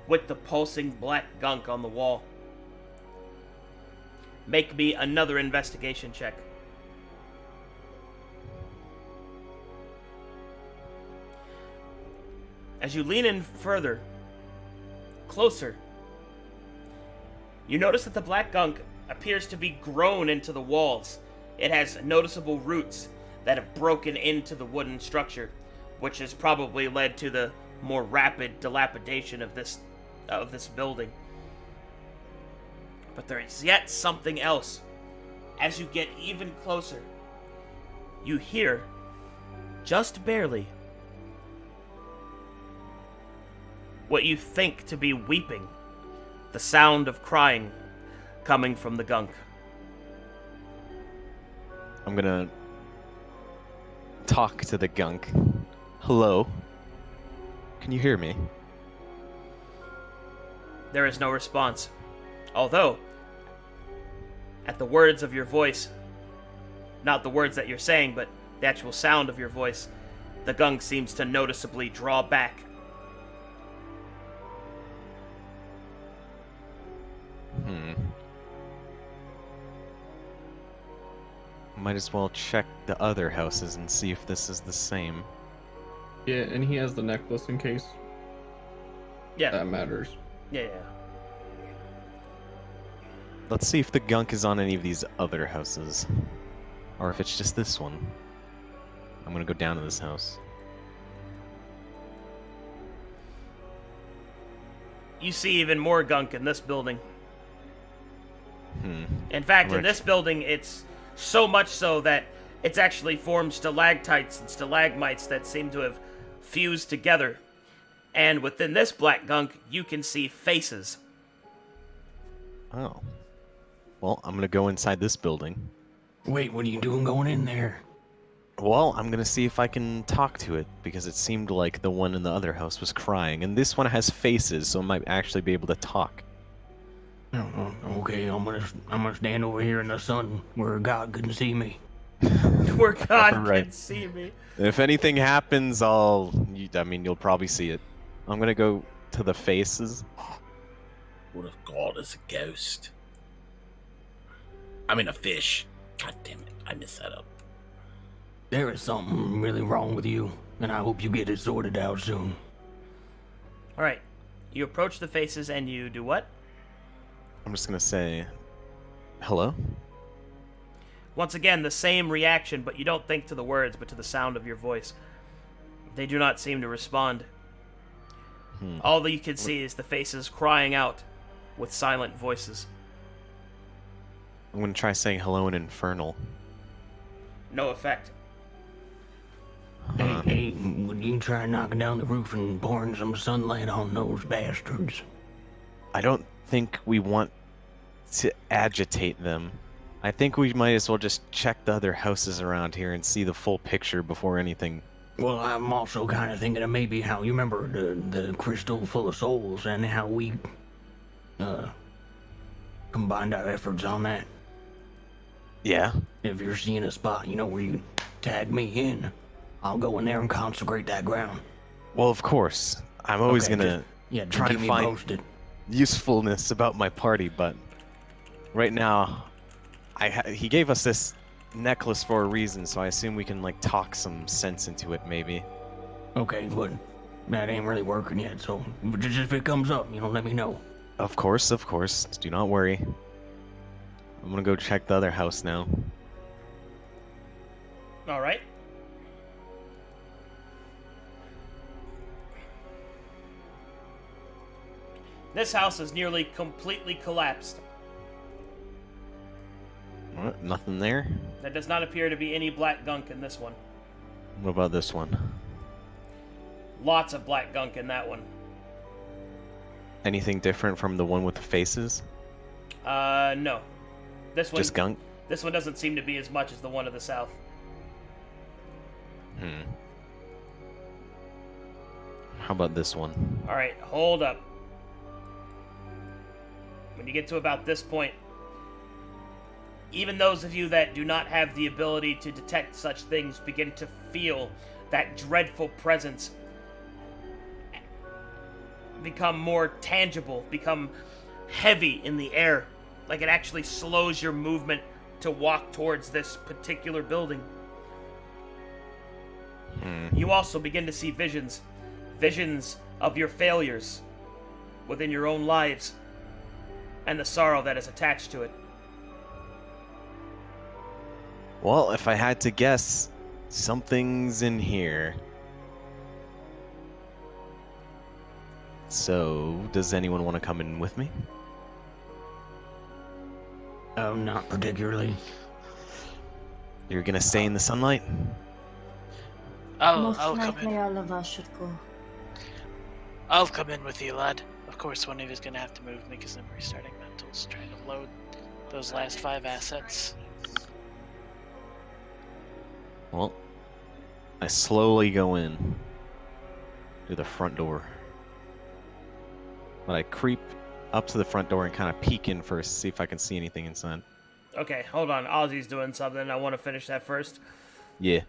with the pulsing black gunk on the wall. Make me another investigation check. As you lean in further, closer, you notice that the black gunk appears to be grown into the walls. It has noticeable roots that have broken into the wooden structure, which has probably led to the more rapid dilapidation of this building. But there is yet something else. As you get even closer, you hear, just barely, what you think to be weeping, the sound of crying coming from the gunk. I'm gonna talk to the gunk. Hello? Can you hear me? There is no response. Although, at the words of your voice, not the words that you're saying, but the actual sound of your voice, the gunk seems to noticeably draw back. Might as well check the other houses and see if this is the same. Yeah, and he has the necklace in case Yeah. that matters. Yeah. Let's see if the gunk is on any of these other houses. Or if it's just this one. I'm gonna go down to this house. You see even more gunk in this building. Hmm. In fact, in Rich. this building, it's so much so that it's actually formed stalactites and stalagmites that seem to have fused together. And within this black gunk, you can see faces. Oh. Well, I'm gonna go inside this building. Wait, what are you doing going in there? Well, I'm gonna see if I can talk to it, because it seemed like the one in the other house was crying, and this one has faces, so it might actually be able to talk. Oh, okay, I'm gonna stand over here in the sun where God couldn't see me. Where God Right. can see me. If anything happens, you'll probably see it. I'm gonna go to the faces. What if God is a ghost? I mean a fish. God damn it, I messed that up. There is something really wrong with you, and I hope you get it sorted out soon. Alright. You approach the faces and you do what? I'm just gonna say, hello? Once again, the same reaction, but you don't think to the words, but to the sound of your voice. They do not seem to respond. All that you can see is the faces crying out with silent voices. I'm gonna try saying hello in Infernal. No effect. Hey, would you try knocking down the roof and pouring some sunlight on those bastards? I don't think we want to agitate them. I think we might as well just check the other houses around here and see the full picture before anything. Well, I'm also kind of thinking of maybe how you remember the crystal full of souls and how we combined our efforts on that. Yeah? If you're seeing a spot, where you tag me in, I'll go in there and consecrate that ground. Well, of course. I'm always Okay, gonna just try keep and me find posted. usefulness about my party, but right now, he gave us this necklace for a reason, so I assume we can talk some sense into it, maybe. Okay, but that ain't really working yet, so just if it comes up, let me know. Of course. Do not worry. I'm gonna go check the other house now. Alright. This house is nearly completely collapsed. What? Nothing there? There does not appear to be any black gunk in this one. What about this one? Lots of black gunk in that one. Anything different from the one with the faces? No. This one Just gunk? This one doesn't seem to be as much as the one to the south. How about this one? Alright, hold up. When you get to about this point, even those of you that do not have the ability to detect such things begin to feel that dreadful presence become more tangible, become heavy in the air, like it actually slows your movement to walk towards this particular building. You also begin to see visions of your failures within your own lives and the sorrow that is attached to it. Well, if I had to guess, something's in here. So, does anyone want to come in with me? Oh, not particularly. You're gonna stay in the sunlight? I'll Most come likely in. all of us should go. I'll come in with you, lad. Of course, one of you's gonna have to move me because I'm restarting mentals, trying to load those last 5 assets. Well, I slowly go in through the front door. But I creep up to the front door and kind of peek in first, see if I can see anything inside. Okay, hold on. Ozzy's doing something. I want to finish that first. Yeah.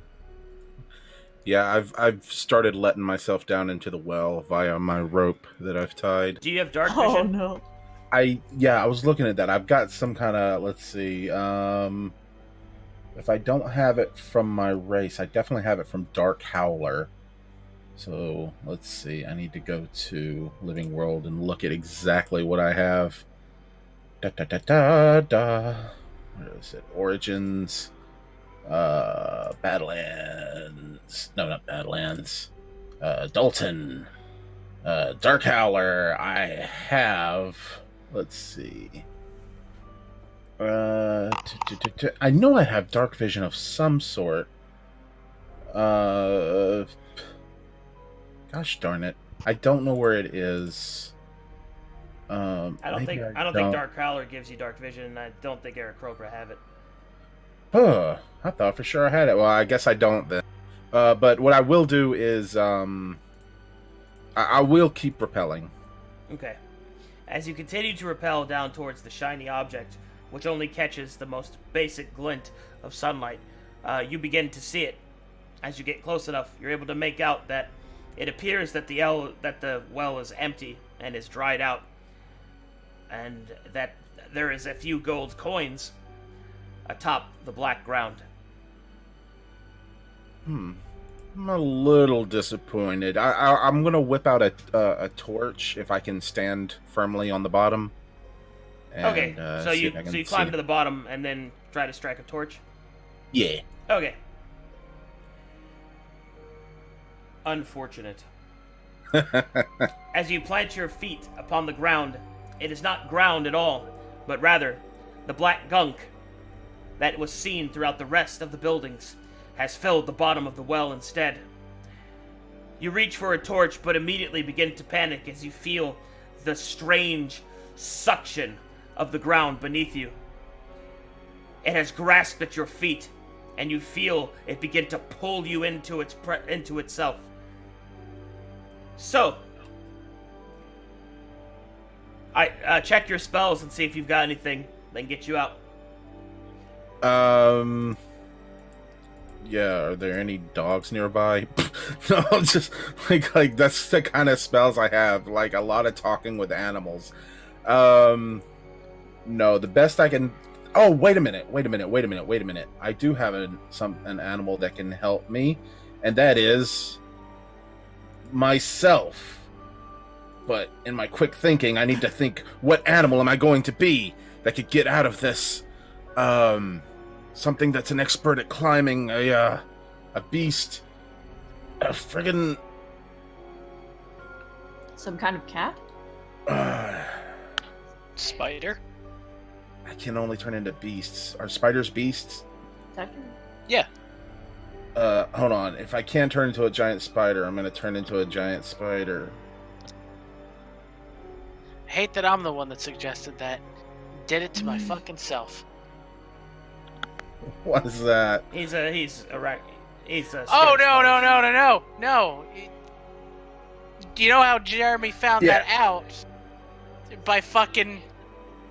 Yeah, I've started letting myself down into the well via my rope that I've tied. Do you have dark Oh vision? no. I was looking at that. I've got some kind of, let's see, if I don't have it from my race, I definitely have it from Dark Howler. So let's see. I need to go to Living World and look at exactly what I have. Where is it? Origins. Badlands. No, not Badlands. Dalton. Dark Howler. I have. Let's see. I know I have dark vision of some sort. Gosh darn it. I don't know where it is. I don't think Dark Howler gives you dark vision, and I don't think Aarakocra have it. Huh. I thought for sure I had it. Well, I guess I don't then. But what I will do is I will keep repelling. Okay. As you continue to repel down towards the shiny object, which only catches the most basic glint of sunlight, you begin to see it. As you get close enough, you're able to make out that it appears that the well is empty and is dried out, and that there is a few gold coins atop the black ground. I'm a little disappointed. I'm gonna whip out a torch if I can stand firmly on the bottom. And, okay, so you climb to the bottom and then try to strike a torch? Yeah. Okay. Unfortunate. As you plant your feet upon the ground, it is not ground at all, but rather the black gunk that was seen throughout the rest of the buildings has filled the bottom of the well instead. You reach for a torch, but immediately begin to panic as you feel the strange suction of the ground beneath you. It has grasped at your feet, and you feel it begin to pull you into itself. So, I check your spells and see if you've got anything that can get you out. Yeah, are there any dogs nearby? No, just like that's the kind of spells I have. Like a lot of talking with animals. No, the best I can. Oh, wait a minute. I do have an animal that can help me, and that is myself. But in my quick thinking, I need to think, what animal am I going to be that could get out of this? Something that's an expert at climbing, a beast, a friggin'... Some kind of cat? Spider? I can only turn into beasts. Are spiders beasts? Technically. Yeah. Hold on. If I can turn into a giant spider, I'm gonna turn into a giant spider. I hate that I'm the one that suggested that. Did it to my fucking self. What is that? He's a Oh, no. Do you know how Jeremy found that out? By fucking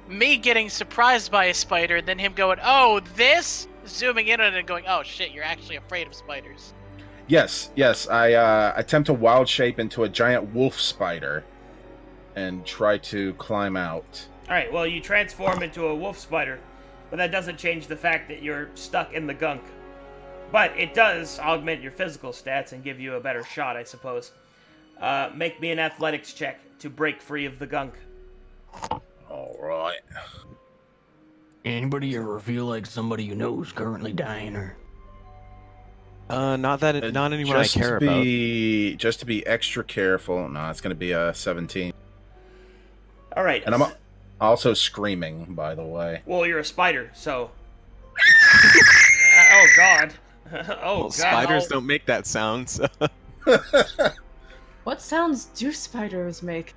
me getting surprised by a spider, and then him going, oh, this? Zooming in on it and going, oh shit, you're actually afraid of spiders. Yes. I attempt to wild shape into a giant wolf spider and try to climb out. Alright, well, you transform into a wolf spider, but that doesn't change the fact that you're stuck in the gunk. But it does augment your physical stats and give you a better shot, I suppose. Make me an athletics check to break free of the gunk. Alright. Anybody ever feel like somebody you know is currently dying, or? Not anyone I care about. Just to be extra careful. No, it's going to be a 17. All right. And I'm also screaming, by the way. Well, you're a spider, so. Oh God. Oh God. Spiders don't make that sound. So. What sounds do spiders make?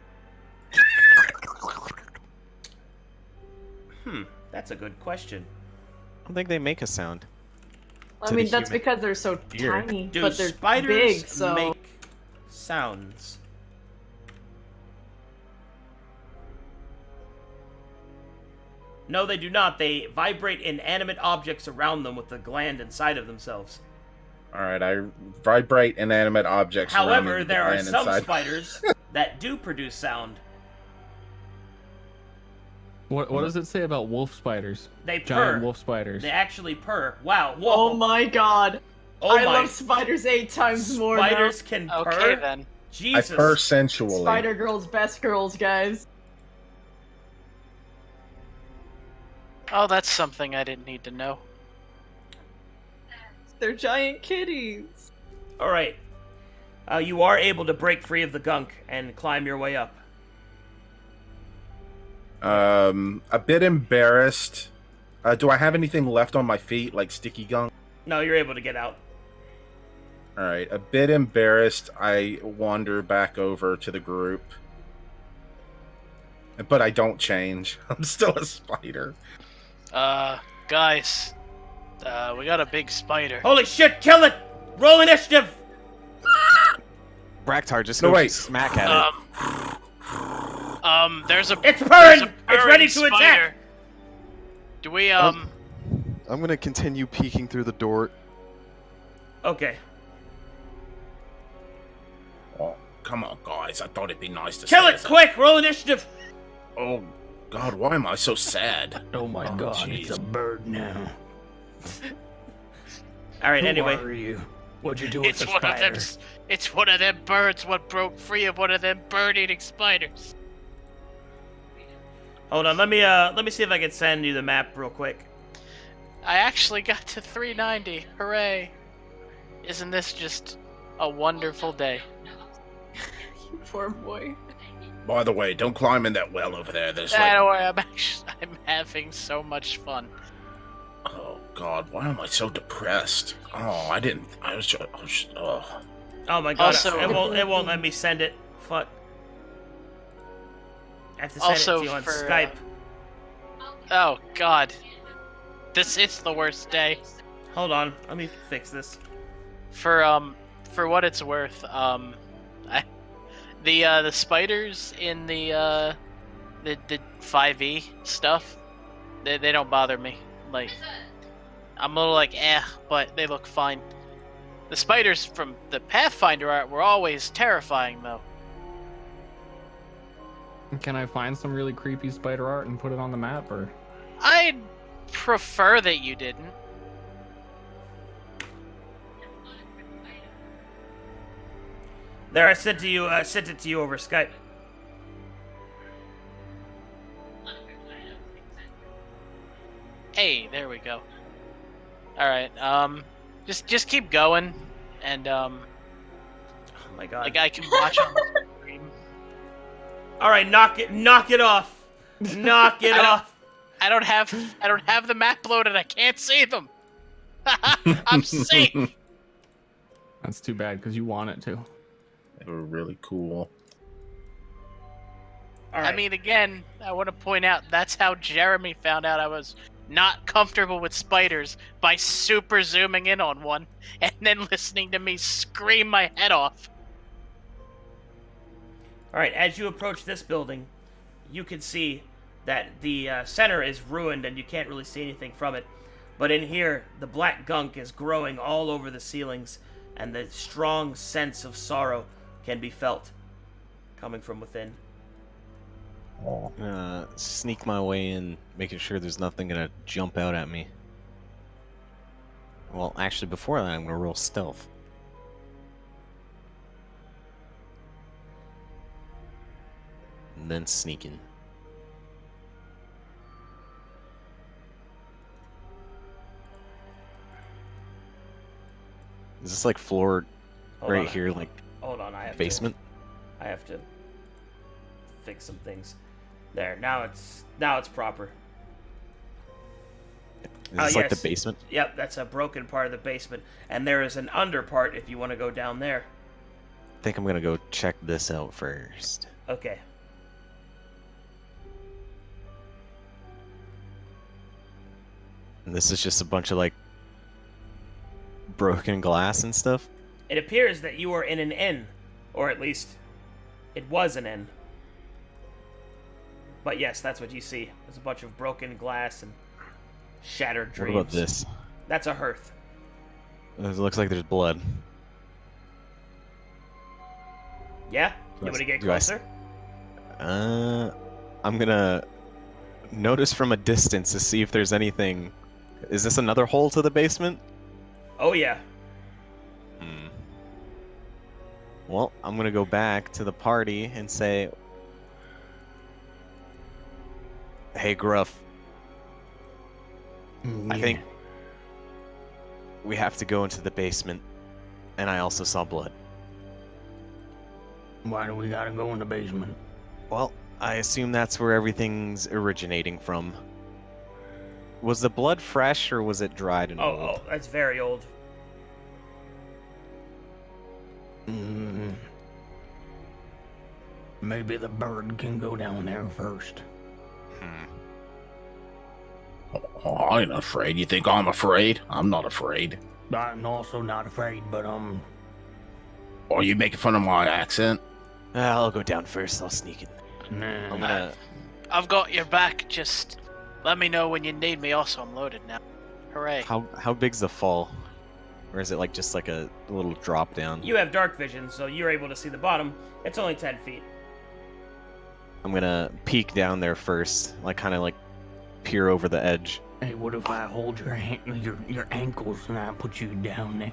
That's a good question. I don't think they make a sound. I mean, that's because they're so tiny, Do but they're spiders big, so... make sounds? No, they do not. They vibrate inanimate objects around them with the gland inside of themselves. Alright, I vibrate inanimate objects around However, the there are gland some inside. spiders that do produce sound. What does it say about wolf spiders? They purr. Giant wolf spiders. They actually purr. Wow. Whoa. Oh my god. Oh I my. love spiders 8 times more now. Spiders can purr? Okay, then. Jesus. I purr sensually. Spider girls, best girls, guys. Oh, that's something I didn't need to know. They're giant kitties. All right. You are able to break free of the gunk and climb your way up. A bit embarrassed. Do I have anything left on my feet, like sticky gunk? No, you're able to get out. All right. A bit embarrassed, I wander back over to the group. But I don't change. I'm still a spider. Guys, we got a big spider. Holy shit, kill it! Roll initiative! Braktar, just No, go wait. smack at it. There's a. It's there's purring! a It's ready to spider. attack! Do we I'm gonna continue peeking through the door. Okay. Oh, come on, guys. I thought it'd be nice to Kill stay it, as a- quick! Roll initiative! Oh, God, why am I so sad? Oh my god, jeez. it's a bird now. Alright, Who anyway. are you? What'd you do with It's the one of spider? them. It's one of them birds. What broke free of one of them bird-eating spiders? Hold on, let me see if I can send you the map real quick. I actually got to 390. Hooray! Isn't this just a wonderful day? You poor boy. By the way, don't climb in that well over there. There's Don't like... worry, I'm having so much fun. Oh, God, why am I so depressed? Oh, I was just... Oh. Oh my god, Also- it won't let me send it. Fuck. I have to send Also it to you on for, Skype. Oh God, this is the worst day. Hold on, let me fix this. For what it's worth, the spiders in the 5e stuff, they don't bother me. Like, I'm a little like but they look fine. The spiders from the Pathfinder art were always terrifying, though. Can I find some really creepy spider art and put it on the map, or? I'd prefer that you didn't. There, I sent it to you over Skype. Hey, there we go. All right, just keep going, and Oh my god. like I can watch on the stream. All right, knock it off. Knock it off. I don't have the map loaded. I can't see them. I'm safe. That's too bad because you want it to. They were really cool. All right. I mean, again, I want to point out that's how Jeremy found out I was not comfortable with spiders, by super zooming in on one and then listening to me scream my head off. All right, as you approach this building, you can see that the center is ruined and you can't really see anything from it. But in here, the black gunk is growing all over the ceilings, and the strong sense of sorrow can be felt coming from within. Sneak my way in, making sure there's nothing gonna jump out at me. Well, actually, before that, I'm gonna roll stealth. And then sneak in. Is this like floor Hold right on. here, like Hold on, I basement? have to fix some things. There, now it's proper. Is this like the yes. basement? Yep, that's a broken part of the basement, and there is an under part if you want to go down there. I think I'm gonna go check this out first. Okay. And this is just a bunch of like broken glass and stuff. It appears that you are in an inn, or at least it was an inn. But yes, that's what you see. There's a bunch of broken glass and shattered dreams. What about this? That's a hearth. It looks like there's blood. Yeah? You want to get closer? I'm gonna notice from a distance to see if there's anything. Is this another hole to the basement? Oh yeah. Well, I'm gonna go back to the party and say, "Hey, Gruff. I think we have to go into the basement, and I also saw blood. Why do we gotta go in the basement? Well, I assume that's where everything's originating from. Was the blood fresh, or was it dried and old? Oh, that's very old. Maybe the bird can go down there first. Oh, I ain't afraid. You think I'm afraid? I'm not afraid. I'm also not afraid, but Are you making fun of my accent? I'll go down first. I'll sneak in. nah. I'm gonna... I've got your back. Just let me know when you need me. Also, I'm loaded now. Hooray! How big's the fall? Or is it like just like a little drop down? You have dark vision, so you're able to see the bottom. It's only 10 feet. I'm gonna peek down there first, like kind of like peer over the edge. Hey, what if I hold your ankles and I put you down there?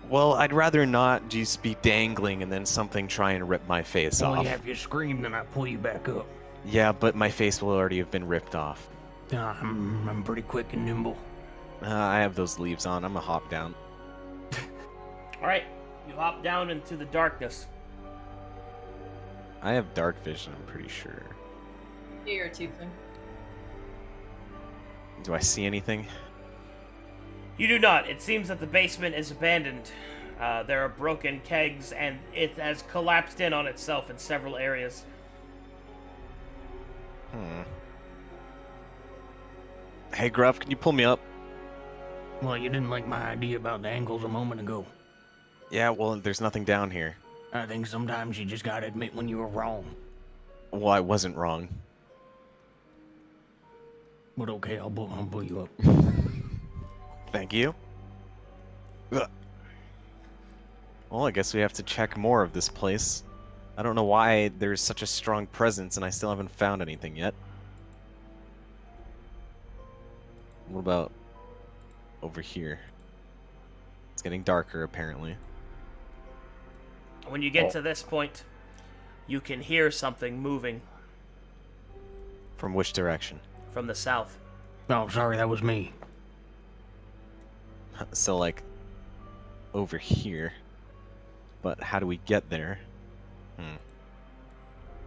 Well, I'd rather not just be dangling and then something try and rip my face Well, off. yeah, if you scream, then I pull you back up. Yeah, but my face will already have been ripped off. I'm pretty quick and nimble. I have those leaves on. I'm gonna hop down. Alright, you hop down into the darkness. I have dark vision, I'm pretty sure. You're a tiefling. Do I see anything? You do not. It seems that the basement is abandoned. There are broken kegs, and it has collapsed in on itself in several areas. Hey, Gruff, can you pull me up? Well, you didn't like my idea about the ankles a moment ago. Yeah, well, there's nothing down here. I think sometimes you just gotta admit when you were wrong. Well, I wasn't wrong. But okay, I'll pull you up. Thank you. Ugh. Well, I guess we have to check more of this place. I don't know why there's such a strong presence and I still haven't found anything yet. What about over here? It's getting darker, apparently. When you get to this point, you can hear something moving From which direction? from the south. Oh, sorry, that was me. So, like, over here. But how do we get there?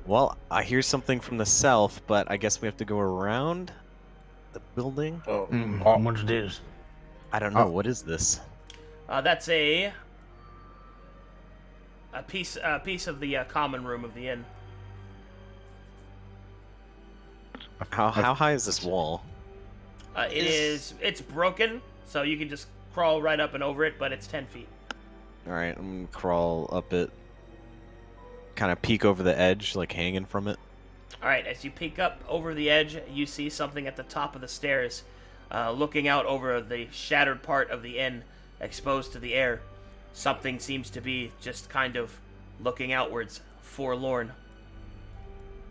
Well, I hear something from the south, but I guess we have to go around the building? What's this? I don't know. What is this? That's a piece of the common room of the inn. How high is this wall? It's broken, so you can just crawl right up and over it, but it's 10 feet. Alright, I'm gonna crawl up it. Kind of peek over the edge, like hanging from it. Alright, as you peek up over the edge, you see something at the top of the stairs, looking out over the shattered part of the inn, exposed to the air. Something seems to be just kind of looking outwards, forlorn.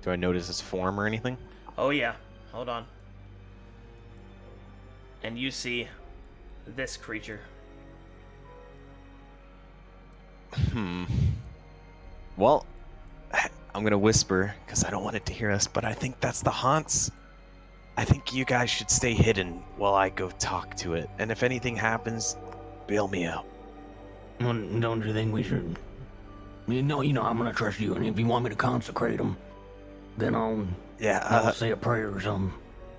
Do I notice his form or anything? Oh yeah, hold on. And you see this creature. Well, I'm gonna whisper, because I don't want it to hear us, but I think that's the haunts. I think you guys should stay hidden while I go talk to it. And if anything happens, bail me out. Don't you think we should? No, I'm gonna trust you, and if you want me to consecrate them, then I'll say a prayer or something.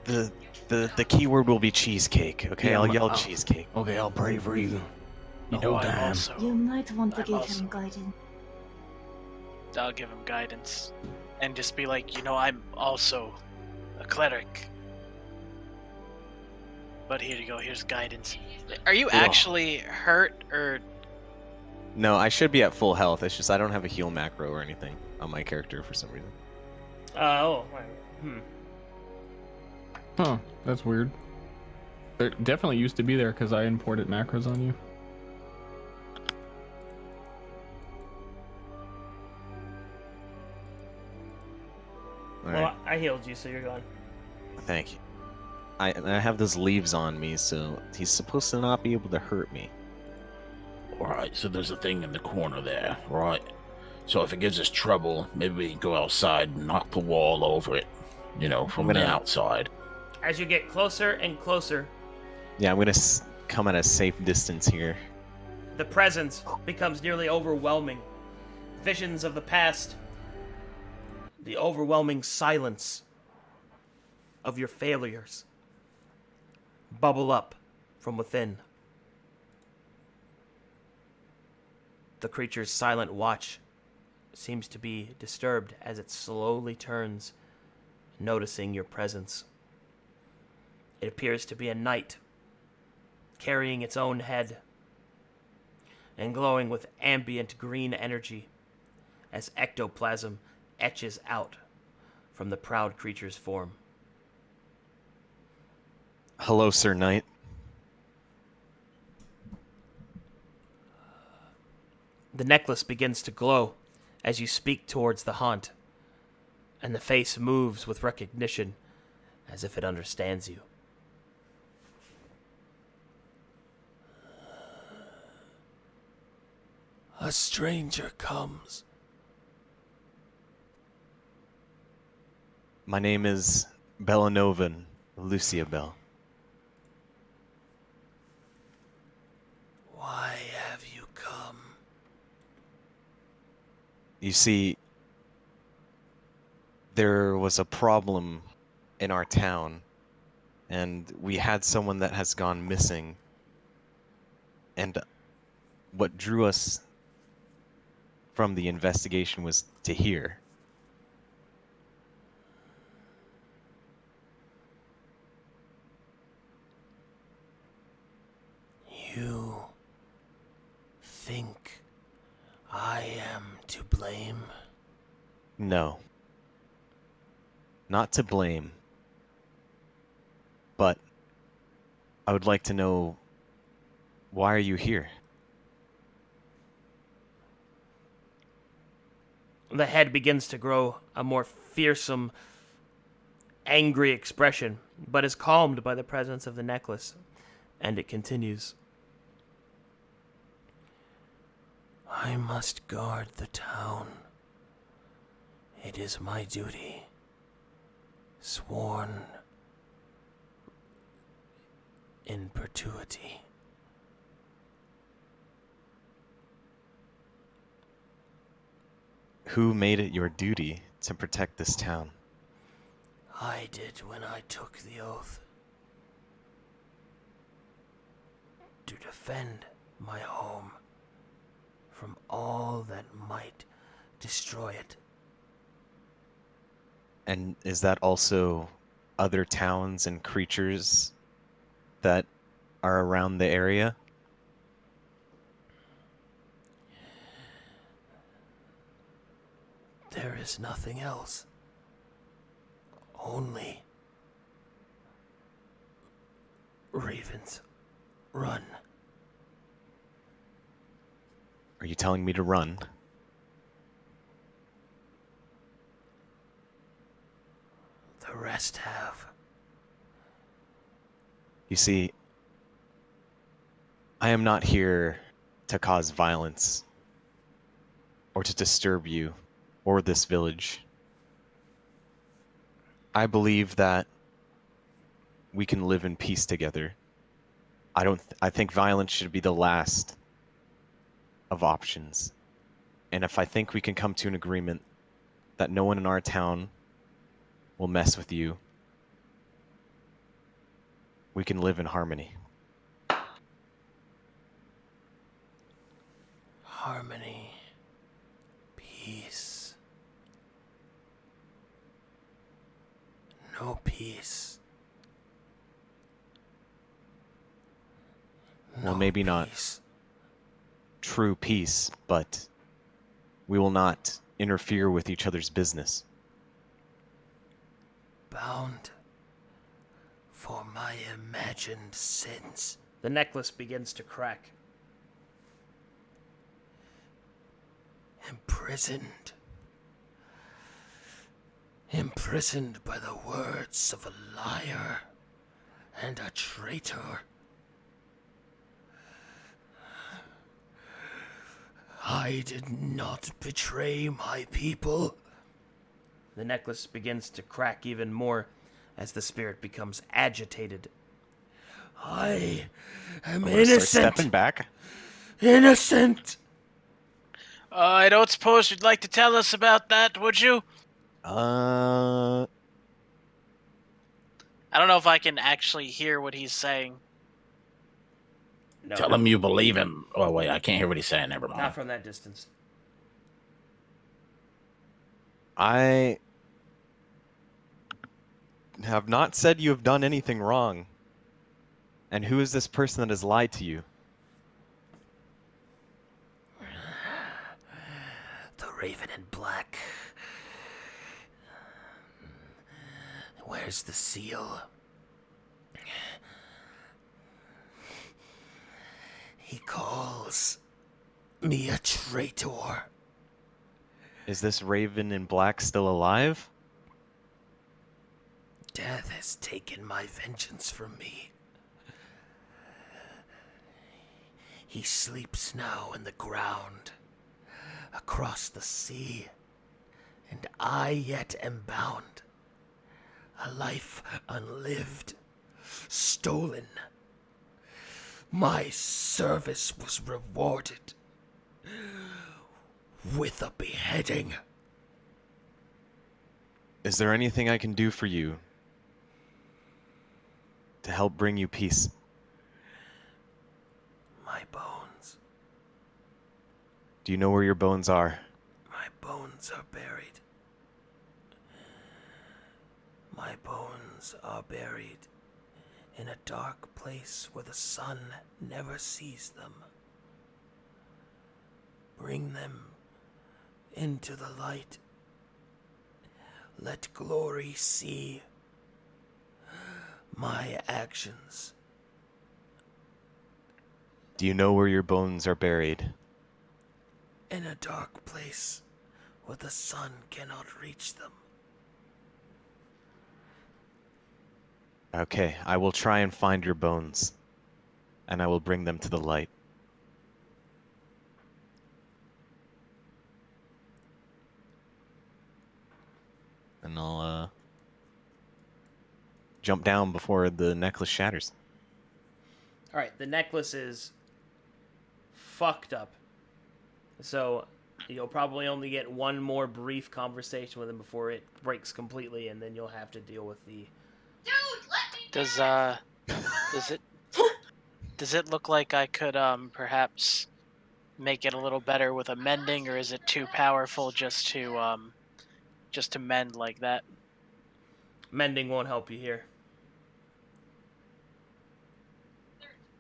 The key word will be cheesecake, okay? Yeah, I'll yell cheesecake. Okay, I'll pray for you. The whole time. You might want to give him guidance. I'll give him guidance. And just be like, I'm also a cleric. But here you go, here's guidance. Are you actually hurt, or...? No, I should be at full health. It's just I don't have a heal macro or anything on my character for some reason. Huh, that's weird. It definitely used to be there because I imported macros on you. Well, I healed you, so you're gone. Thank you. I have those leaves on me, so he's supposed to not be able to hurt me. Alright, so there's a thing in the corner there, right? So if it gives us trouble, maybe we can go outside and knock the wall over it, from the outside. As you get closer and closer... Yeah, I'm gonna come at a safe distance here. The presence becomes nearly overwhelming. Visions of the past, the overwhelming silence of your failures bubble up from within. The creature's silent watch seems to be disturbed as it slowly turns, noticing your presence. It appears to be a knight, carrying its own head, and glowing with ambient green energy as ectoplasm etches out from the proud creature's form. Hello, Sir Knight. The necklace begins to glow as you speak towards the haunt, and the face moves with recognition as if it understands you. A stranger comes. My name is Bellanovan Lucia Bell. Why have you come? You see, there was a problem in our town, and we had someone that has gone missing. And what drew us from the investigation was to hear. You think I am to blame? No. Not to blame. But I would like to know, why are you here? The head begins to grow a more fearsome, angry expression, but is calmed by the presence of the necklace, and it continues. I must guard the town. It is my duty, sworn in perpetuity. Who made it your duty to protect this town? I did when I took the oath to defend my home from all that might destroy it. And is that also other towns and creatures that are around the area? There is nothing else. Only ravens run. Are you telling me to run? The rest have. You see, I am not here to cause violence or to disturb you or this village. I believe that we can live in peace together. I think violence should be the last of options. And if I think we can come to an agreement that no one in our town will mess with you, we can live in harmony. Harmony. Peace. No peace. Well, maybe not true peace, but we will not interfere with each other's business. Bound for my imagined sins. The necklace begins to crack. Imprisoned. Imprisoned by the words of a liar and a traitor. I did not betray my people. The necklace begins to crack even more as the spirit becomes agitated. I am I'm gonna start innocent. stepping back. Innocent. I don't suppose you'd like to tell us about that, would you? Uh, I don't know if I can actually hear what he's saying. No, Tell him you believe him. Oh, wait, I can't hear what he's saying. Never mind. not from that distance. I have not said you have done anything wrong. And who is this person that has lied to you? The Raven in Black. Where's the seal? He calls me a traitor. Is this Raven in Black still alive? Death has taken my vengeance from me. He sleeps now in the ground, across the sea, and I yet am bound. A life unlived, stolen. My service was rewarded with a beheading. Is there anything I can do for you to help bring you peace? My bones. Do you know where your bones are? My bones are buried. My bones are buried in a dark place where the sun never sees them. Bring them into the light. Let glory see my actions. Do you know where your bones are buried? In a dark place where the sun cannot reach them. Okay, I will try and find your bones, and I will bring them to the light. And I'll jump down before the necklace shatters. All right, the necklace is fucked up. So you'll probably only get one more brief conversation with him before it breaks completely, and then you'll have to deal with the... Does it look like I could perhaps make it a little better with a mending, or is it too powerful just to mend like that? Mending won't help you here.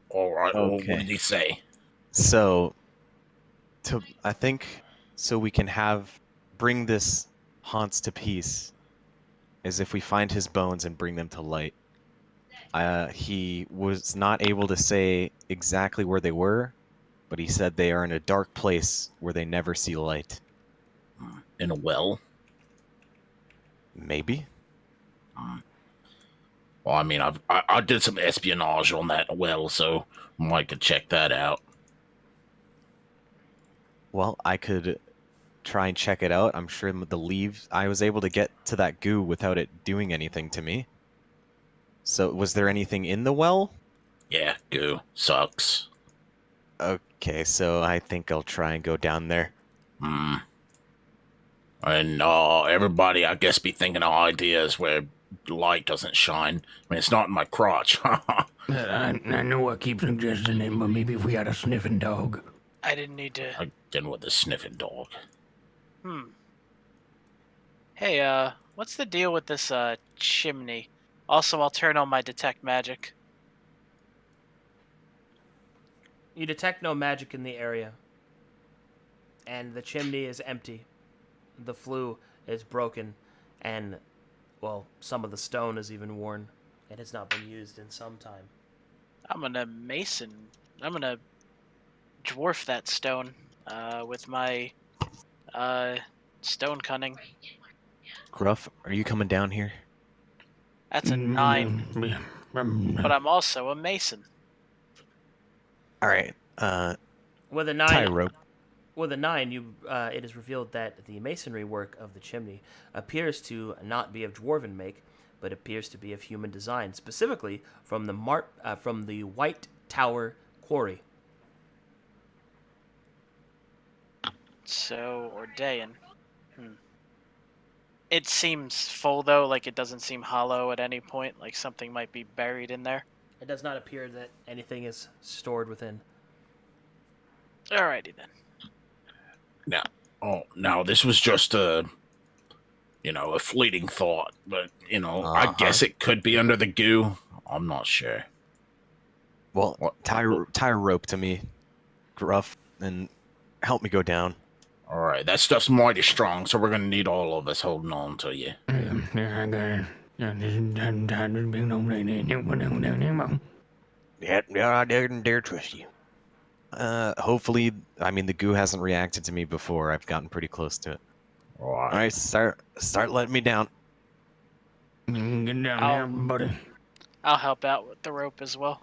All right. Well, what Okay. did he say? So, I think so we can bring this Hans to peace is if we find his bones and bring them to light. He was not able to say exactly where they were, but he said they are in a dark place where they never see light. In a well? Maybe. Well, I mean, I did some espionage on that well, so I could check that out. Well, I could try and check it out. I'm sure the leaves... I was able to get to that goo without it doing anything to me. So, was there anything in the well? Yeah, goo. Sucks. Okay, so I think I'll try and go down there. And everybody, I guess, be thinking of ideas where light doesn't shine. I mean, it's not in my crotch. I know I keep suggesting it, but maybe if we had a sniffing dog. I didn't need to... Again with the sniffing dog. Hey, what's the deal with this chimney? Also, I'll turn on my detect magic. You detect no magic in the area. And the chimney is empty. The flue is broken. And, well, some of the stone is even worn. It has not been used in some time. I'm gonna dwarf that stone with my stone cunning. Gruff, are you coming down here? That's a 9. But I'm also a mason. Alright, With a tie 9, a rope. with a 9, it is revealed that the masonry work of the chimney appears to not be of dwarven make, but appears to be of human design, specifically from the White Tower Quarry. So, Ordayan. It seems full, though, like it doesn't seem hollow at any point, like something might be buried in there. It does not appear that anything is stored within. Alrighty then. Now this was just a fleeting thought, but I guess it could be under the goo. I'm not sure. Well, tie a rope to me, Gruff, and help me go down. All right, that stuff's mighty strong, so we're gonna need all of us holding on to you. Yeah, I dare trust you. Hopefully, the goo hasn't reacted to me before. I've gotten pretty close to it. All right, start letting me down. Get down there, buddy. I'll help out with the rope as well.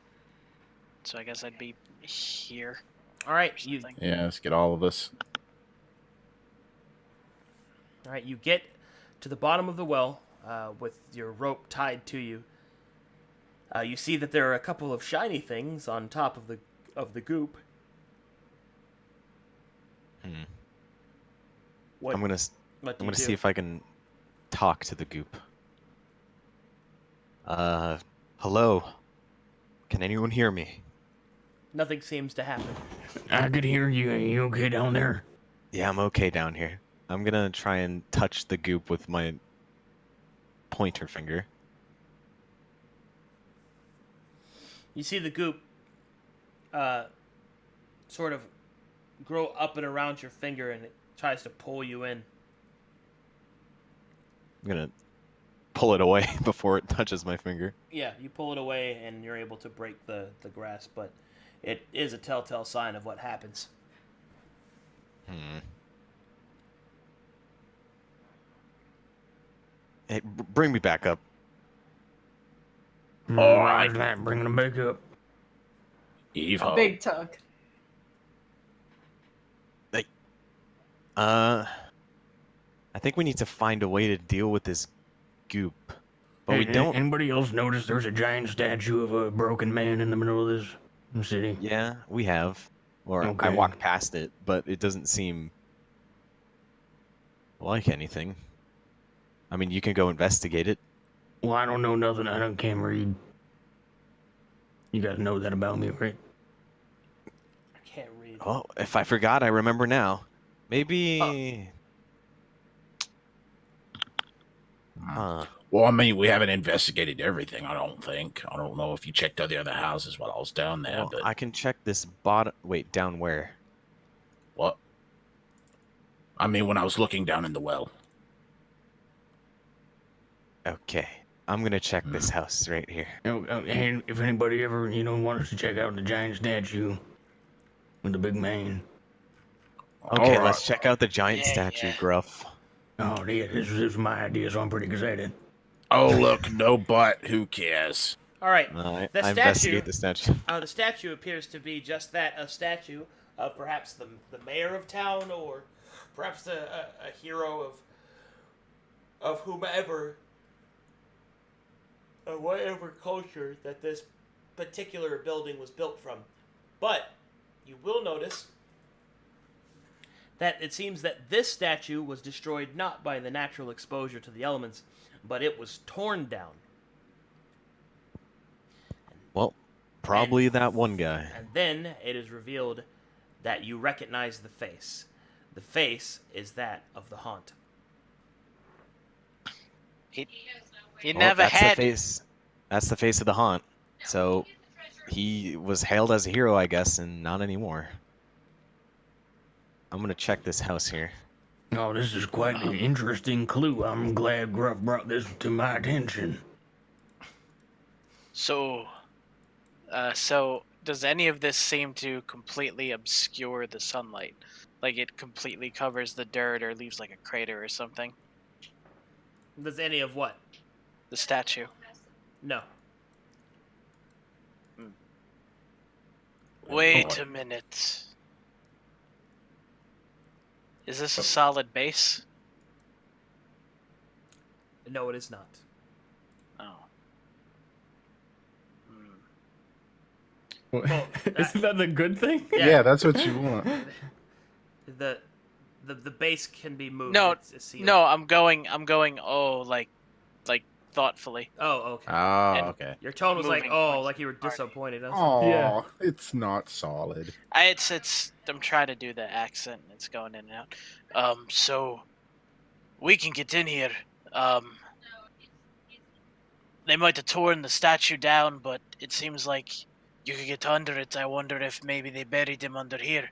So I guess I'd be here. All right, Yeah, let's get all of us. All right, you get to the bottom of the well with your rope tied to you. You see that there are a couple of shiny things on top of the goop. I'm gonna see if I can talk to the goop. Hello. Can anyone hear me? Nothing seems to happen. I could hear you. Are you okay down there? Yeah, I'm okay down here. I'm gonna try and touch the goop with my pointer finger. You see the goop sort of grow up and around your finger, and it tries to pull you in. I'm gonna pull it away before it touches my finger. Yeah, you pull it away, and you're able to break the grasp, but it is a telltale sign of what happens. Hey, bring me back up. All right. Bringing them back up. A big tug. I think we need to find a way to deal with this goop. But we don't... Anybody else notice there's a giant statue of a broken man in the middle of this city? Yeah, we have. Or Okay. I walked past it, but it doesn't seem like anything. You can go investigate it. Well, I don't know nothing. Can't read. You guys know that about me, right? I can't read. Oh, if I forgot, I remember now. Maybe... Well, we haven't investigated everything, I don't think. I don't know if you checked out the other houses while I was down there, Well, but... I can check this bottom... Wait, down where? What? When I was looking down in the well. Okay. I'm gonna check this house right here. And if anybody ever, wants to check out the giant statue with the big mane. Okay, All let's right. check out the giant statue, Gruff. Oh, yeah, this is my idea, so I'm pretty excited. Oh, look, no butt. Who cares? All right. I The investigate the statue. The statue appears to be just that, a statue of perhaps the mayor of town, or perhaps a hero of whomever, whatever culture that this particular building was built from. But you will notice that it seems that this statue was destroyed not by the natural exposure to the elements, but it was torn down. Well, probably that one guy. And then it is revealed that you recognize the face. The face is that of the haunt. He Well, never that's had... the face. That's the face of the haunt. So he was hailed as a hero, I guess, and not anymore. I'm gonna check this house here. Oh, this is quite an interesting clue. I'm glad Gruff brought this to my attention. So does any of this seem to completely obscure the sunlight? Like it completely covers the dirt or leaves like a crater or something? Does any of what? The statue. No. Wait a minute. Is this a solid base? No, it is not. Isn't that the good thing? Yeah, that's what you want. The base can be moved. No, It's sealed. no, I'm going. Oh, like thoughtfully. Oh, okay. Oh, And okay. Your tone was like, moving oh, towards like you were the party. disappointed. I was Oh, Yeah. it's not solid. It's. I'm trying to do the accent, and it's going in and out. So we can get in here. They might have torn the statue down, but it seems like you could get under it. I wonder if maybe they buried him under here.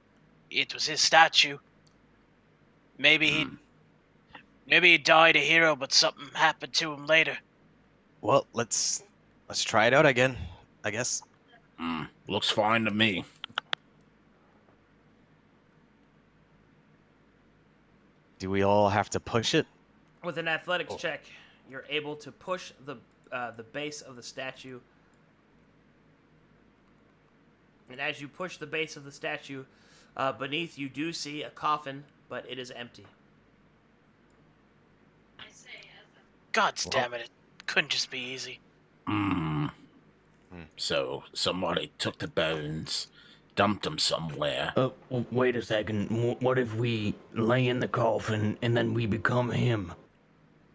It was his statue. Maybe he died a hero, but something happened to him later. Well, let's try it out again, I guess. Looks fine to me. Do we all have to push it? With an athletics check, you're able to push the base of the statue. And as you push the base of the statue, beneath you do see a coffin, but it is empty. God damn it! It couldn't just be easy. So somebody took the bones, dumped them somewhere. Well, wait a second. What if we lay in the coffin and then we become him?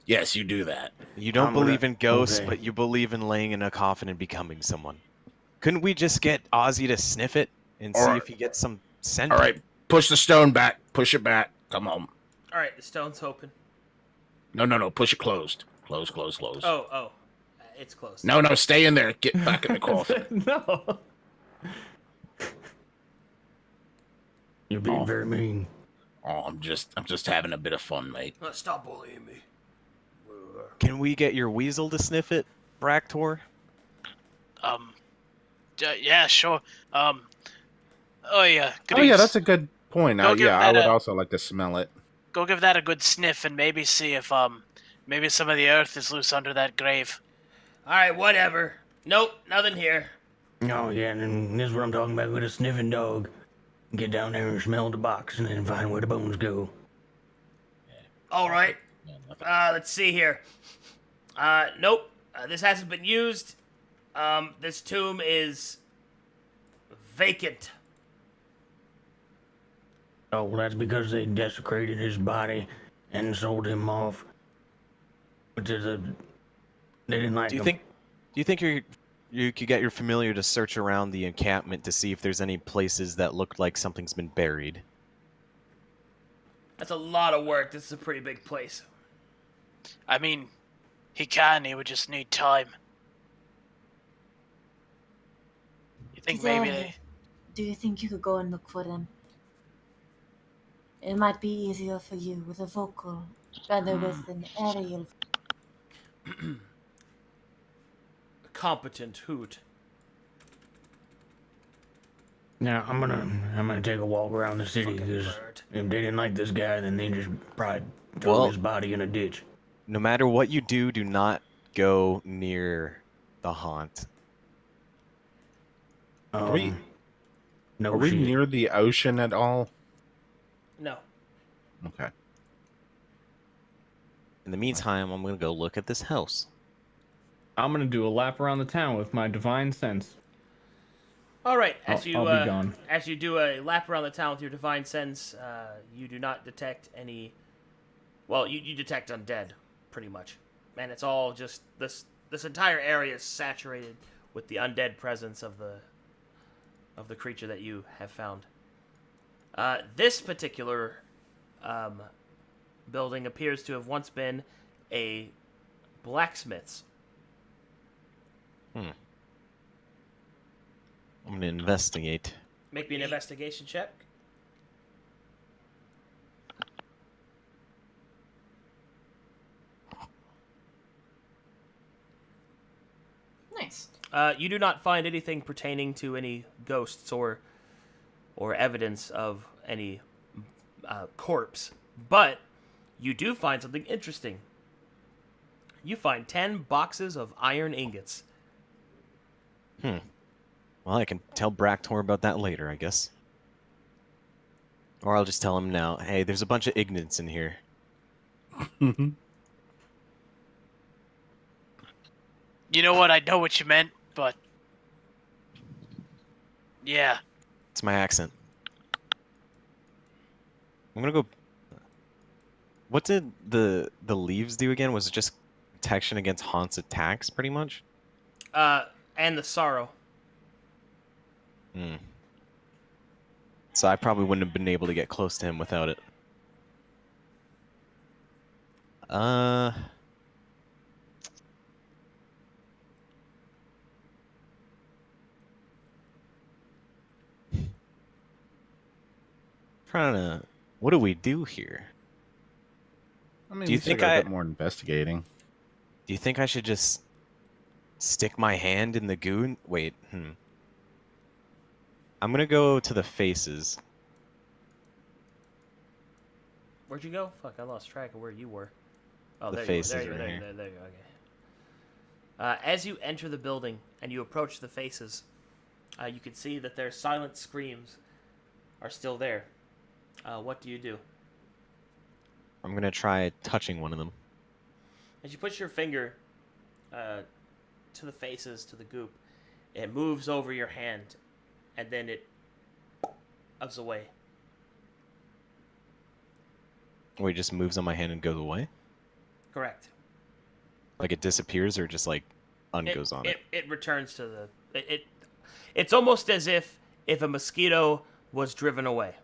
Yes, you do that. You don't believe in ghosts, okay. but you believe in laying in a coffin and becoming someone. Couldn't we just get Ozzy to sniff it and see if he gets some scent? All right, push the stone back. Push it back. Come on. All right, the stone's open. No. Push it closed. Close. Oh, it's closed. No, stay in there. Get back in the coffin. No. You're being very mean. Oh, I'm just having a bit of fun, mate. Stop bullying me. Can we get your weasel to sniff it, Bractor? Yeah, sure. Oh yeah. Oh yeah, that's a good point. Go give I that would a- also like to smell it. Go give that a good sniff and maybe see if maybe some of the earth is loose under that grave. All right, whatever. Nope, nothing here. Oh, yeah, and this is what I'm talking about with a sniffing dog. Get down there and smell the box and then find where the bones go. All right. Let's see here. Nope. This hasn't been used. This tomb is vacant. Oh, well, that's because they desecrated his body and sold him off. But they didn't like Do you him. think you could get your familiar to search around the encampment to see if there's any places that look like something's been buried? That's a lot of work. This is a pretty big place. I mean, he would just need time. You think maybe they... Do you think you could go and look for them? It might be easier for you with a vocal rather with an aerial. Competent hoot. Now, I'm gonna take a walk around the city, because if they didn't like this guy, then they just probably throw his body in a ditch. No matter what you do, do not go near the haunt. Are we No Are we shit. near the ocean at all? No. Okay. In the meantime, I'm gonna go look at this house. I'm gonna do a lap around the town with my divine sense. All right. I'll be gone. As you do a lap around the town with your divine sense, you do not detect any. Well, you detect undead, pretty much, and it's all just this entire area is saturated with the undead presence of the creature that you have found. This particular building appears to have once been a blacksmith's. I'm gonna investigate. Make me an investigation check. Nice. You do not find anything pertaining to any ghosts or evidence of any corpse, but you do find something interesting. You find 10 boxes of iron ingots. Well, I can tell Bractor about that later, I guess. Or I'll just tell him now, hey, there's a bunch of ignorance in here. You know what? I know what you meant, but Yeah. It's my accent. I'm gonna go. What did the leaves do again? Was it just protection against Haunt's attacks, pretty much? And the sorrow. Hmm. So I probably wouldn't have been able to get close to him without it. Uh. Trying to. What do we do here? I mean, Do you we still think got a I- bit more investigating. Do you think I should just stick my hand in the goo? Wait. I'm gonna go to the faces. Where'd you go? Fuck, I lost track of where you were. Oh, The there faces you are. There you right are. here. There you are. Okay. As you enter the building and you approach the faces, you can see that their silent screams are still there. What do you do? I'm gonna try touching one of them. As you put your finger to the faces, to the goop, it moves over your hand, and then it ups away. Wait, it just moves on my hand and goes away? Correct. Like it disappears or just like ungoes on it? It returns to the... It's almost as if a mosquito was driven away.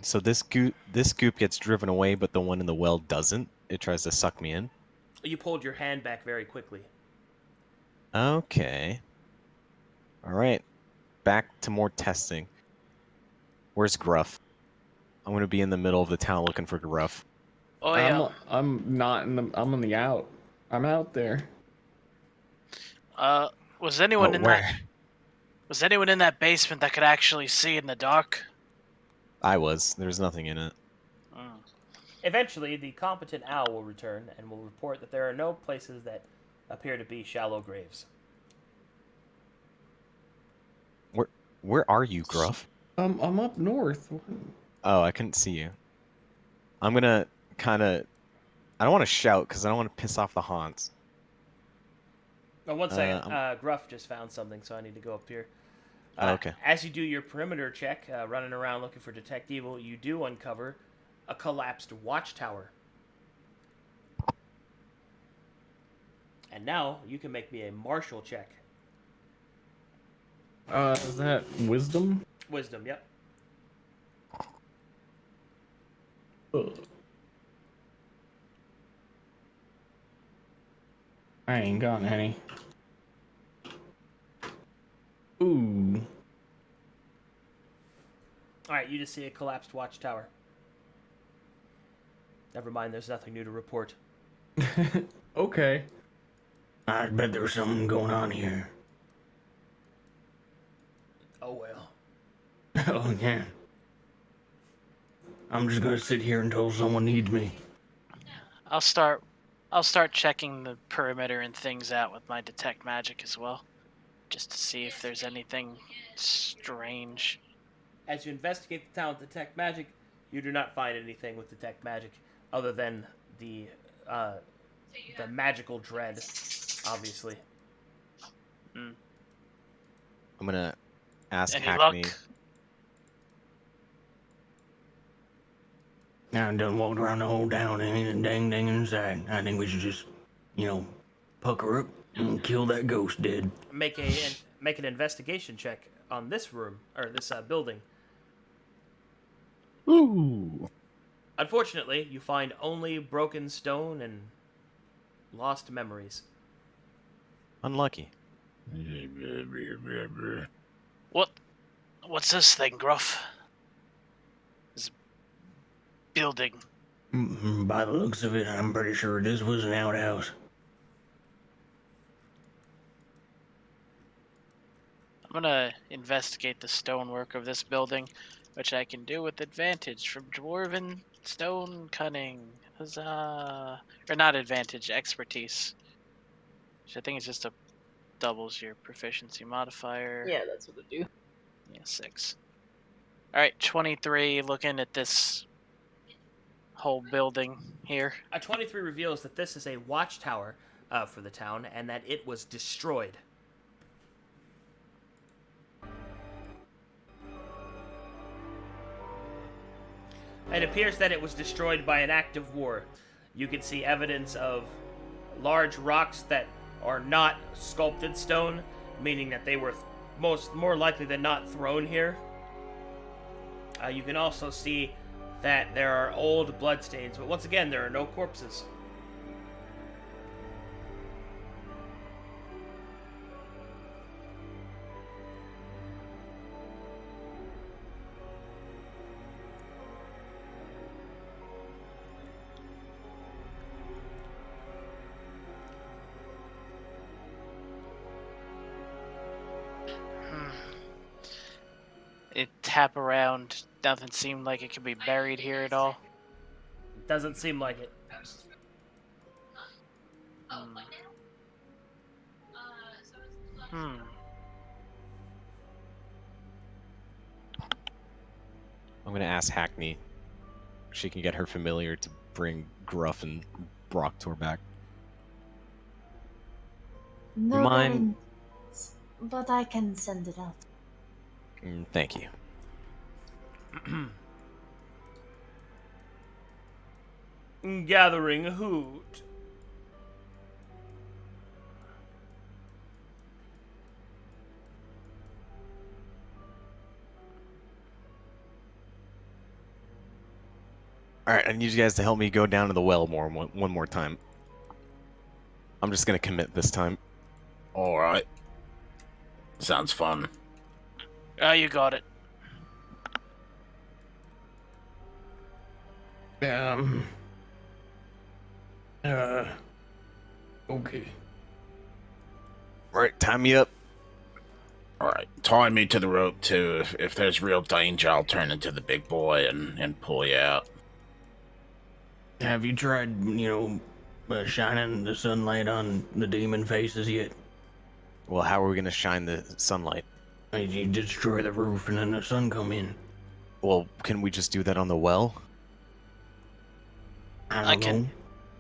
So this goop gets driven away, but the one in the well doesn't? It tries to suck me in? You pulled your hand back very quickly. Okay. Alright. Back to more testing. Where's Gruff? I'm gonna be in the middle of the town looking for Gruff. Oh yeah. I'm not in the. I'm on the out. I'm out there. Was anyone in where? that? Was anyone in that basement that could actually see in the dark? I was. There's nothing in it. Eventually, the competent owl will return and will report that there are no places that appear to be shallow graves. Where are you, Gruff? I'm up north. Oh, I couldn't see you. I'm gonna kind of... I don't want to shout because I don't want to piss off the haunts. Oh, one second. Gruff just found something, so I need to go up here. Okay. As you do your perimeter check, running around looking for detect evil, you do uncover a collapsed watchtower. And now you can make me a martial check. Is that wisdom? Wisdom, yep. Ugh. I ain't got any. Ooh. Alright, you just see a collapsed watchtower. Never mind, there's nothing new to report. Okay. I bet there's something going on here. Oh well. Oh, yeah. I'm just gonna sit here until someone needs me. I'll start checking the perimeter and things out with my detect magic as well, just to see if there's anything strange. As you investigate the town with detect magic, you do not find anything with detect magic other than the magical dread, obviously. I'm gonna ask Any Hackney. luck? Now, done walked around the whole town and ain't a dang inside. I think we should just, pucker up and kill that ghost dead. Make an investigation check on this room or this building. Ooh. Unfortunately, you find only broken stone and lost memories. Unlucky. What's this thing, Gruff? This building. By the looks of it, I'm pretty sure this was an outhouse. I'm gonna investigate the stonework of this building, which I can do with advantage from dwarven stone cunning. Huzzah! Or not advantage, expertise. Which I think is just doubles your proficiency modifier. Yeah, that's what it do. Yeah, 6. Alright, 23, looking at this whole building here. A 23 reveals that this is a watchtower for the town and that it was destroyed. It appears that it was destroyed by an active war. You can see evidence of large rocks that are not sculpted stone, meaning that they were more likely than not thrown here. You can also see that there are old bloodstains, but once again, there are no corpses. It tap around. Nothing seemed like it could be buried here at all. Doesn't seem like it. I'm gonna ask Hackney if she can get her familiar to bring Gruff and Brocktor back. No Mine- guidance, but I can send it out. Thank you. Gathering hoot. Alright, I need you guys to help me go down to the well one more time. I'm just gonna commit this time. All right. Sounds fun. Oh, you got it. Okay. Alright, tie me up. All right. Tie me to the rope, too. If there's real danger, I'll turn into the big boy and pull you out. Have you tried, shining the sunlight on the demon faces yet? Well, how are we gonna shine the sunlight? You destroy the roof and then the sun come in. Well, can we just do that on the well? I don't know.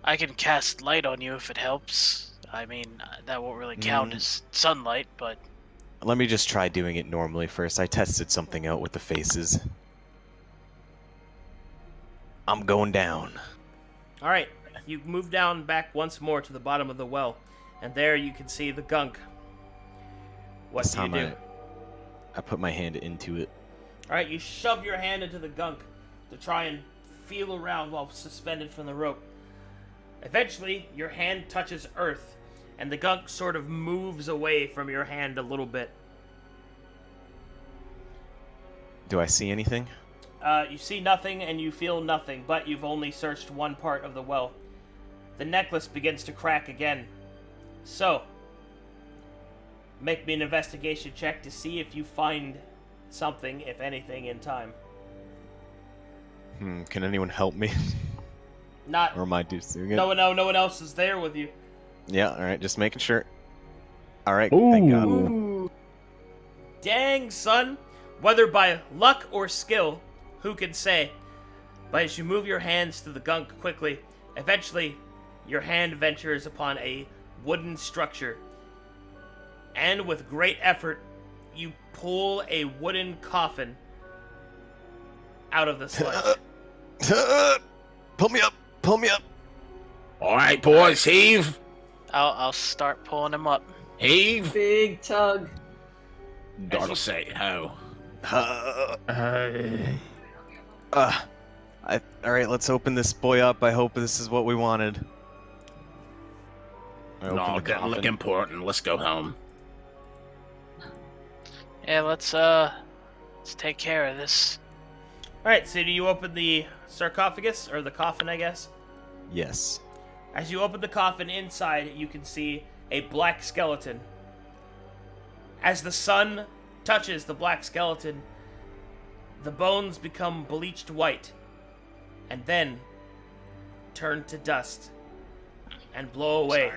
I can cast light on you if it helps. I mean, that won't really count as sunlight, but... Let me just try doing it normally first. I tested something out with the faces. I'm going down. Alright, you move down back once more to the bottom of the well, and there you can see the gunk. What This do you time do? I put my hand into it. Alright, you shove your hand into the gunk to try and feel around while suspended from the rope. Eventually, your hand touches earth, and the gunk sort of moves away from your hand a little bit. Do I see anything? You see nothing and you feel nothing, but you've only searched one part of the well. The necklace begins to crack again. So, make me an investigation check to see if you find something, if anything, in time. Can anyone help me? Not. Or am I just doing it? No one else is there with you. Yeah, alright, just making sure. Alright, thank God. Ooh. Dang, son. Whether by luck or skill, who can say? But as you move your hands to the gunk quickly, eventually your hand ventures upon a wooden structure. And with great effort, you pull a wooden coffin out of the sludge. Pull me up! Pull me up! All right, boys, heave! I'll start pulling him up. Heave! Big tug. Gotta say, how? Alright, let's open this boy up. I hope this is what we wanted. No, it didn't look important. Let's go home. Yeah, let's take care of this. Alright, so do you open the sarcophagus, or the coffin, I guess? Yes. As you open the coffin, inside you can see a black skeleton. As the sun touches the black skeleton, the bones become bleached white, and then turn to dust, and blow away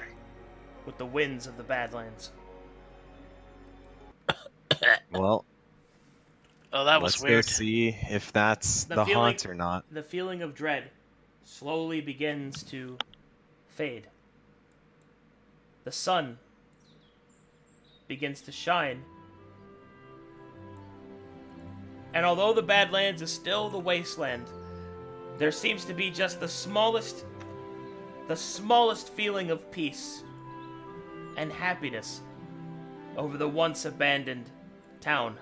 with the winds of the Badlands. Well, Oh, that was let's weird. go see if that's the haunt or not. The feeling of dread slowly begins to fade. The sun begins to shine. And although the Badlands is still the wasteland, there seems to be just the smallest feeling of peace and happiness over the once abandoned town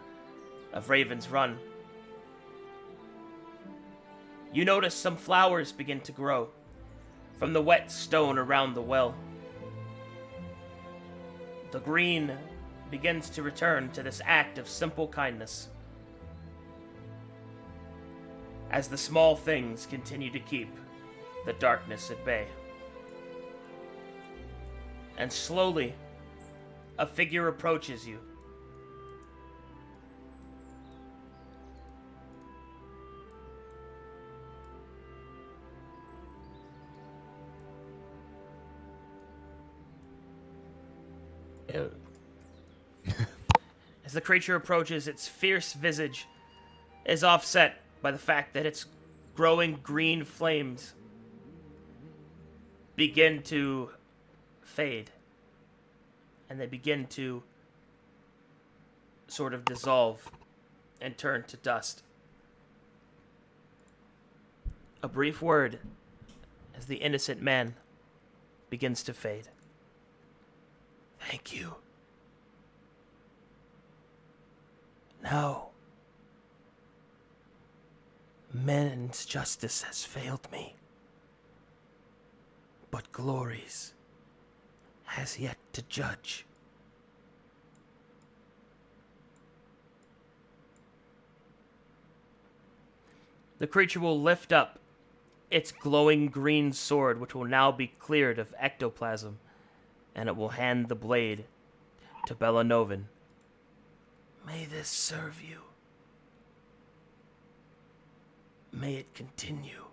of Raven's Run. You notice some flowers begin to grow from the wet stone around the well. The green begins to return to this act of simple kindness as the small things continue to keep the darkness at bay. And slowly, a figure approaches you. As the creature approaches, its fierce visage is offset by the fact that its growing green flames begin to fade. And they begin to sort of dissolve and turn to dust. A brief word as the innocent man begins to fade. Thank you. Now, men's justice has failed me, but glory's has yet to judge. The creature will lift up its glowing green sword, which will now be cleared of ectoplasm, and it will hand the blade to Belanovan. May this serve you. May it continue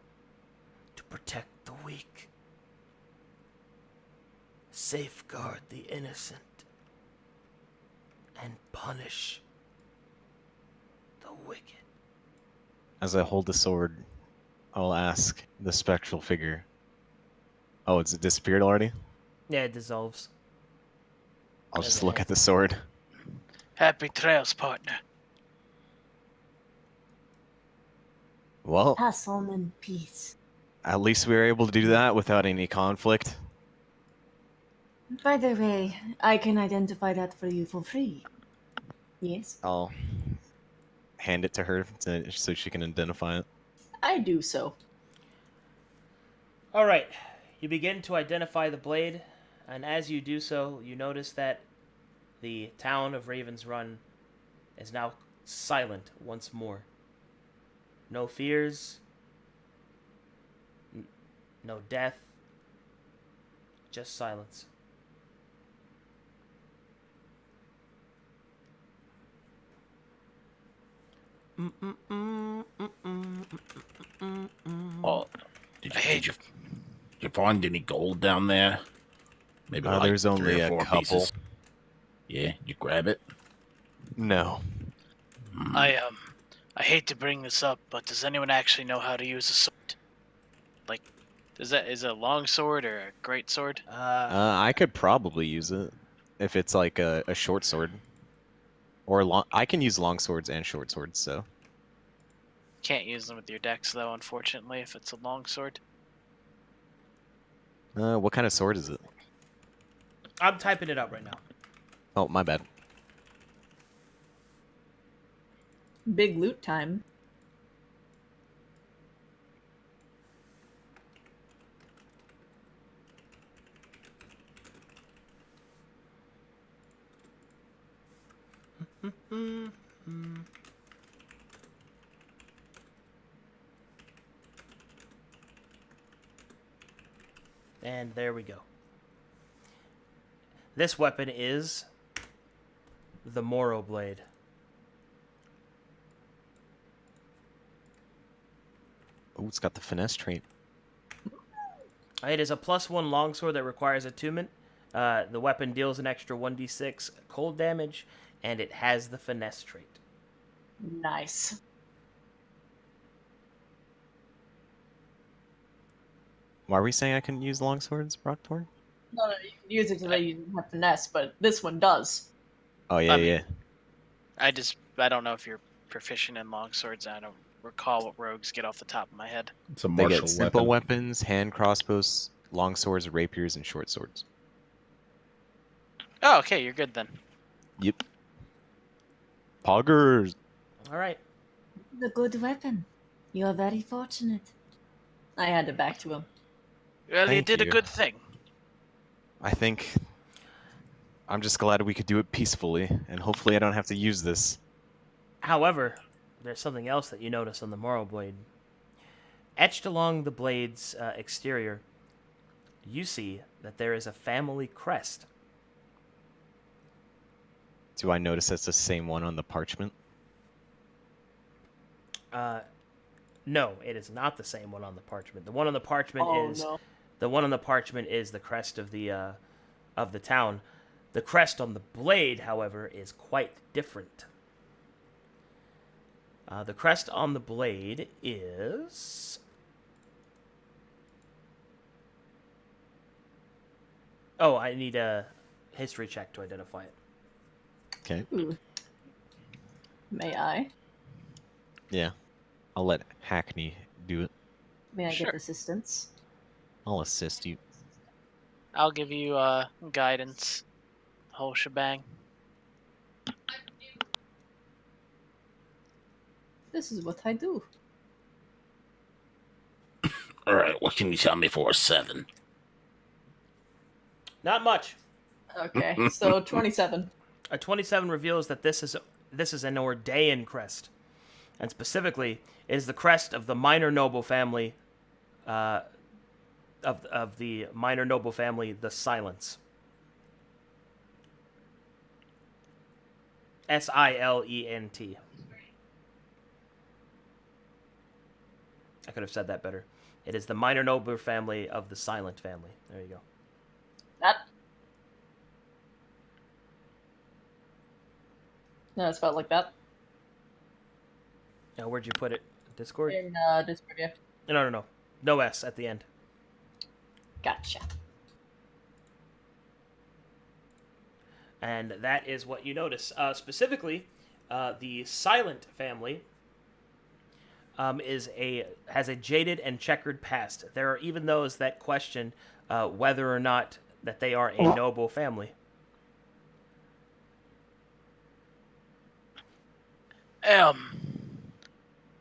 to protect the weak, safeguard the innocent, and punish the wicked. As I hold the sword, I'll ask the spectral figure. Oh, it's disappeared already? Yeah, it dissolves. I'll just look at the sword. Happy trails, partner. Well, Pass on in peace. at least we were able to do that without any conflict. By the way, I can identify that for you for free. Yes? I'll hand it to her so she can identify it. I do so. Alright, you begin to identify the blade, and as you do so, you notice that the town of Raven's Run is now silent once more. No fears, no death, just silence. Oh, did you find any gold down there? Maybe There's three only or a four couple. pieces. Yeah, you grab it. No. I hate to bring this up, but does anyone actually know how to use a sword? Like, is it a long sword or a great sword? I could probably use it if it's like a short sword. Or long. I can use long swords and short swords, so. Can't use them with your dex, though, unfortunately, if it's a long sword. What kind of sword is it? I'm typing it up right now. Oh, my bad. Big loot time. And there we go. This weapon is the Moro Blade. Oh, it's got the finesse trait. It is a +1 longsword that requires attunement. The weapon deals an extra 1d6 cold damage, and it has the finesse trait. Nice. Why are we saying I couldn't use long swords, Brocktor? No, you can use it so that you don't have finesse, but this one does. Oh, yeah, I mean, yeah. I don't know if you're proficient in long swords. I don't recall what rogues get off the top of my head. It's a They martial get simple weapon. weapons, hand crossbows, long swords, rapiers, and short swords. Oh, okay, you're good then. Yep. Poggers. All right. The good weapon. You are very fortunate. I hand it back to him. Well, you Thank did a you. good thing. I think I'm just glad we could do it peacefully, and hopefully I don't have to use this. However, there's something else that you notice on the Morrow Blade. Etched along the blade's exterior, you see that there is a family crest. Do I notice that's the same one on the parchment? No, it is not the same one on the parchment. The one on the parchment No. the one on the parchment is the crest of the town. The crest on the blade, however, is quite different. The crest on the blade is... Oh, I need a history check to identify it. Okay. Ooh. May I? Yeah. I'll let Hackney do it. May I Sure. get assistance? I'll assist you. I'll give you guidance. Whole shebang. This is what I do. All right, what can you tell me for a 7? Not much. Okay, so 27. A 27 reveals that this is an Ordaean crest, and specifically, it is the crest of the minor noble family, of the minor noble family, the Silence. Silent. I could have said that better. It is the minor noble family of the Silent family. There you go. That. No, it's spelled like that. Now, where'd you put it? Discord? In Discord, yeah. No. No S at the end. Gotcha. And that is what you notice. Specifically, the Silent family has a jaded and checkered past. There are even those that question whether or not that they are a noble family.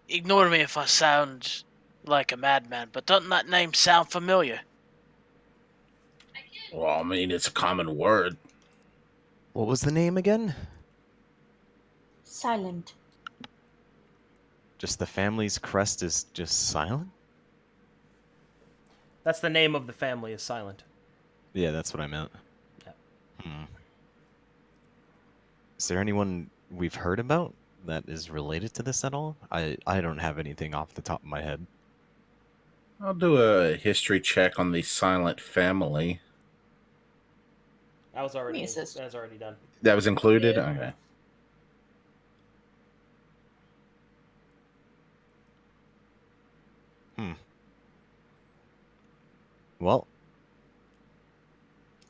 Ignore me if I sound like a madman, but doesn't that name sound familiar? Well, I mean, it's a common word. What was the name again? Silent. Just the family's crest is just silent? That's the name of the family, is Silent. Yeah, that's what I meant. Yeah. Is there anyone we've heard about that is related to this at all? I don't have anything off the top of my head. I'll do a history check on the Silent family. That was already Me assist. done. That was included? Yeah. Okay. Well,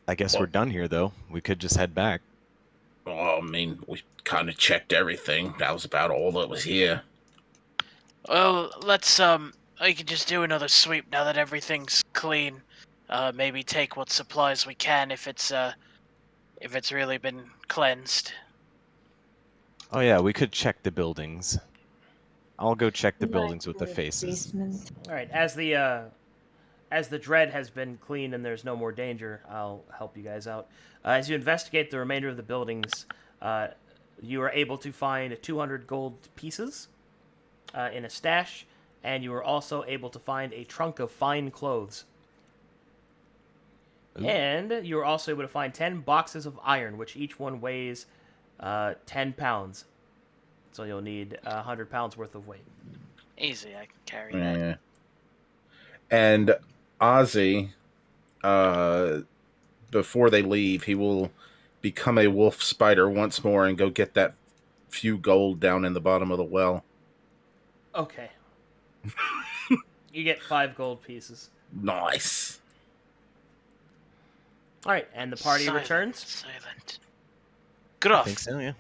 I guess we're done here, though. We could just head back. Well, I mean, we kind of checked everything. That was about all that was here. Well, let's we can just do another sweep now that everything's clean. Maybe take what supplies we can if it's really been cleansed. Oh yeah, we could check the buildings. I'll go check the Like buildings with the faces. basement. All right, as the dread has been cleaned and there's no more danger, I'll help you guys out. As you investigate the remainder of the buildings, you are able to find 200 gold pieces in a stash, and you are also able to find a trunk of fine clothes. Ooh. And you are also able to find 10 boxes of iron, which each one weighs 10 pounds. So you'll need 100 pounds worth of weight. Easy, I can carry that. Yeah. And Ozzy, before they leave, he will become a wolf spider once more and go get that few gold down in the bottom of the well. Okay. You get 5 gold pieces. Nice. All right, and the party Silent, returns. Silent. I Gruff, think so, yeah.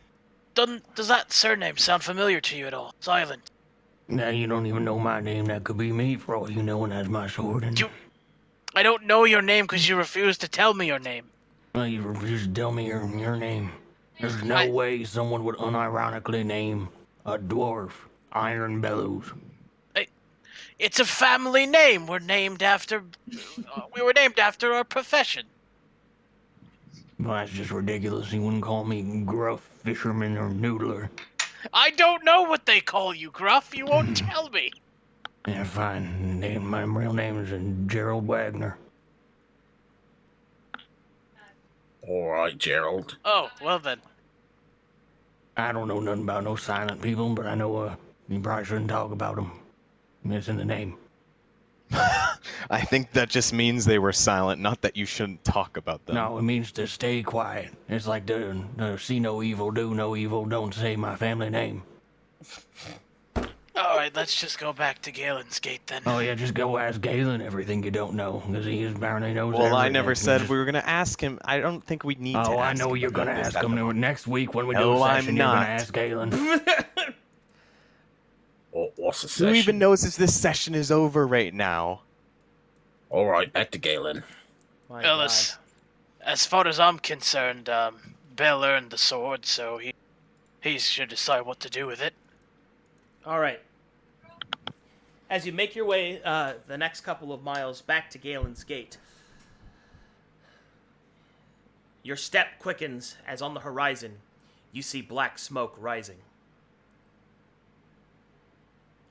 does that surname sound familiar to you at all? Silent. Now you don't even know my name. That could be me for all you know, and that's my sword. And I don't know your name because you refuse to tell me your name. well, you refuse to tell me your name. There's no way someone would unironically name a dwarf Iron Bellows. It's a family name. We're named after. We were named after our profession. Well, that's just ridiculous. You wouldn't call me Gruff, Fisherman, or Noodler. I don't know what they call you, Gruff. You won't tell me. Yeah, fine. My real name is Gerald Wagner. All right, Gerald. Oh, well then. I don't know nothing about no silent people, but I know you probably shouldn't talk about them. It's in the name. I think that just means they were silent, not that you shouldn't talk about them. No, it means to stay quiet. It's like the see no evil, do no evil, don't say my family name. Alright, let's just go back to Galen's Gate then. Oh yeah, just go ask Gailen everything you don't know, because he apparently knows everything. Well, I never said we were going to ask him. I don't think we need to ask him. Oh, I know you're going to ask him next week when we do No, a session. I'm You're going not. to ask Gailen. What's the session? Who even knows if this session is over right now? All right, back to Galen. Well, as far as I'm concerned, Bell earned the sword, so he should decide what to do with it. All right. As you make your way the next couple of miles back to Galen's Gate, your step quickens as on the horizon you see black smoke rising.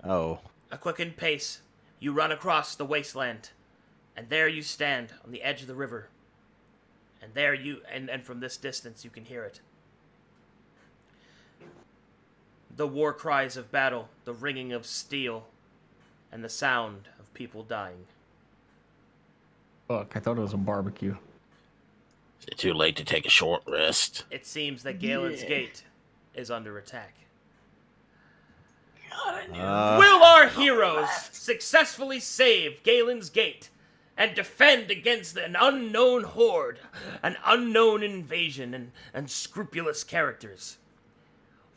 Oh. A quickened pace, you run across the wasteland, and there you stand on the edge of the river. And there you, and from this distance you can hear it. The war cries of battle, the ringing of steel, and the sound of people dying. Fuck, I thought it was a barbecue. Is it too late to take a short rest? It seems that Galen's Gate is under attack. Will our heroes successfully save Galen's Gate and defend against an unknown horde, an unknown invasion, and unscrupulous characters?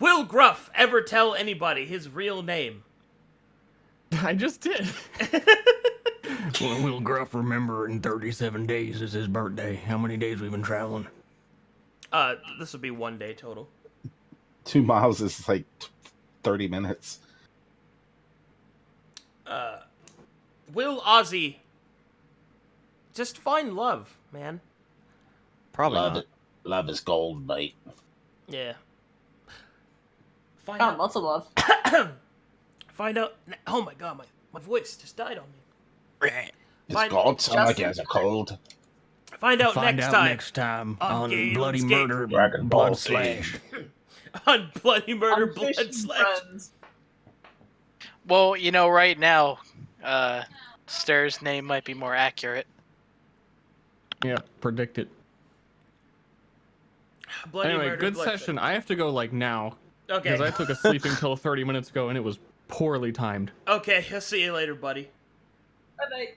Will Gruff ever tell anybody his real name? I just did. Well, will Gruff remember in 37 days is his birthday? How many days we've been traveling? This will be 1 day total. 2 miles is like 30 minutes. Will Ozzy just find love, man? Probably not. Love is gold, mate. Yeah. Find Oh, out. lots of love. Find out. Oh my god, my voice just died on me. Does God sound like he has a cold? Find out next time on Galen's Bloody Gate. Murder Dragon Ball Blood Z. Slash. On Bloody Murder On Blood Fishing Slash. Friends. Well, right now, Stir's name might be more accurate. Yeah, predict it. Bloody Anyway, Murder good Blood session. I have to go like now Okay. because I took a sleeping pill 30 minutes ago and it was poorly timed. Okay, I'll see you later, buddy. Bye-bye.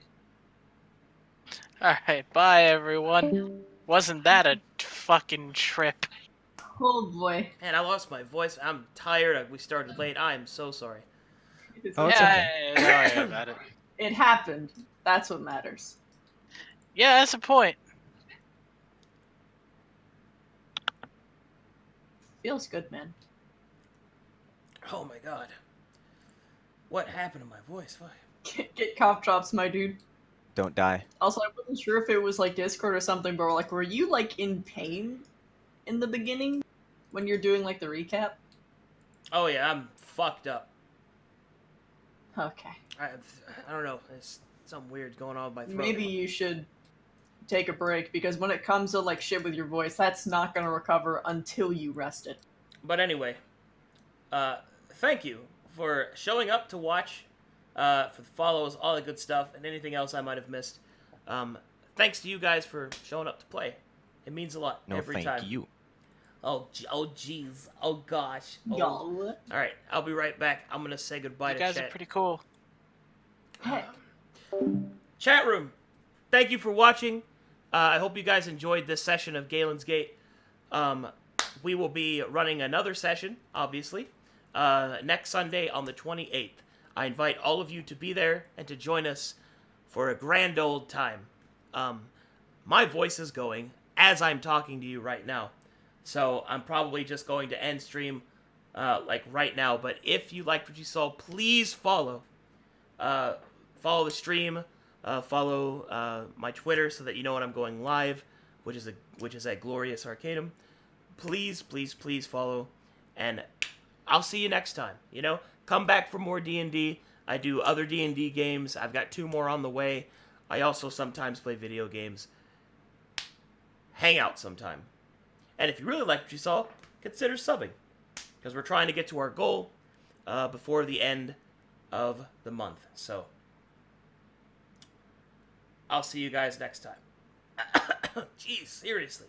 Alright, bye everyone. Wasn't that a fucking trip? Oh boy. Man, I lost my voice. I'm tired. We started late. I am so sorry. Oh, it's okay. Don't worry about it. It happened. That's what matters. Yeah, that's a point. Feels good, man. Oh my god. What happened to my voice? Why? Get cough drops, my dude. Don't die. Also, I wasn't sure if it was like Discord or something, but like, were you like in pain in the beginning when you're doing like the recap? Oh yeah, I'm fucked up. Okay. I don't know. There's something weird going on with my throat. Maybe you should take a break because when it comes to like shit with your voice, that's not gonna recover until you rest it. But anyway, thank you for showing up to watch, for the follows, all the good stuff, and anything else I might have missed. Thanks to you guys for showing up to play. It means a lot every time. Thank you. Oh jeez. Oh gosh. Oh. Yo. All right, I'll be right back. I'm gonna say goodbye You to guys chat. are pretty cool. Heck. Chat room, thank you for watching. I hope you guys enjoyed this session of Galen's Gate. We will be running another session, obviously, next Sunday on the 28th. I invite all of you to be there and to join us for a grand old time. My voice is going as I'm talking to you right now, so I'm probably just going to end stream like right now. But if you liked what you saw, please follow the stream, follow my Twitter so that you know when I'm going live, which is at Glorious Arcadum. Please, please, please follow, and I'll see you next time. Come back for more D&D. I do other D&D games. I've got 2 more on the way. I also sometimes play video games. Hang out sometime. And if you really like what you saw, consider subbing, because we're trying to get to our goal before the end of the month. So I'll see you guys next time. Jeez, seriously.